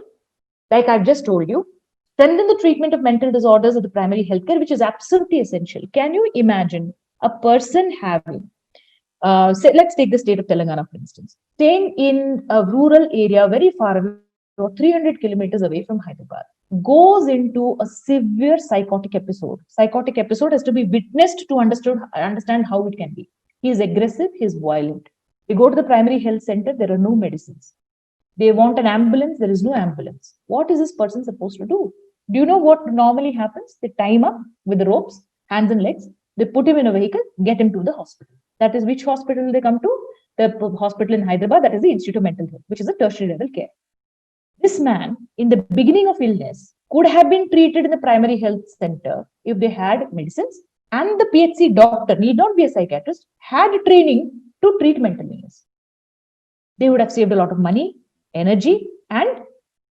like I've just told you, strengthen the treatment of mental disorders at the primary healthcare, which is absolutely essential. Can you imagine a person having, say, let's take the state of Telangana, for instance, staying in a rural area very far away, or 300 kilometers away from Hyderabad, goes into a severe psychotic episode. Psychotic episode has to be witnessed to understand how it can be. He is aggressive, he is violent. They go to the primary health center, there are no medicines. They want an ambulance, there is no ambulance. What is this person supposed to do? Do you know what normally happens? They tie him up with the ropes, hands and legs. They put him in a vehicle, get him to the hospital. That is which hospital they come to? The hospital in Hyderabad, that is the Institute of Mental Health, which is a tertiary level care. This man, in the beginning of illness, could have been treated in the primary health center if they had medicines, and the PHC doctor, need not be a psychiatrist, had training to treat mental illness. They would have saved a lot of money, energy, and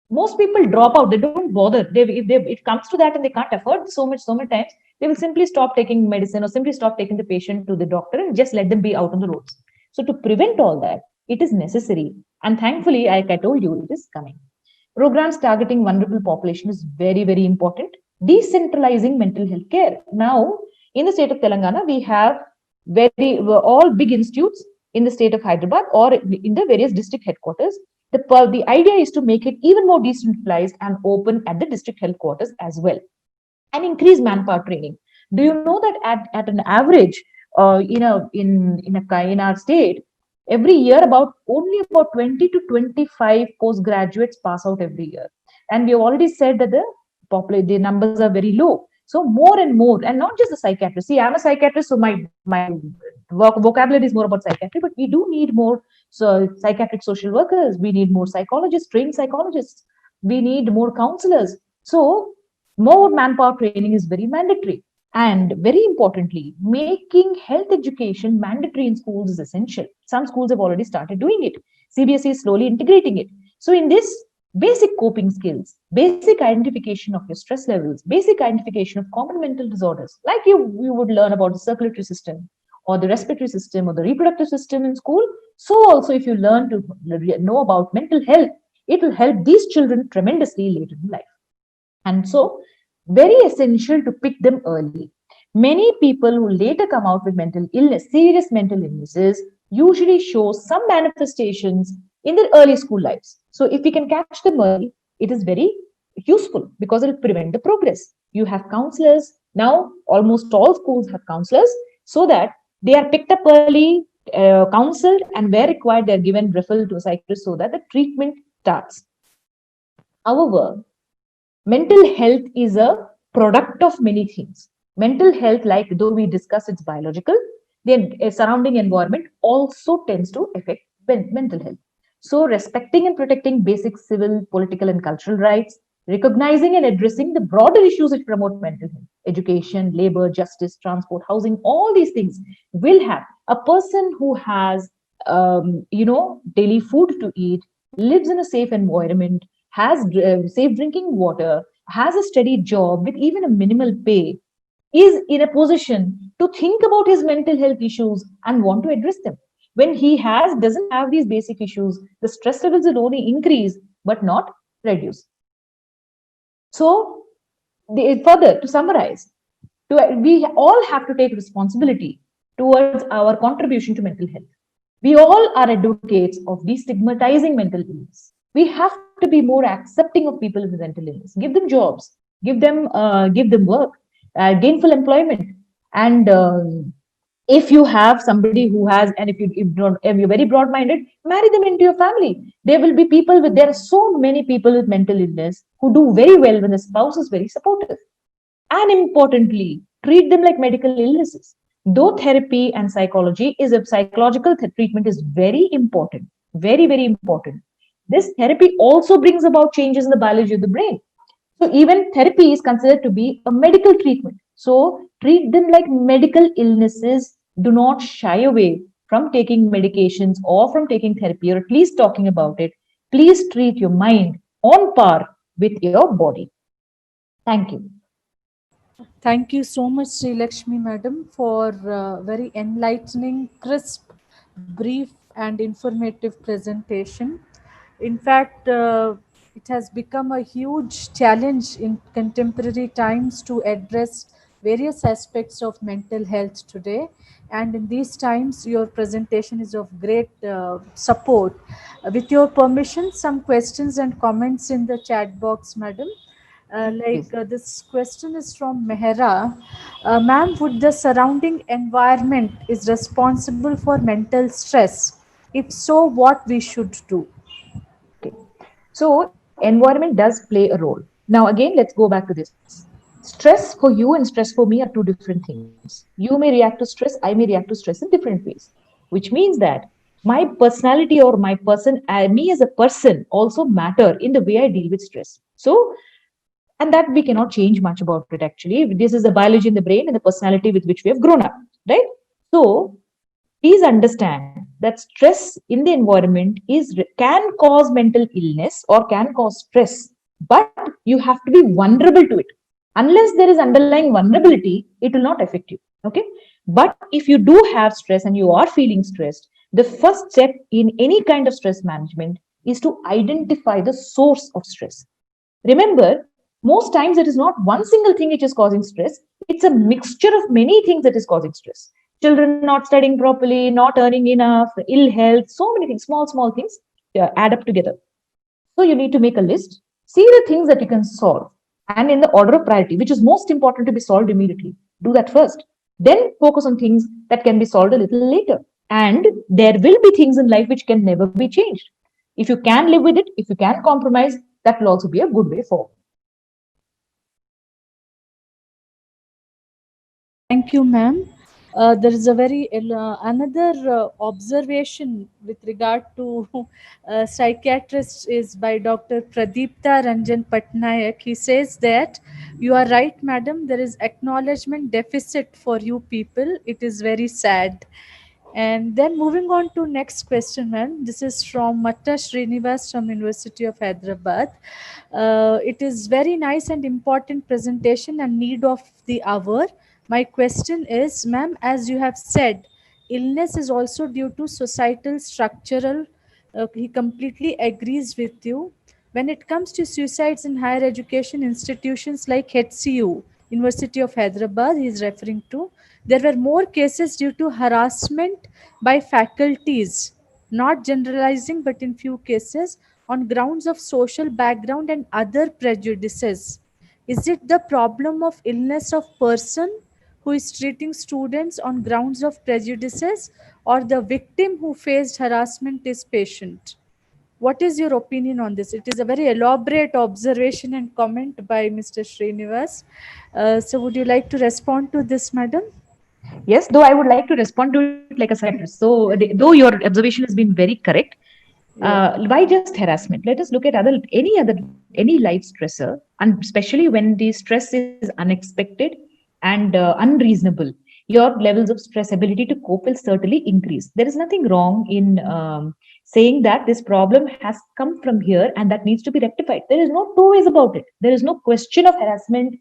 most people drop out. They don't bother. If it comes to that and they can't afford so many times, they will simply stop taking medicine or simply stop taking the patient to the doctor and just let them be out on the roads. So to prevent all that, it is necessary. And thankfully, like I told you, it is coming. Programs targeting vulnerable population is very, very important. Decentralizing mental health care. Now, in the state of Telangana, we have all big institutes in the state of Hyderabad or in the various district headquarters. The idea is to make it even more decentralized and open at the district headquarters as well, and increase manpower training. Do you know that at an average, in our state, every year only about 20 to 25 postgraduates pass out every year, and we have already said that the numbers are very low. So more and more, and not just the psychiatrist. See, I'm a psychiatrist, so my vocabulary is more about psychiatry, but we do need more psychiatric social workers. We need more psychologists, trained psychologists. We need more counselors. So more manpower training is very mandatory. And very importantly, making health education mandatory in schools is essential. Some schools have already started doing it. CBSE is slowly integrating it. So, in this, basic coping skills, basic identification of your stress levels, basic identification of common mental disorders, like you would learn about the circulatory system or the respiratory system or the reproductive system in school. So, also, if you learn to know about mental health, it will help these children tremendously later in life. And so, very essential to pick them early. Many people who later come out with mental illness, serious mental illnesses, usually show some manifestations in their early school lives. So, if we can catch them early, it is very useful because it will prevent the progress. You have counselors. Now, almost all schools have counselors so that they are picked up early, counseled, and where required, they are given referral to a psychiatrist so that the treatment starts. However, mental health is a product of many things. Mental health, like though we discuss it's biological, the surrounding environment also tends to affect mental health. So, respecting and protecting basic civil, political, and cultural rights, recognizing and addressing the broader issues which promote mental health, education, labor, justice, transport, housing, all these things will have a person who has, daily food to eat, lives in a safe environment, has safe drinking water, has a steady job with even a minimal pay, is in a position to think about his mental health issues and want to address them. When he doesn't have these basic issues, the stress levels will only increase but not reduce. So, further to summarize, we all have to take responsibility towards our contribution to mental health. We all are advocates of destigmatizing mental illness. We have to be more accepting of people with mental illness. Give them jobs, give them work, gainful employment, and if you have somebody who has, and if you're very broad-minded, marry them into your family. There will be there are so many people with mental illness who do very well when the spouse is very supportive. And importantly, treat them like medical illnesses. Though therapy and psychological treatment is very important, very, very important. This therapy also brings about changes in the biology of the brain. So even therapy is considered to be a medical treatment. So treat them like medical illnesses. Do not shy away from taking medications or from taking therapy, or at least talking about it. Please treat your mind on par with your body. Thank you. Thank you so much, Sri Lakshmi Madam, for very enlightening, crisp, brief, and informative presentation. In fact, it has become a huge challenge in contemporary times to address various aspects of mental health today. And in these times, your presentation is of great support. With your permission, some questions and comments in the chat box, Madam. Please. This question is from Mehra. Ma'am, would the surrounding environment is responsible for mental stress? If so, what we should do? Okay. So environment does play a role. Now again, let's go back to this. Stress for you and stress for me are two different things. You may react to stress, I may react to stress in different ways, which means that my personality or my person, me as a person also matter in the way I deal with stress. So, and that we cannot change much about it actually. This is the biology in the brain and the personality with which we have grown up, right? So please understand that stress in the environment can cause mental illness or can cause stress, but you have to be vulnerable to it. Unless there is underlying vulnerability, it will not affect you. Okay. But if you do have stress and you are feeling stressed, the first step in any kind of stress management is to identify the source of stress. Remember, most times it is not one single thing which is causing stress, it's a mixture of many things that is causing stress. Children not studying properly, not earning enough, ill health, so many things, small things add up together. So you need to make a list, see the things that you can solve, and in the order of priority, which is most important to be solved immediately. Do that first. Then focus on things that can be solved a little later. And there will be things in life which can never be changed. If you can live with it, if you can compromise, that will also be a good way forward. Thank you, ma'am. There is a very another observation with regard to psychiatrists is by Dr. Pradeepta Ranjan Patnaik. He says that you are right, madam. There is acknowledgement deficit for you people. It is very sad. And then moving on to next question, ma'am. This is from Matta Srinivas from University of Hyderabad. It is very nice and important presentation and need of the hour. My question is, ma'am, as you have said, illness is also due to societal structural. He completely agrees with you. When it comes to suicides in higher education institutions like HCU, University of Hyderabad, he is referring to, there were more cases due to harassment by faculties, not generalizing, but in few cases on grounds of social background and other prejudices. Is it the problem of illness of person who is treating students on grounds of prejudices, or the victim who faced harassment is patient? What is your opinion on this? It is a very elaborate observation and comment by Mr. Srinivas. So, would you like to respond to this, madam? Yes, though I would like to respond to it like a psychiatrist. So, though your observation has been very correct, Yeah. why just harassment? Let us look at any life stressor, and especially when the stress is unexpected and unreasonable, your levels of stress ability to cope will certainly increase. There is nothing wrong in saying that this problem has come from here and that needs to be rectified. There is no two ways about it. There is no question of harassment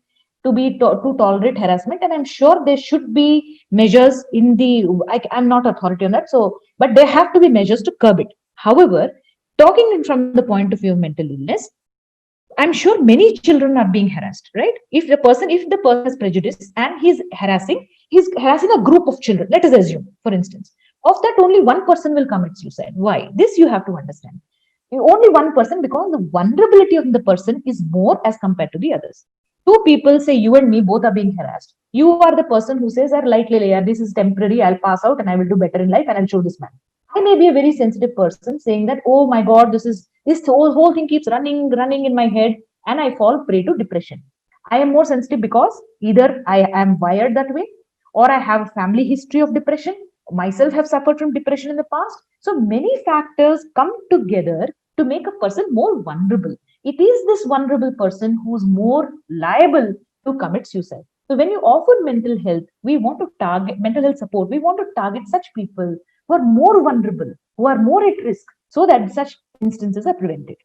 to tolerate harassment, and I'm sure there should be measures in the. I'm not authority on that, so but there have to be measures to curb it. However, talking from the point of view of mental illness, I'm sure many children are being harassed, right? If the person has prejudice and he's harassing a group of children, let us assume, for instance, of that only one person will commit suicide. Why? This you have to understand. Only one person, because the vulnerability of the person is more as compared to the others. Two people, say you and me, both are being harassed. You are the person who says, lightly, yeah, this is temporary, I'll pass out and I will do better in life and I'll show this man. I may be a very sensitive person saying that, oh my God, this whole thing keeps running in my head, and I fall prey to depression. I am more sensitive because either I am wired that way, or I have a family history of depression. Myself have suffered from depression in the past. So many factors come together to make a person more vulnerable. It is this vulnerable person who's more liable to commit suicide. So when you offer mental health, we want to target mental health support. We want to target such people who are more vulnerable, who are more at risk, so that such instances are prevented.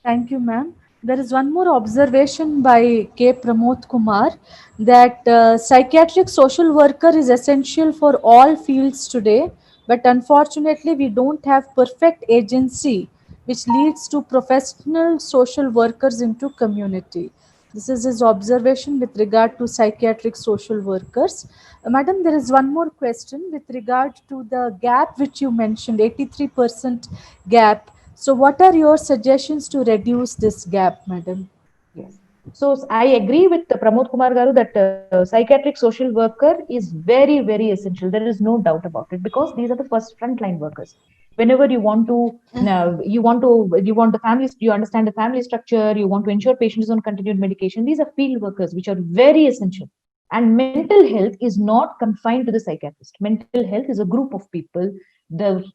Thank you, ma'am. There is one more observation by K. Pramod Kumar that psychiatric social worker is essential for all fields today, but unfortunately, we don't have perfect agency, which leads to professional social workers into community. This is his observation with regard to psychiatric social workers. Madam, there is one more question with regard to the gap which you mentioned, 83% gap. So, what are your suggestions to reduce this gap, madam? Yes. So I agree with Pramod Kumar Garu that psychiatric social worker is very, very essential. There is no doubt about it, because these are the first frontline workers. Whenever you want to, now you want the families, you understand the family structure, you want to ensure patients on continued medication. These are field workers, which are very essential. And mental health is not confined to the psychiatrist. Mental health is a group of people,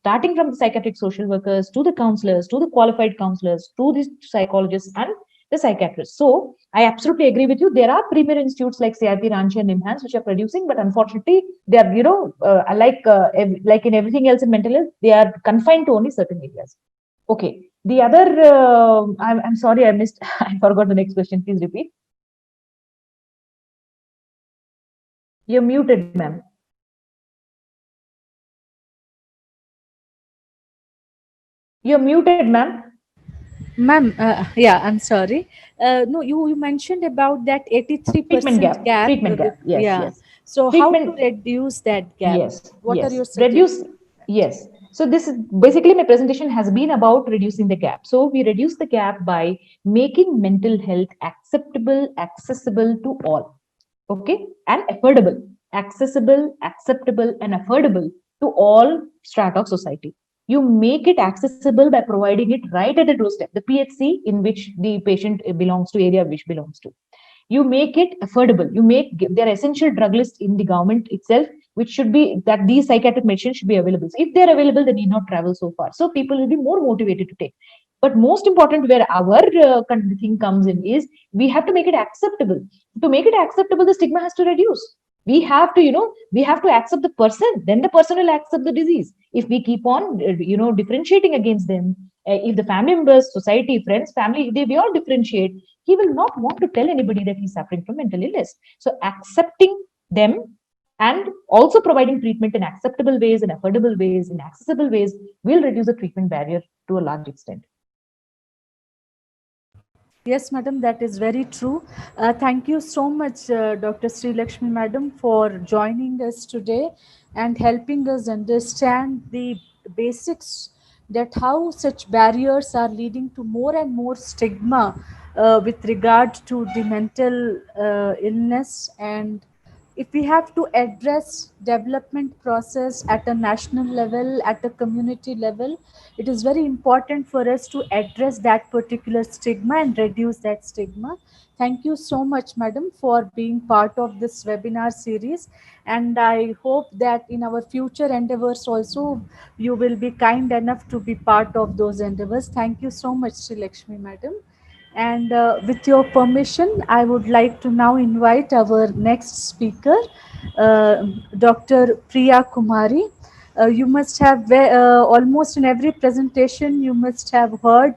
starting from the psychiatric social workers to the counselors, to the qualified counselors, to the psychologists and the psychiatrists. So I absolutely agree with you. There are premier institutes like CIP, Ranchi, and NIMHANS which are producing, but unfortunately, they are like in everything else in mental health, they are confined to only certain areas. Okay. The other, I'm sorry, I missed. I forgot the next question. Please repeat. You're muted, ma'am. You're muted, ma'am. Ma'am, yeah, I'm sorry. No, you mentioned about that Treatment 83% gap. gap Treatment with, gap. Yes, yeah. yes. So, how to Treatment. reduce that gap? Yes, What are yes. your Reduce. suggestions? Yes. So this is basically, my presentation has been about reducing the gap. So we reduce the gap by making mental health acceptable, accessible to all. Okay, and affordable, accessible, acceptable, and affordable to all strata of society. You make it accessible by providing it right at the doorstep, the PHC in which the patient belongs to, area which belongs to. You make it affordable. You make their essential drug list in the government itself, which should be that these psychiatric medicines should be available. So if they're available, they need not travel so far. So people will be more motivated to take. But most important, where our thing comes in is we have to make it acceptable. To make it acceptable, the stigma has to reduce. We have to, we have to accept the person. Then the person will accept the disease. If we keep on, differentiating against them, if the family members, society, friends, family, they we all differentiate, he will not want to tell anybody that he's suffering from mental illness. So accepting them and also providing treatment in acceptable ways, in affordable ways, in accessible ways will reduce the treatment barrier to a large extent. Yes, madam, that is very true. Thank you so much, Dr. Sri Lakshmi, madam, for joining us today and helping us understand the basics that how such barriers are leading to more and more stigma with regard to the mental illness. And if we have to address development process at a national level, at a community level, it is very important for us to address that particular stigma and reduce that stigma. Thank you so much, madam, for being part of this webinar series, and I hope that in our future endeavors also you will be kind enough to be part of those endeavors. Thank you so much, Sri Lakshmi, madam. And with your permission, I would like to now invite our next speaker, Dr. Priya Kumari. You must have almost in every presentation, you must have heard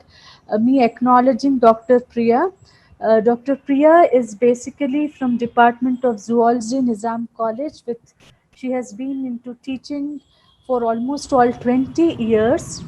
me acknowledging Dr. Priya. Dr. Priya is basically from Department of Zoology, Nizam College. She has been into teaching for almost all 20 years.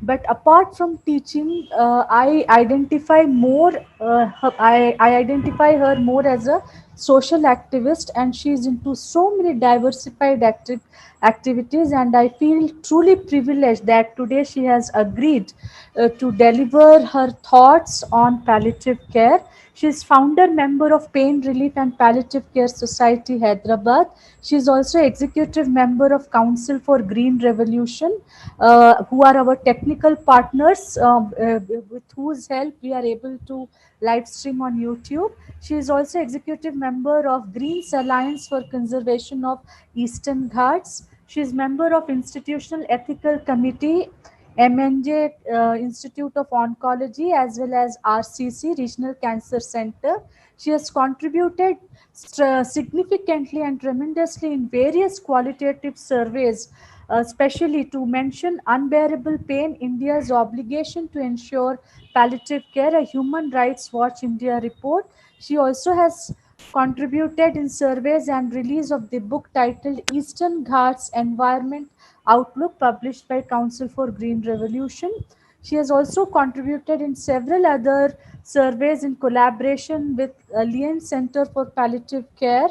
But apart from teaching, I identify more. I identify her more as a social activist, and she is into so many diversified activities. And I feel truly privileged that today she has agreed to deliver her thoughts on palliative care. She is founder member of Pain Relief and Palliative Care Society, Hyderabad. She is also executive member of Council for Green Revolution, who are our technical partners, with whose help we are able to live stream on YouTube. She is also executive member of Greens Alliance for Conservation of Eastern Ghats. She is member of Institutional Ethical Committee, MNJ Institute of Oncology, as well as RCC, Regional Cancer Center. She has contributed significantly and tremendously in various qualitative surveys, especially to mention Unbearable Pain, India's Obligation to Ensure Palliative Care, a Human Rights Watch India report. She also has contributed in surveys and release of the book titled Eastern Ghats Environment Outlook, published by Council for Green Revolution. She has also contributed in several other surveys in collaboration with Alliance Center for Palliative Care,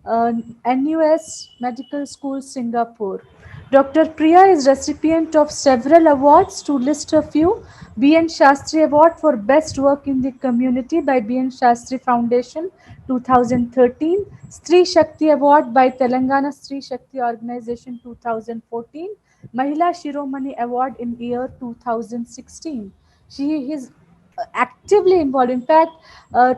NUS Medical School, Singapore. Dr. Priya is recipient of several awards. To list a few: B.N. Shastri Award for Best Work in the Community by B.N. Shastri Foundation, 2013. Stree Shakti Award by Telangana Stree Shakti Organization, 2014. Mahila Shiromani Award in year 2016. She is actively involved. In fact,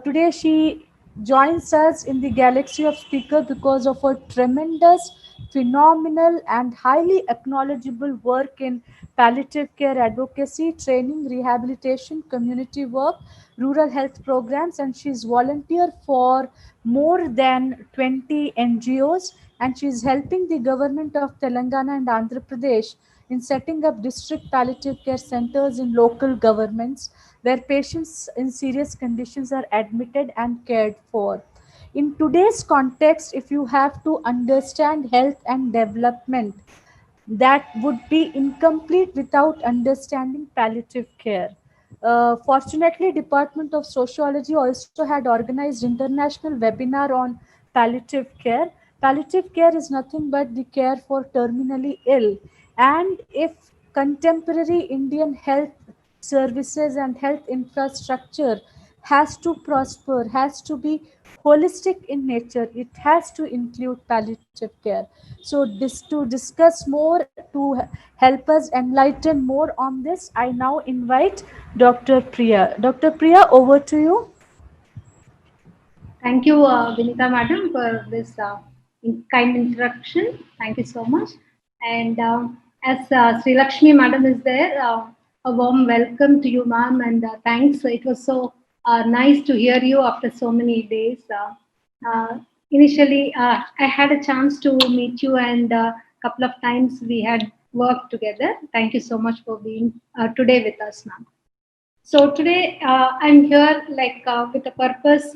today she joins us in the galaxy of speakers because of her tremendous, phenomenal, and highly acknowledgeable work in palliative care advocacy, training, rehabilitation, community work, rural health programs, and she's volunteer for more than 20 NGOs, and she's helping the government of Telangana and Andhra Pradesh in setting up district palliative care centers in local governments where patients in serious conditions are admitted and cared for. In today's context, if you have to understand health and development, that would be incomplete without understanding palliative care. Fortunately, Department of Sociology also had organized international webinar on palliative care. Palliative care is nothing but the care for terminally ill. And if contemporary Indian health services and health infrastructure has to prosper, has to be holistic in nature, it has to include palliative care. So to discuss more, to help us enlighten more on this, I now invite Dr. Priya. Dr. Priya, over to you. Thank you, Vinita Madam, for this kind introduction. Thank you so much. And as Sri Lakshmi Madam is there, a warm welcome to you, ma'am, and thanks. It was so nice to hear you after so many days. Initially, I had a chance to meet you, and a couple of times we had worked together. Thank you so much for being today with us, ma'am. So today I'm here with a purpose,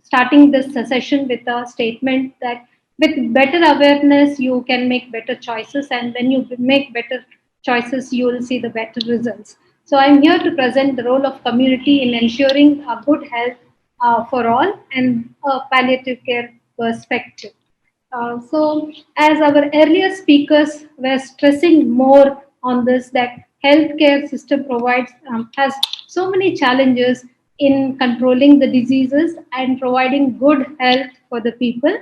starting this session with a statement that with better awareness you can make better choices, and when you make better choices you will see the better results. So I'm here to present the role of community in ensuring a good health for all and a palliative care perspective. So, as our earlier speakers were stressing more on this, that healthcare system provides has so many challenges in controlling the diseases and providing good health for the people.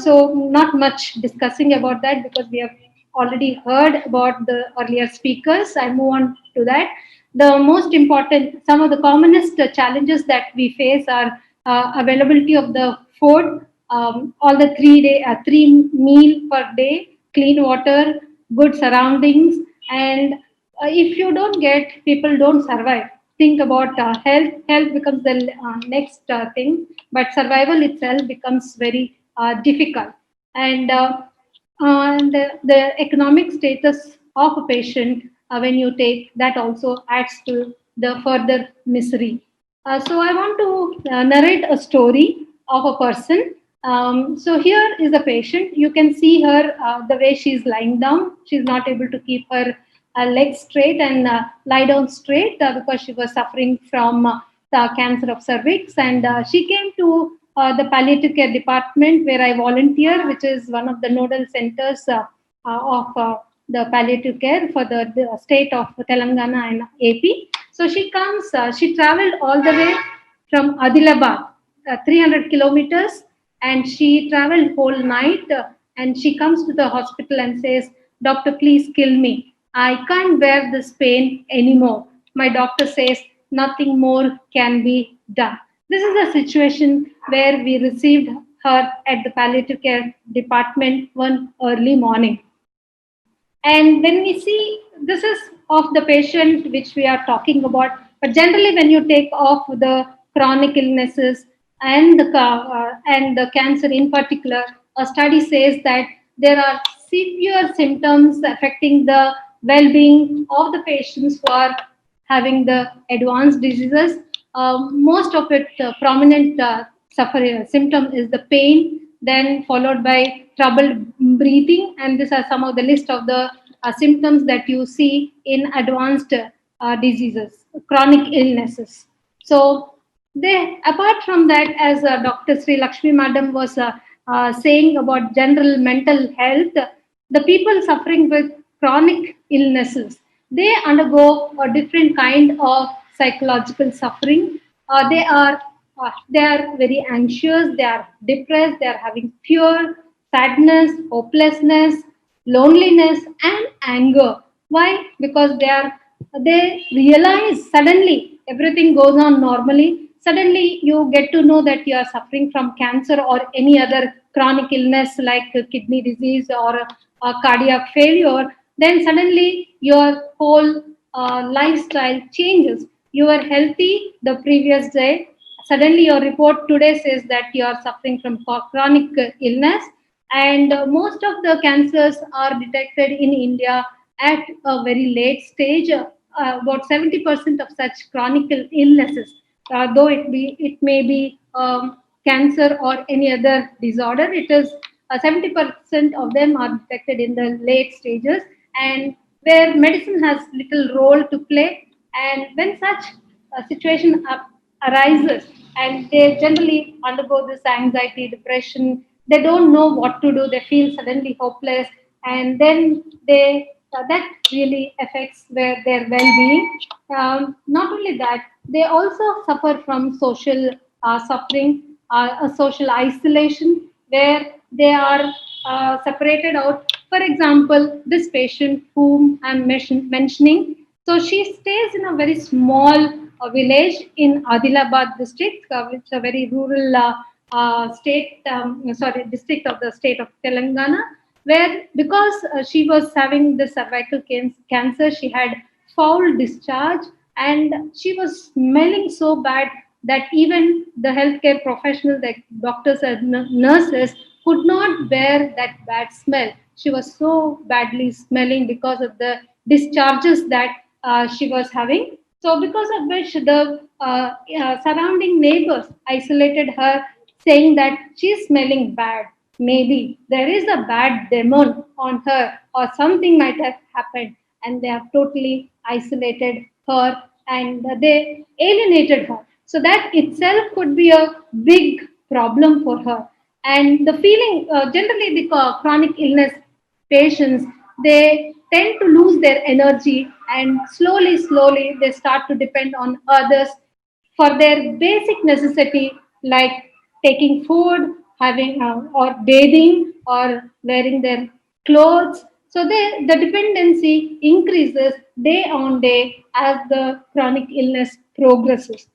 So, not much discussing about that because we have already heard about the earlier speakers. I move on to that. The most important, some of the commonest challenges that we face are availability of the food, all the 3 day, 3 meal per day, clean water, good surroundings, and if you don't get, people don't survive. Think about health. Health becomes the next thing, but survival itself becomes very difficult. And the economic status of a patient, when you take that, also adds to the further misery. So I want to narrate a story of a person. So here is a patient. You can see her the way she's lying down. She's not able to keep her legs straight and lie down straight because she was suffering from the cancer of cervix. And she came to the palliative care department where I volunteer, which is one of the nodal centers of the palliative care for the state of Telangana and AP. So she comes, she traveled all the way from Adilabad, 300 kilometers, and she traveled whole night. And she comes to the hospital and says, "Doctor, please kill me. I can't bear this pain anymore." My doctor says nothing more can be done. This is a situation where we received her at the palliative care department one early morning. And when we see, this is of the patient which we are talking about, but generally when you take off the chronic illnesses and the cancer in particular, a study says that there are severe symptoms affecting the well-being of the patients who are having the advanced diseases. Most of it prominent suffering symptom is the pain, then followed by troubled breathing, and these are some of the list of the symptoms that you see in advanced diseases, chronic illnesses. So they, apart from that, as Dr. Sri Lakshmi Madam was saying about general mental health, the people suffering with chronic illnesses, they undergo a different kind of psychological suffering. They are very anxious, they are depressed, they are having fear, sadness, hopelessness, loneliness, and anger. Why? Because they realize suddenly everything goes on normally. Suddenly you get to know that you are suffering from cancer or any other chronic illness like kidney disease or cardiac failure. Then suddenly your whole lifestyle changes. You were healthy the previous day. Suddenly your report today says that you are suffering from chronic illness, and most of the cancers are detected in India at a very late stage. About 70% of such chronic illnesses, though it may be cancer or any other disorder, it is 70% of them are detected in the late stages, and where medicine has little role to play. And when such a situation arises, and they generally undergo this anxiety, depression, they don't know what to do, they feel suddenly hopeless, and then that really affects their well-being. Not only that, they also suffer from social suffering, a social isolation, where they are separated out. For example, this patient whom I'm mentioning, so she stays in a very small a village in Adilabad district, which is a very rural district of the state of Telangana, where because she was having the cervical cancer, she had foul discharge and she was smelling so bad that even the healthcare professionals, like doctors and nurses, could not bear that bad smell. She was so badly smelling because of the discharges that she was having. So, because of which the surrounding neighbors isolated her, saying that she's smelling bad. Maybe there is a bad demon on her, or something might have happened, and they have totally isolated her and they alienated her. So, that itself could be a big problem for her. And the feeling, generally, the chronic illness patients, they tend to lose their energy, and slowly they start to depend on others for their basic necessity, like taking food, having or bathing, or wearing their clothes. So the dependency increases day on day as the chronic illness progresses.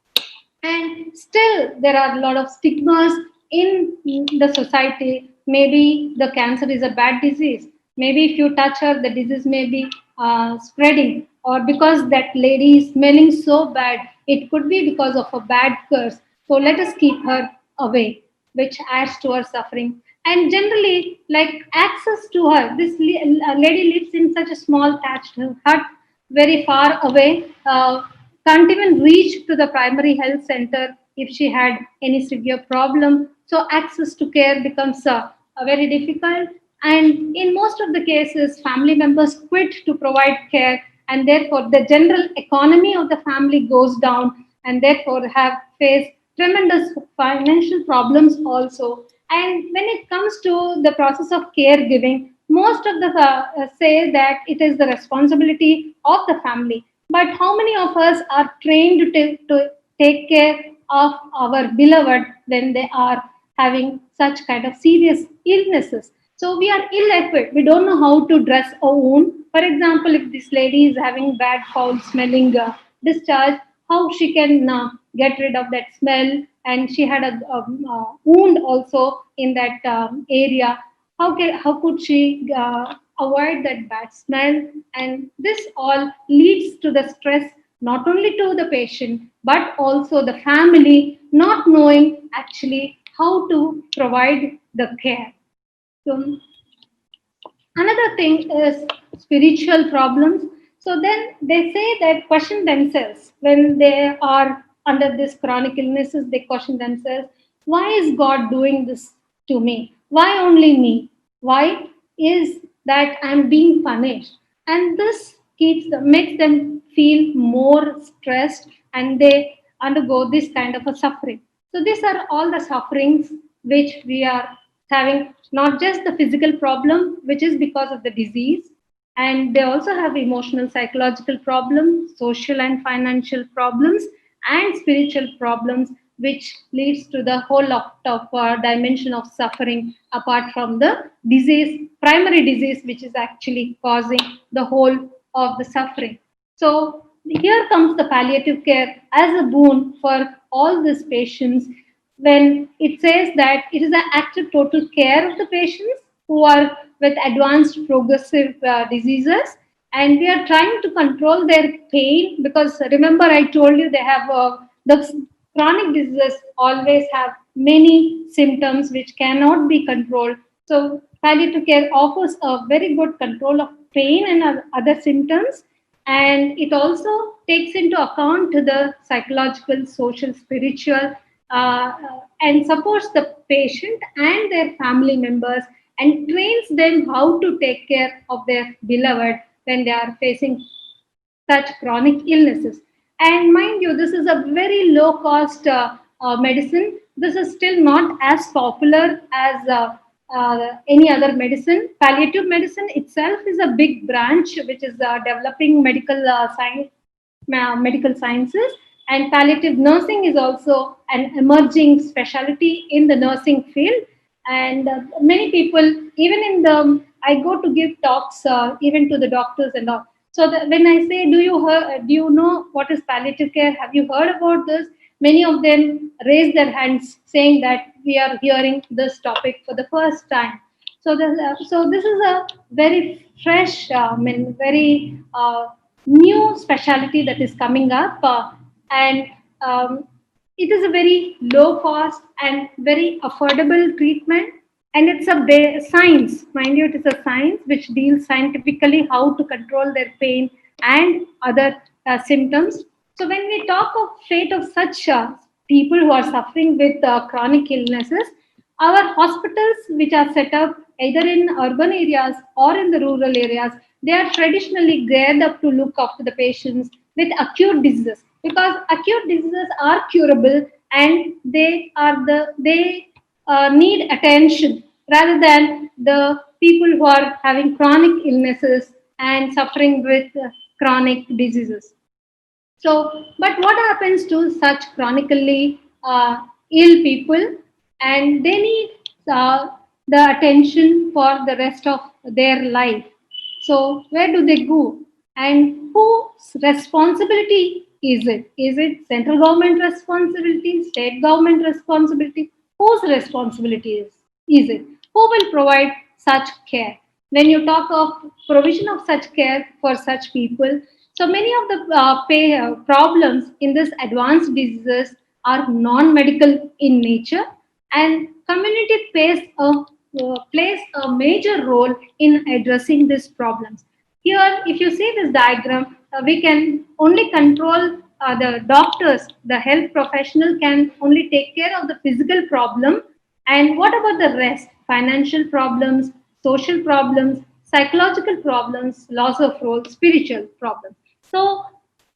And still, there are a lot of stigmas in the society. Maybe the cancer is a bad disease. Maybe if you touch her, the disease may be spreading. Or because that lady is smelling so bad, it could be because of a bad curse. So let us keep her away, which adds to her suffering. And generally, like access to her, this lady lives in such a small thatched hut, very far away. Can't even reach to the primary health center if she had any severe problem. So access to care becomes very difficult. And in most of the cases, family members quit to provide care, and therefore the general economy of the family goes down, and therefore have faced tremendous financial problems also. And when it comes to the process of caregiving, most of the say that it is the responsibility of the family. But how many of us are trained to take care of our beloved when they are having such kind of serious illnesses? So we are ill-equipped. We don't know how to dress a wound. For example, if this lady is having bad, foul-smelling discharge, how she can get rid of that smell? And she had a wound also in that area. How could she avoid that bad smell? And this all leads to the stress, not only to the patient but also the family, not knowing actually how to provide the care. So another thing is spiritual problems. So then they say that question themselves when they are under this chronic illnesses, they question themselves, why is God doing this to me? Why only me? Why is that I'm being punished? And this makes them feel more stressed, and they undergo this kind of a suffering. So these are all the sufferings which we are having, not just the physical problem, which is because of the disease, and they also have emotional, psychological problems, social and financial problems, and spiritual problems, which leads to the whole lot of dimension of suffering apart from the disease, primary disease, which is actually causing the whole of the suffering. So here comes the palliative care as a boon for all these patients, when it says that it is an active total care of the patients who are with advanced progressive diseases, and we are trying to control their pain, because remember I told you they have the chronic diseases always have many symptoms which cannot be controlled. So palliative care offers a very good control of pain and other symptoms, and it also takes into account the psychological, social, spiritual, and supports the patient and their family members, and trains them how to take care of their beloved when they are facing such chronic illnesses. And mind you, this is a very low cost medicine. This is still not as popular as any other medicine. Palliative medicine itself is a big branch which is developing medical sciences, and palliative nursing is also an emerging specialty in the nursing field. And many people, even in the, I go to give talks even to the doctors and all. So when I say, do you know what is palliative care? Have you heard about this? Many of them raise their hands, saying that we are hearing this topic for the first time. So this is a very fresh, very new specialty that is coming up, and um, it is a very low cost and very affordable treatment, and it's a science, mind you, it is a science which deals scientifically how to control their pain and other symptoms. So when we talk of fate of such people who are suffering with chronic illnesses, our hospitals which are set up either in urban areas or in the rural areas, they are traditionally geared up to look after the patients with acute diseases, because acute diseases are curable, and they need attention rather than the people who are having chronic illnesses and suffering with chronic diseases. So, but what happens to such chronically ill people, and they need the attention for the rest of their life? So, where do they go? And whose responsibility is it? Is it central government responsibility, state government responsibility? Whose responsibility is it? Who will provide such care? When you talk of provision of such care for such people, so many of the problems in this advanced diseases are non-medical in nature, and community plays a major role in addressing these problems. Here, if you see this diagram, we can only control the doctors, the health professional can only take care of the physical problem. And what about the rest? Financial problems, social problems, psychological problems, loss of role, spiritual problems. So,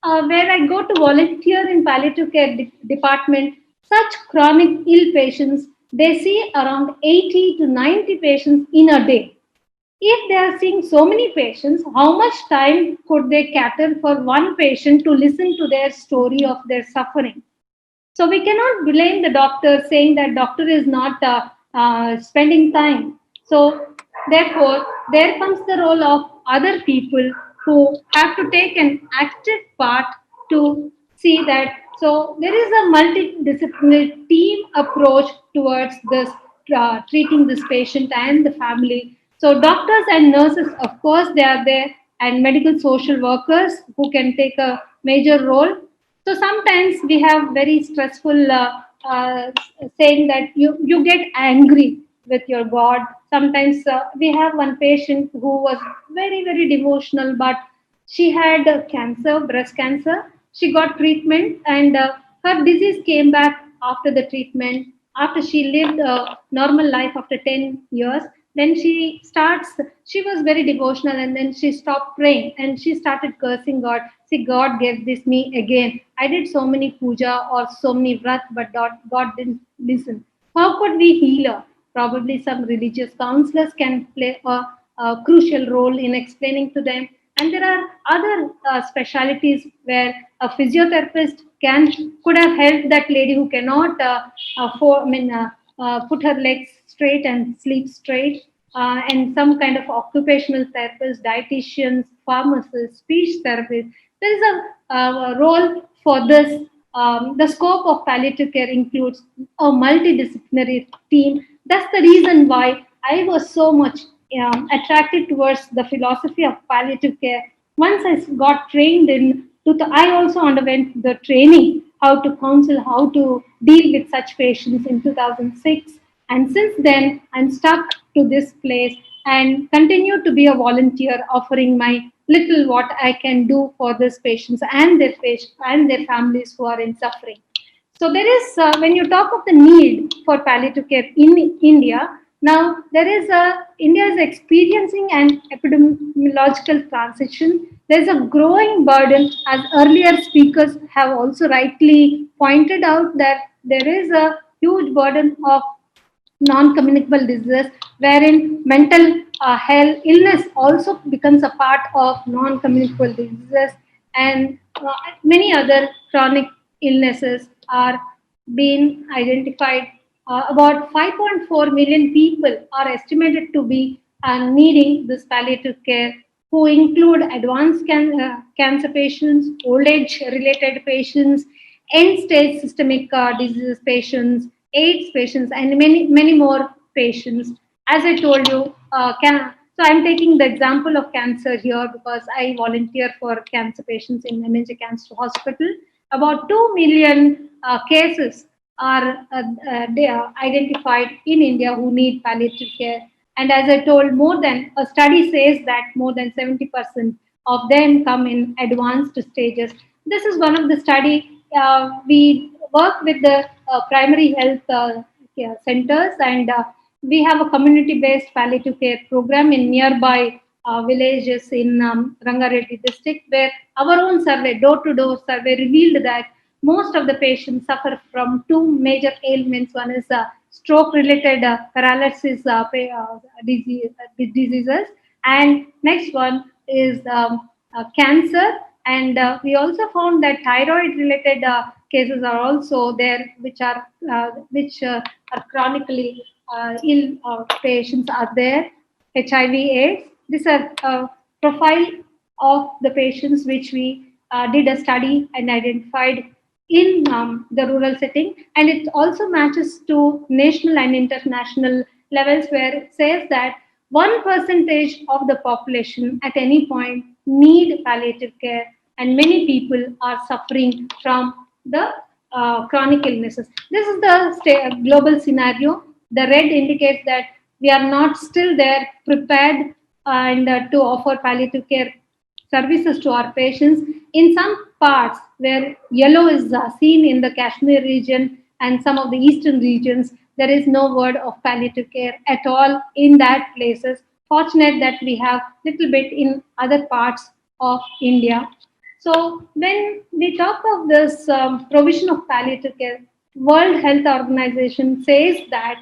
where I go to volunteer in palliative care department, such chronic ill patients, they see around 80 to 90 patients in a day. If they are seeing so many patients, how much time could they cater for one patient to listen to their story of their suffering? So we cannot blame the doctor, saying that doctor is not spending time. So therefore, there comes the role of other people who have to take an active part to see that. So there is a multidisciplinary team approach towards this treating this patient and the family. So doctors and nurses, of course, they are there, and medical social workers who can take a major role. So sometimes we have very stressful saying that you get angry with your God. Sometimes we have one patient who was very devotional, but she had cancer, breast cancer. She got treatment, and her disease came back after the treatment. After she lived a normal life after 10 years, then she was very devotional, and then she stopped praying and she started cursing God. See, God gave this me again. I did so many puja or so many vrat, but God didn't listen. How could we heal her? Probably some religious counselors can play a crucial role in explaining to them. And there are other specialities where a physiotherapist could have helped that lady who cannot put her legs straight and sleep straight, and some kind of occupational therapists, dietitians, pharmacists, speech therapists. There is a role for this. The scope of palliative care includes a multidisciplinary team. That's the reason why I was so much attracted towards the philosophy of palliative care. Once I got trained I also underwent the training how to counsel, how to deal with such patients in 2006. And since then, I'm stuck to this place and continue to be a volunteer, offering my little what I can do for these patients and their families who are in suffering. So there is, when you talk of the need for palliative care in India, now India is experiencing an epidemiological transition. There's a growing burden, as earlier speakers have also rightly pointed out, that there is a huge burden of non-communicable diseases, wherein mental health illness also becomes a part of non-communicable diseases, and many other chronic illnesses are being identified. About 5.4 million people are estimated to be needing this palliative care who include advanced cancer patients, old age related patients, end stage systemic disease patients, AIDS patients, and many more patients. As I told you, so I'm taking the example of cancer here because I volunteer for cancer patients in MNJ Cancer Hospital. About 2 million cases are they are identified in India who need palliative care. And as I told, more than a study says that more than 70% of them come in advanced stages. This is one of the study. We work with the primary health care centers, and we have a community-based palliative care program in nearby villages in Rangareddy district, where our own survey, door-to-door survey, revealed that most of the patients suffer from two major ailments. One is stroke-related paralysis diseases, and next one is cancer. And we also found that thyroid-related cases are also there, which are chronically ill patients are there. HIV/AIDS. This is a profile of the patients which we did a study and identified in the rural setting, and it also matches to national and international levels, where it says that 1% of the population at any point need palliative care, and many people are suffering from the chronic illnesses. This is the global scenario. The red indicates that we are not still there prepared and to offer palliative care services to our patients. In some parts where yellow is seen in the Kashmir region and some of the eastern regions, there is no word of palliative care at all in that places. Fortunate that we have little bit in other parts of India. So when we talk of this provision of palliative care, World Health Organization says that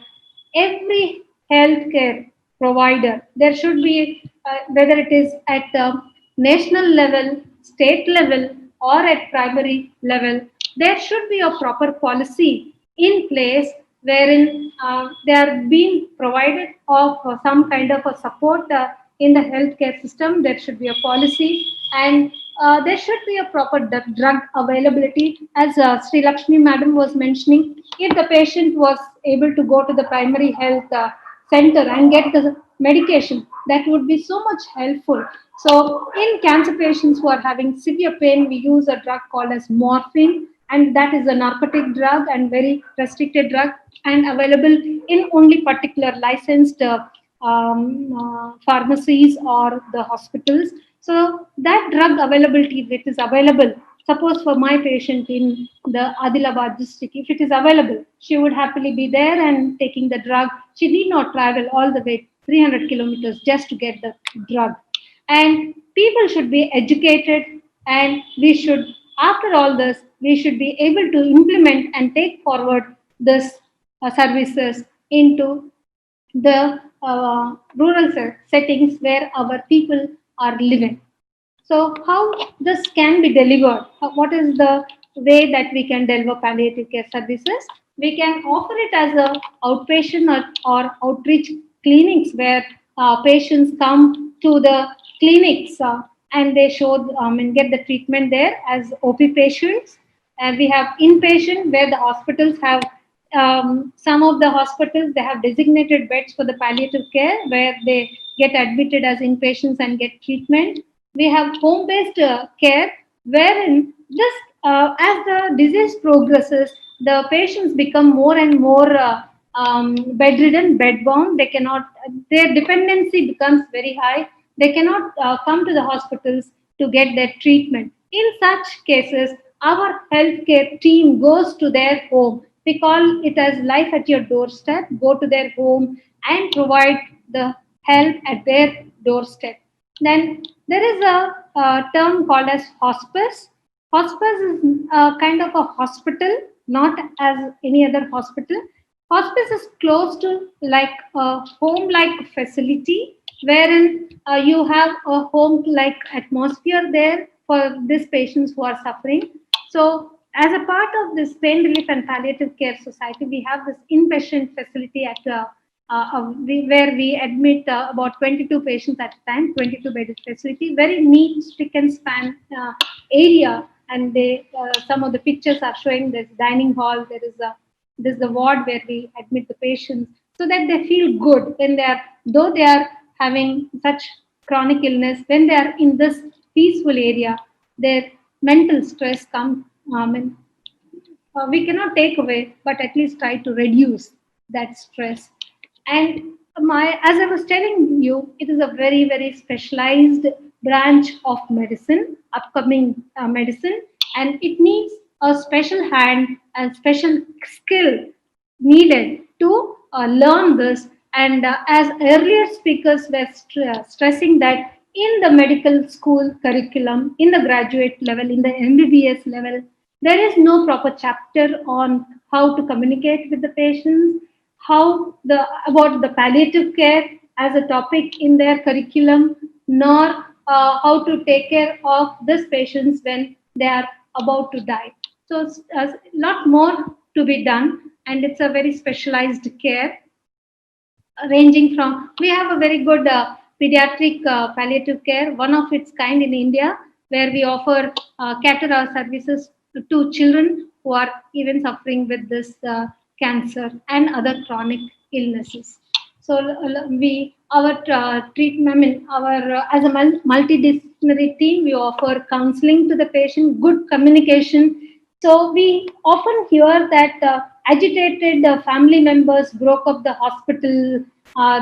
every healthcare provider, there should be, whether it is at the national level, state level, or at primary level, there should be a proper policy in place wherein they are being provided of some kind of a support in the healthcare system. There should be a policy, and there should be a proper drug availability. As Sri Lakshmi Madam was mentioning, if the patient was able to go to the primary health center and get the medication, that would be so much helpful. So in cancer patients who are having severe pain, we use a drug called as morphine, and that is a narcotic drug and very restricted drug, and available in only particular licensed pharmacies or the hospitals. So that drug availability, if it is available, suppose for my patient in the Adilabad district, if it is available, she would happily be there and taking the drug. She need not travel all the way 300 kilometers just to get the drug. And people should be educated, and we should, after all this, we should be able to implement and take forward this services into the rural settings where our people are living. So how this can be delivered? What is the way that we can deliver palliative care services? We can offer it as a outpatient or outreach clinics where patients come to the clinics and they show and get the treatment there as OP patients. And we have inpatient where the hospitals have some of the hospitals, they have designated beds for the palliative care where they get admitted as inpatients and get treatment. We have home-based care wherein this, as the disease progresses, the patients become more and more bedridden, bedbound. They cannot, their dependency becomes very high. They cannot come to the hospitals to get their treatment. In such cases, our healthcare team goes to their home. We call it as life at your doorstep. Go to their home and provide the help at their doorstep. Then there is a term called as hospice. Hospice is a kind of a hospital, not as any other hospital. Hospice is close to like a home-like facility wherein you have a home-like atmosphere there for these patients who are suffering. So as a part of this Pain Relief and Palliative Care Society, we have this inpatient facility at where we admit about 22 patients at a time, 22 bedded facility, very neat, stick and span area. And some of the pictures are showing this dining hall. There is the ward where we admit the patients, so that they feel good when they are, though they are having such chronic illness, when they are in this peaceful area, their mental stress comes. We cannot take away, but at least try to reduce that stress. And as I was telling you, it is a very, very specialized branch of medicine, upcoming medicine, and it needs a special hand and special skill needed to learn this. And as earlier speakers were stressing that in the medical school curriculum, in the graduate level, in the MBBS level, there is no proper chapter on how to communicate with the patients, how the about the palliative care as a topic in their curriculum, nor how to take care of these patients when they are about to die. So a lot more to be done, and it's a very specialized care ranging from, we have a very good pediatric palliative care, one of its kind in India, where we offer cater our services to children who are even suffering with this cancer and other chronic illnesses. So we our treatment, I mean, our as a multidisciplinary team, we offer counseling to the patient, good communication. So we often hear that agitated family members broke up the hospital,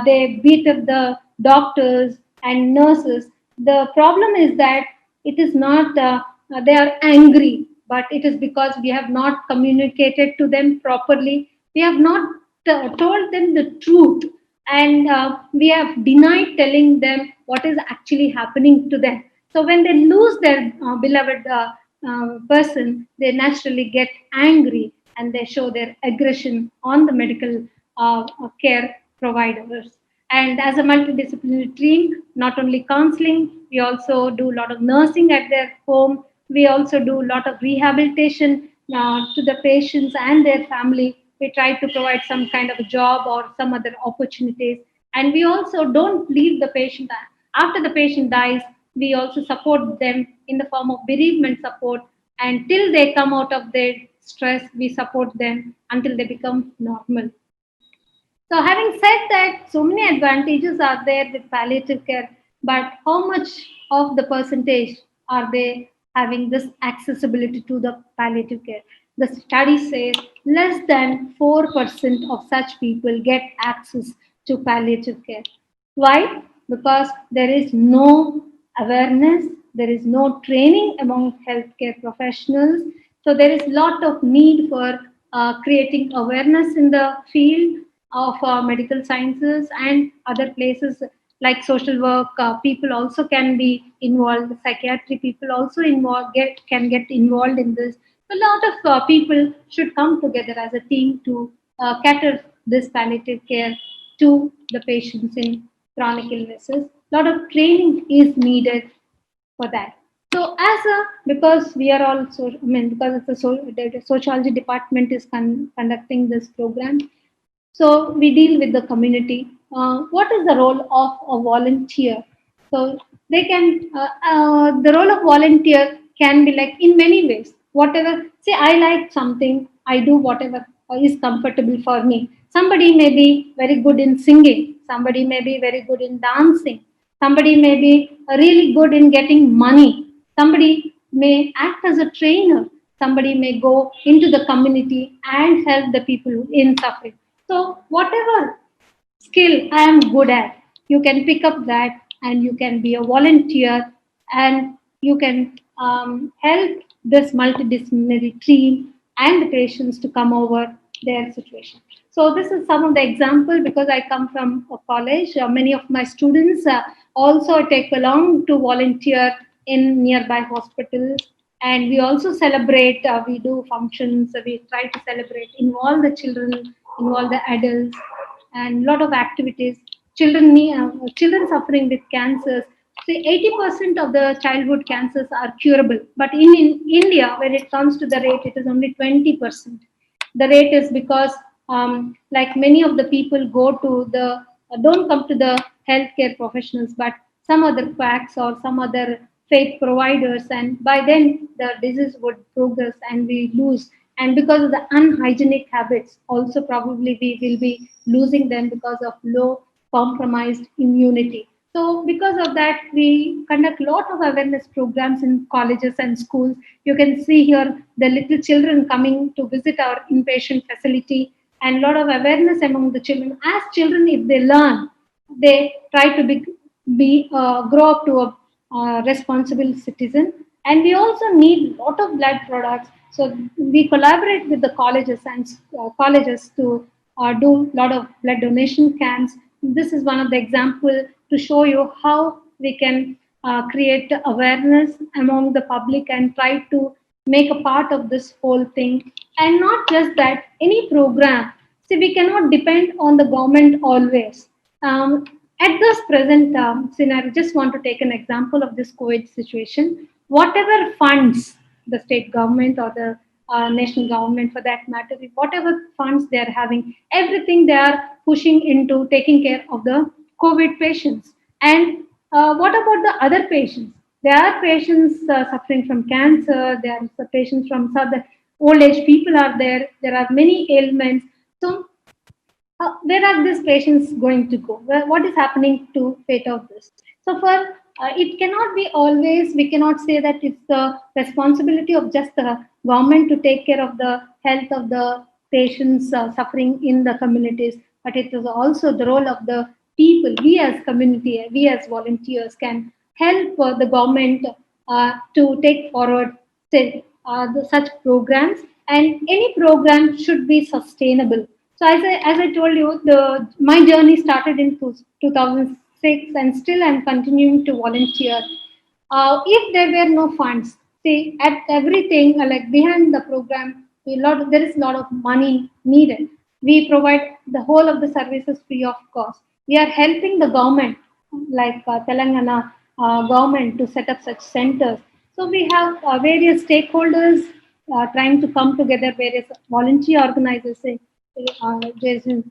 they beat up the doctors and nurses. The problem is that it is not they are angry, but it is because we have not communicated to them properly. We have not told them the truth, and we have denied telling them what is actually happening to them. So when they lose their beloved person, they naturally get angry and they show their aggression on the medical care providers. And as a multidisciplinary team, not only counseling, we also do a lot of nursing at their home. We also do a lot of rehabilitation to the patients and their family. We try to provide some kind of a job or some other opportunities. And we also don't leave the patient after the patient dies. We also support them in the form of bereavement support. And till they come out of their stress, we support them until they become normal. So, having said that, so many advantages are there with palliative care, but how much of the percentage are they having this accessibility to the palliative care? The study says less than 4% of such people get access to palliative care. Why? Because there is no awareness, there is no training among healthcare professionals. So there is a lot of need for creating awareness in the field of medical sciences and other places like social work. People also can be involved. Psychiatry people also can get involved in this. A lot of people should come together as a team to cater this palliative care to the patients in chronic illnesses. A lot of training is needed for that. So, because we are also, I mean, because the sociology department is conducting this program, so we deal with the community. What is the role of a volunteer? So they can the role of volunteer can be like in many ways. Whatever, say I like something, I do whatever is comfortable for me. Somebody may be very good in singing. Somebody may be very good in dancing. Somebody may be really good in getting money. Somebody may act as a trainer. Somebody may go into the community and help the people in suffering. So, whatever skill I am good at, you can pick up that and you can be a volunteer and you can help this multidisciplinary team and the patients to come over their situation. So, this is some of the example because I come from a college. Many of my students also take along to volunteer in nearby hospitals, and we also celebrate, we do functions, we try to celebrate, involve the children, involve the adults, and a lot of activities. Children suffering with cancers, say 80% of the childhood cancers are curable, but in India, when it comes to the rate, it is only 20%. The rate is because like many of the people go to the don't come to the healthcare professionals, but some other quacks or some other fake providers, and by then the disease would progress and we lose. And because of the unhygienic habits, also probably we will be losing them because of low compromised immunity. So because of that, we conduct a lot of awareness programs in colleges and schools. You can see here the little children coming to visit our inpatient facility, and a lot of awareness among the children. As children, if they learn, they try to grow up to a responsible citizen. And we also need a lot of blood products. So we collaborate with the colleges and colleges to do a lot of blood donation camps. This is one of the example to show you how we can create awareness among the public and try to make a part of this whole thing. And not just that, any program. See, we cannot depend on the government always. Um, at this present scenario, just want to take an example of this COVID situation. Whatever funds the state government or the national government, for that matter, whatever funds they are having, everything they are pushing into taking care of the COVID patients. And what about the other patients? There are patients suffering from cancer. There are patients from other old age people are there. There are many ailments. So where are these patients going to go? What is happening to fate of this? So for it cannot be always, we cannot say that it's the responsibility of just the government to take care of the health of the patients suffering in the communities, but it is also the role of the people. We as community, we as volunteers can help the government to take forward say, such programs, and any program should be sustainable. So as I told you, my journey started in 2006, and still I'm continuing to volunteer. If there were no funds, see at everything like behind the program, there is a lot of money needed. We provide the whole of the services free of cost. We are helping the government, like Telangana government, to set up such centers. So we have various stakeholders trying to come together, various volunteer organizations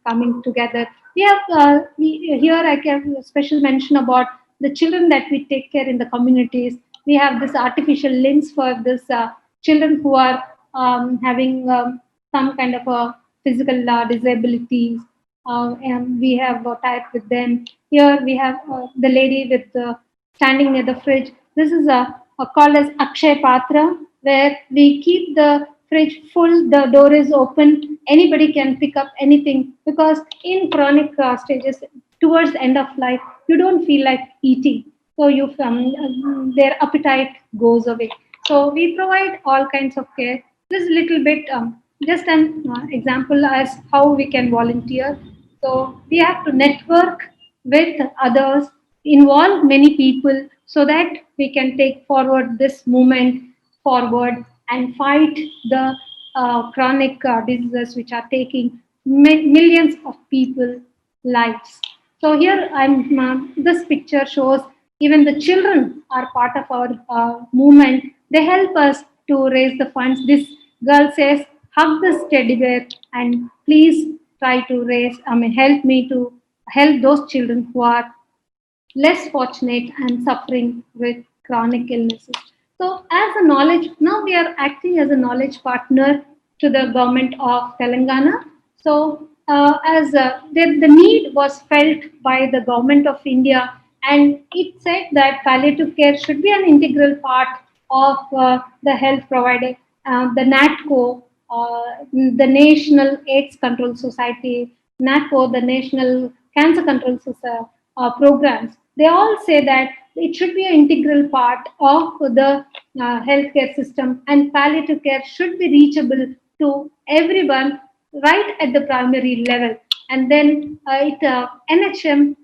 coming together. We have here I can special mention about the children that we take care in the communities. We have this artificial limbs for this children who are having some kind of a physical disabilities, and we have tied with them. Here we have the lady with standing near the fridge. This is called as Akshay Patra, where we keep the fridge full. The door is open. Anybody can pick up anything, because in chronic stages, towards the end of life, you don't feel like eating. So their appetite goes away. So we provide all kinds of care. This little bit, just an example as how we can volunteer. So we have to network with others, involve many people so that we can take forward this movement forward and fight the chronic diseases which are taking millions of people lives. So here this picture shows even the children are part of our movement. They help us to raise the funds. This girl says, hug this teddy bear and please try to help me to help those children who are less fortunate and suffering with chronic illnesses. So, as a knowledge, now we are acting as a knowledge partner to the government of Telangana. So, the need was felt by the government of India, and it said that palliative care should be an integral part of the health provider. The NATCO, the National AIDS Control Society, NACO, the National Cancer Control Society, programs, they all say that it should be an integral part of the healthcare system, and palliative care should be reachable to everyone right at the primary level. And then NHM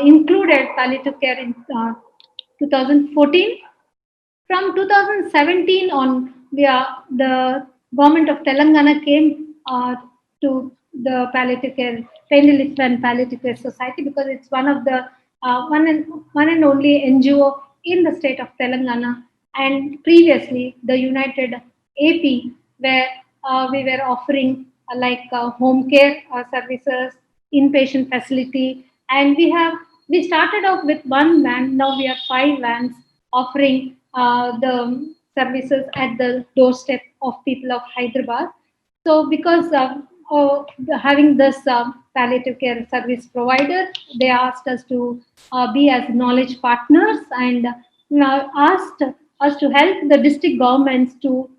included palliative care in 2014. From 2017 on, the government of Telangana came to the palliative care, pain relief and palliative care society, because it's one of the one and only NGO in the state of Telangana. And previously, the United AP, where we were offering like home care services, inpatient facility, and we started off with one van. Now we have five vans offering the services at the doorstep of people of Hyderabad. So, because having this palliative care service provider, they asked us to be as knowledge partners and asked us to help the district governments to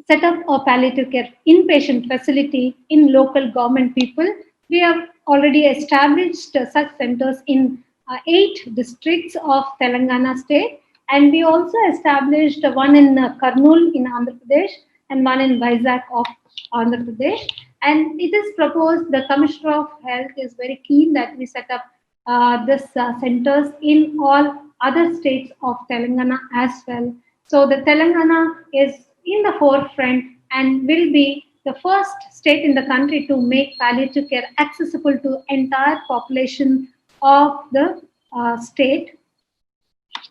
set up a palliative care inpatient facility in local government people. We have already established such centers in eight districts of Telangana state, and we also established one in Kurnool in Andhra Pradesh and one in Vizag of Andhra Pradesh. And it is proposed, the Commissioner of Health is very keen that we set up this centers in all other states of Telangana as well. So the Telangana is in the forefront and will be the first state in the country to make palliative care accessible to entire population of the state.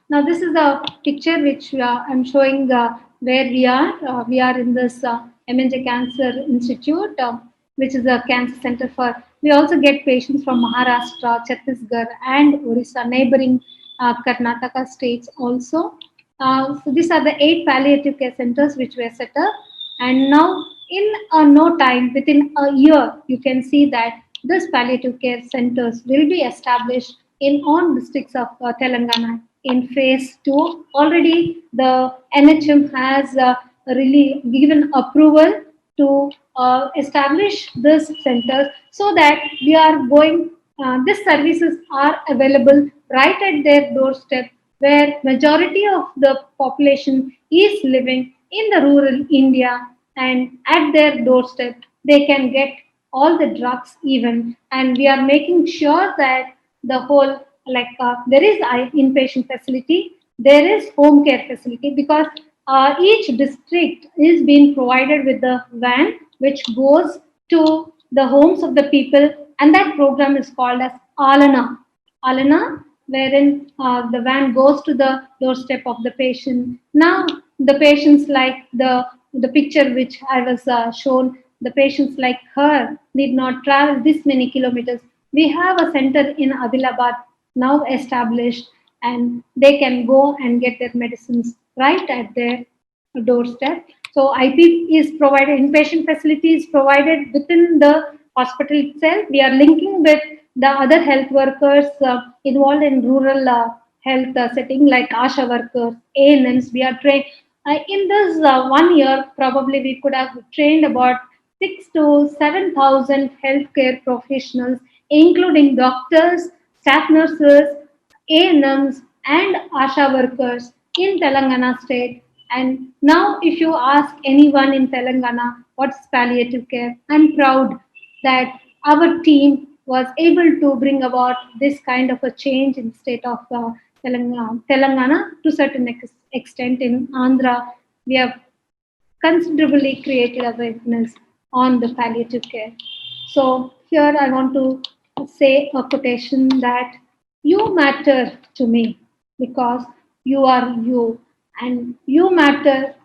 Now, this is a picture which I'm showing where we are. We are in this MNJ Cancer Institute, which is a cancer center for. We also get patients from Maharashtra, Chhattisgarh, and Orissa, neighboring Karnataka states also. So these are the eight palliative care centers which were set up, and now in no time, within a year, you can see that this palliative care centers will be established in all districts of Telangana in phase 2. Already the NHM has really given approval to establish this center so that we are going, these services are available right at their doorstep where majority of the population is living in the rural India, and at their doorstep they can get all the drugs even, and we are making sure that the whole, like there is inpatient facility, there is home care facility, because each district is being provided with the van which goes to the homes of the people, and that program is called as Alana, wherein the van goes to the doorstep of the patient. Now, the patients like the picture which I was shown, the patients like her need not travel this many kilometers. We have a center in Adilabad now established, and they can go and get their medicines right at their doorstep. So IP is provided, inpatient facility is provided within the hospital itself. We are linking with the other health workers involved in rural health setting like ASHA workers, ANMs. We are trained. In this 1 year, probably we could have trained about 6 to 7,000 healthcare professionals, including doctors, staff nurses, ANMs, and ASHA workers in Telangana state. And now, if you ask anyone in Telangana what's palliative care, I'm proud that our team was able to bring about this kind of a change in state of Telangana to certain extent. In Andhra, we have considerably created awareness on the palliative care. So here I want to say a quotation that you matter to me because you are you, and you matter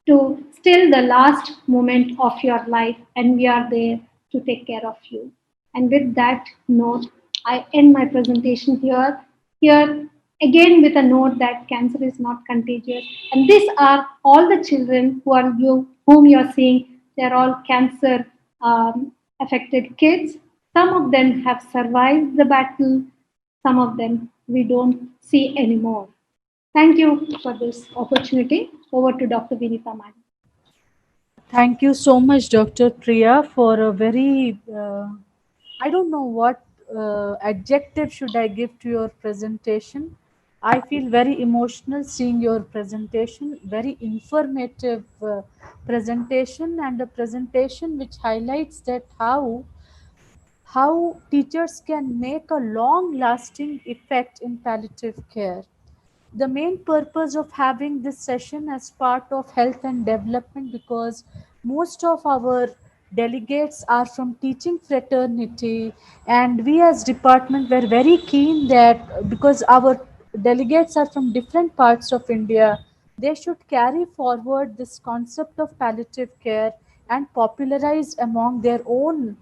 to still the last moment of your life, and we are there to take care of you. And with that note, I end my presentation here. Here again with a note that cancer is not contagious, and these are all the children whom you are seeing. They're all cancer affected kids. Some of them have survived the battle. Some of them we don't see anymore. Thank you for this opportunity. Over to Dr. Vinita Madam. Thank you so much, Dr. Priya, for a very, I don't know what adjective should I give to your presentation. I feel very emotional seeing your presentation, very informative presentation, and a presentation which highlights that how teachers can make a long lasting effect in palliative care. The main purpose of having this session as part of health and development, because most of our delegates are from teaching fraternity, and we as department were very keen that because our delegates are from different parts of India, they should carry forward this concept of palliative care and popularized among their own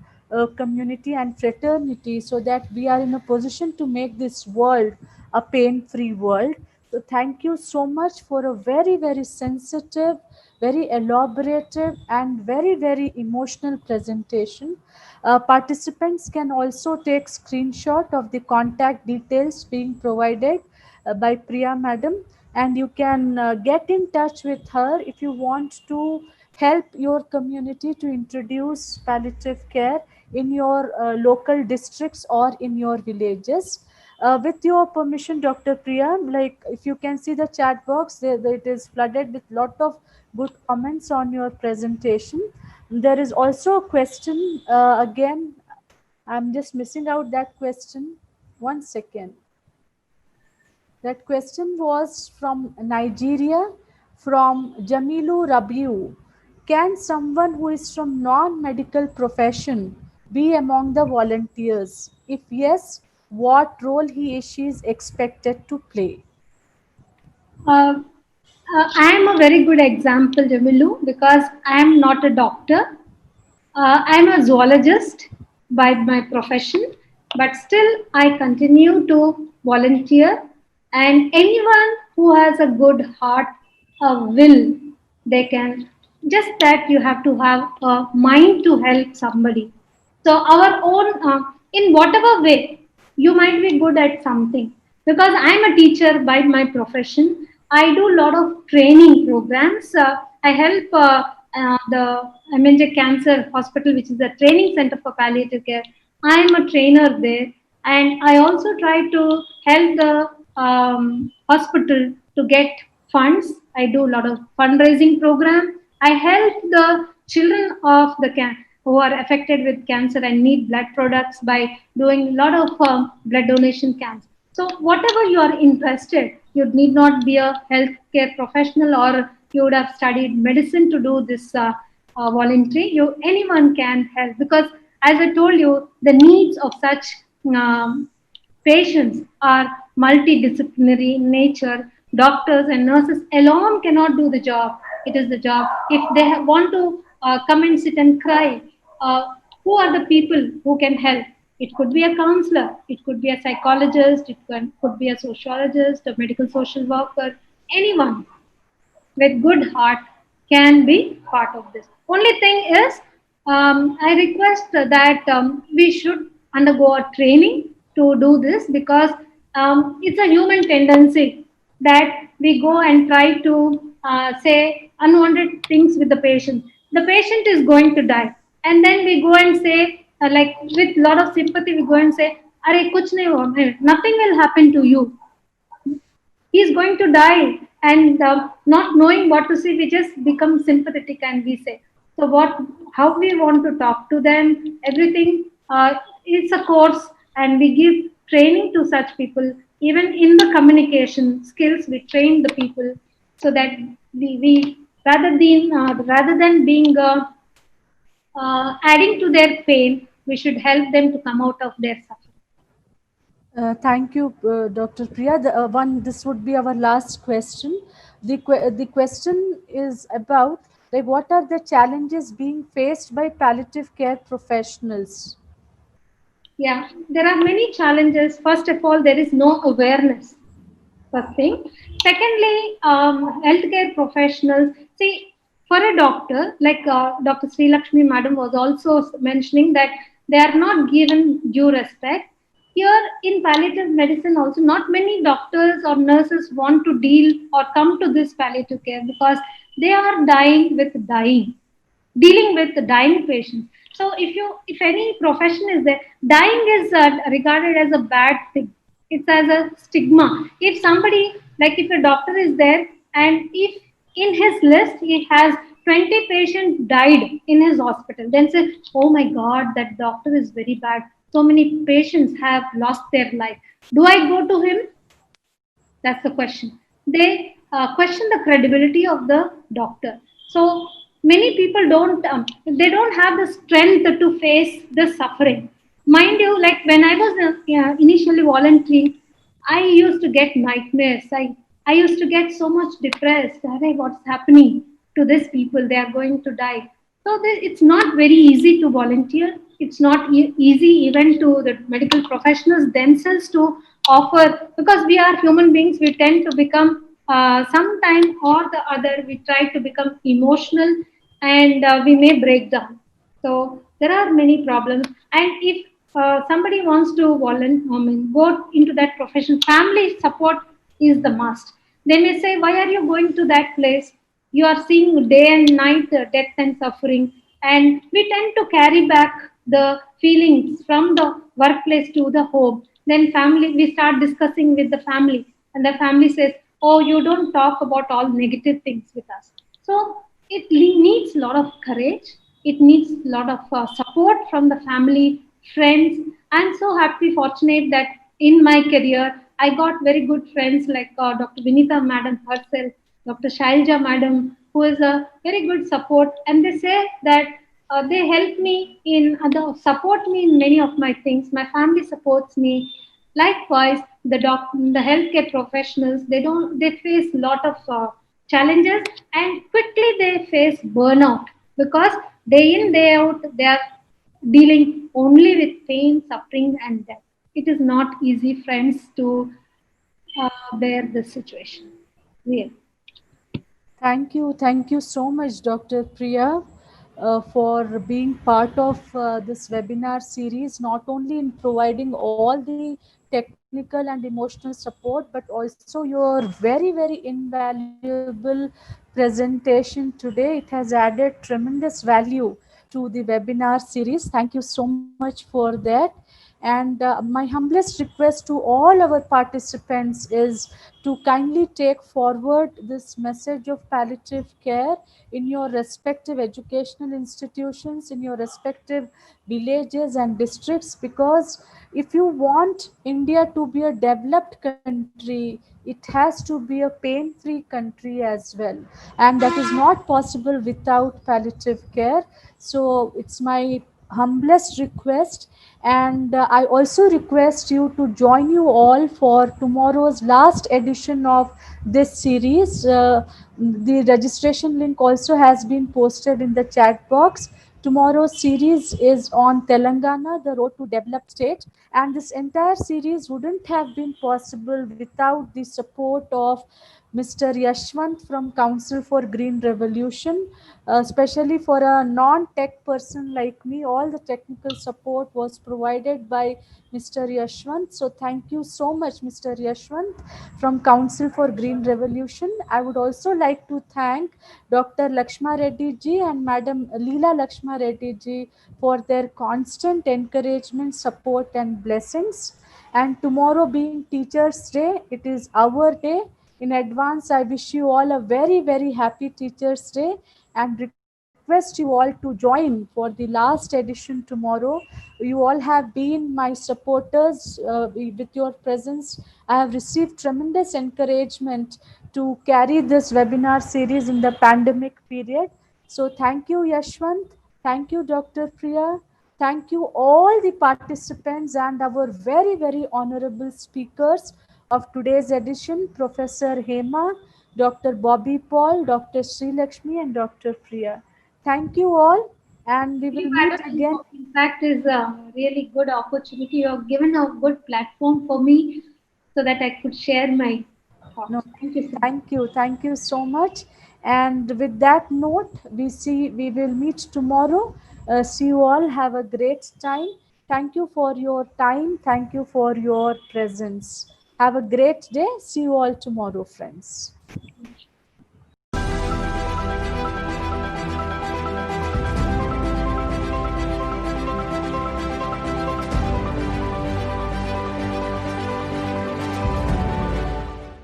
community and fraternity, so that we are in a position to make this world a pain free world. So thank you so much for a very very sensitive, very elaborative and very very emotional presentation. Participants can also take screenshot of the contact details being provided by Priya madam, and you can get in touch with her if you want to help your community to introduce palliative care in your local districts or in your villages. With your permission, Dr. Priya, like if you can see the chat box, there it is flooded with lot of good comments on your presentation. There is also a question. Again, I'm just missing out that question. One second. That question was from Nigeria, from Jamilu Rabiu. Can someone who is from non-medical profession be among the volunteers? If yes, what role he or she is expected to play? Uh, I am a very good example, Jamilu, because I am not a doctor. I'm a zoologist by my profession, but still I continue to volunteer. And anyone who has a good heart, a will, they can. Just that you have to have a mind to help somebody. So our own, in whatever way, you might be good at something. Because I'm a teacher by my profession, I do a lot of training programs. I help the MNJ Cancer Hospital, which is a training center for palliative care. I am a trainer there, and I also try to help the hospital to get funds. I do a lot of fundraising program. I help the children of the who are affected with cancer and need blood products by doing a lot of blood donation camps. So whatever you are interested, you need not be a healthcare professional or you would have studied medicine to do this voluntary. You anyone can help because, as I told you, the needs of such patients are multidisciplinary in nature. Doctors and nurses alone cannot do the job. It is the job. If they want to come and sit and cry, who are the people who can help? It could be a counselor, it could be a psychologist, could be a sociologist, a medical social worker, anyone with good heart can be part of this. Only thing is, I request that we should undergo a training to do this because it's a human tendency that we go and try to say unwanted things with the patient. The patient is going to die, and then we go and say, like with lot of sympathy, we go and say, "Are kuch nahi hua, nothing will happen to you." He's going to die, and not knowing what to say, we just become sympathetic and we say, so what, how we want to talk to them, everything. It's a course, and we give training to such people. Even in the communication skills, we train the people so that we rather than being adding to their pain, we should help them to come out of their suffering. Thank you, Dr. Priya. This would be our last question. The question is about like what are the challenges being faced by palliative care professionals? Yeah, there are many challenges. First of all, there is no awareness. First thing. Secondly, healthcare professionals. See, for a doctor, like Dr. Sri Lakshmi Madam was also mentioning that they are not given due respect. Here in palliative medicine, also, not many doctors or nurses want to deal or come to this palliative care because they are dying with dying, dealing with the dying patients. So if any profession is there, dying is regarded as a bad thing. It's as a stigma. If somebody, like if a doctor is there and if in his list he has 20 patients died in his hospital, then say, oh my God, that doctor is very bad. So many patients have lost their life. Do I go to him? That's the question. They question the credibility of the doctor. So many people they don't have the strength to face the suffering. Mind you, like when I was initially volunteering, I used to get nightmares. I used to get so much depressed. Hey, what's happening to these people? They are going to die. So it's not very easy to volunteer. It's not easy even to the medical professionals themselves to offer, because we are human beings. We tend to become sometime or the other. We try to become emotional, and we may break down. So there are many problems. And if somebody wants to go into that profession, family support is the must. They may say, "Why are you going to that place? You are seeing day and night death and suffering." And we tend to carry back the feelings from the workplace to the home. Then family, we start discussing with the family, and the family says, "Oh, you don't talk about all negative things with us." So it needs a lot of courage. It needs a lot of support from the family, friends. I'm so happy, fortunate that in my career I got very good friends like Dr. Vinita madam herself, Dr. Shailja madam, who is a very good support, and they say that they help me in support me in many of my things. My family supports me. Likewise, the healthcare professionals, they face a lot of challenges, and quickly they face burnout, because day in day out they are dealing only with pain, suffering, and death. It is not easy, friends, to bear this situation. Really. Thank you so much, Dr. Priya, for being part of this webinar series, not only in providing all the technical and emotional support, but also your very invaluable presentation today. It has added tremendous value to the webinar series. Thank you so much for that. And my humblest request to all our participants is to kindly take forward this message of palliative care in your respective educational institutions, in your respective villages and districts, because if you want India to be a developed country, it has to be a pain free country as well. And that is not possible without palliative care. So it's my humblest request, and I also request you to join you all for tomorrow's last edition of this series. The registration link also has been posted in the chat box. Tomorrow's series is on Telangana, the road to developed state, and this entire series wouldn't have been possible without the support of Mr. Yashwant from Council for Green Revolution. Especially for a non-tech person like me, all the technical support was provided by Mr. Yashwant. So thank you so much, Mr. Yashwant from Council for Green Revolution. I would also like to thank Dr. Lakshma Reddy ji and Madam Leela Lakshma Reddy ji for their constant encouragement, support and blessings. And tomorrow being Teachers' Day, it is our day. In advance, I wish you all a very happy Teachers' Day and request you all to join for the last edition tomorrow. You all have been my supporters with your presence. I have received tremendous encouragement to carry this webinar series in the pandemic period. So thank you, Yashwant. Thank you, Dr. Priya. Thank you, all the participants and our very honorable speakers of today's edition, Professor Hema, Dr. Bobby Paul, Dr. Sri Lakshmi, and Dr. Priya. Thank you all, and we will meet Madam, again. in fact, is a really good opportunity. You have given a good platform for me so that I could share my No, thoughts. Thank you so much. thank you so much. And with that note, we will meet tomorrow. See you all. Have a great time. Thank you for your time. Thank you for your presence. Have a great day. See you all tomorrow, friends.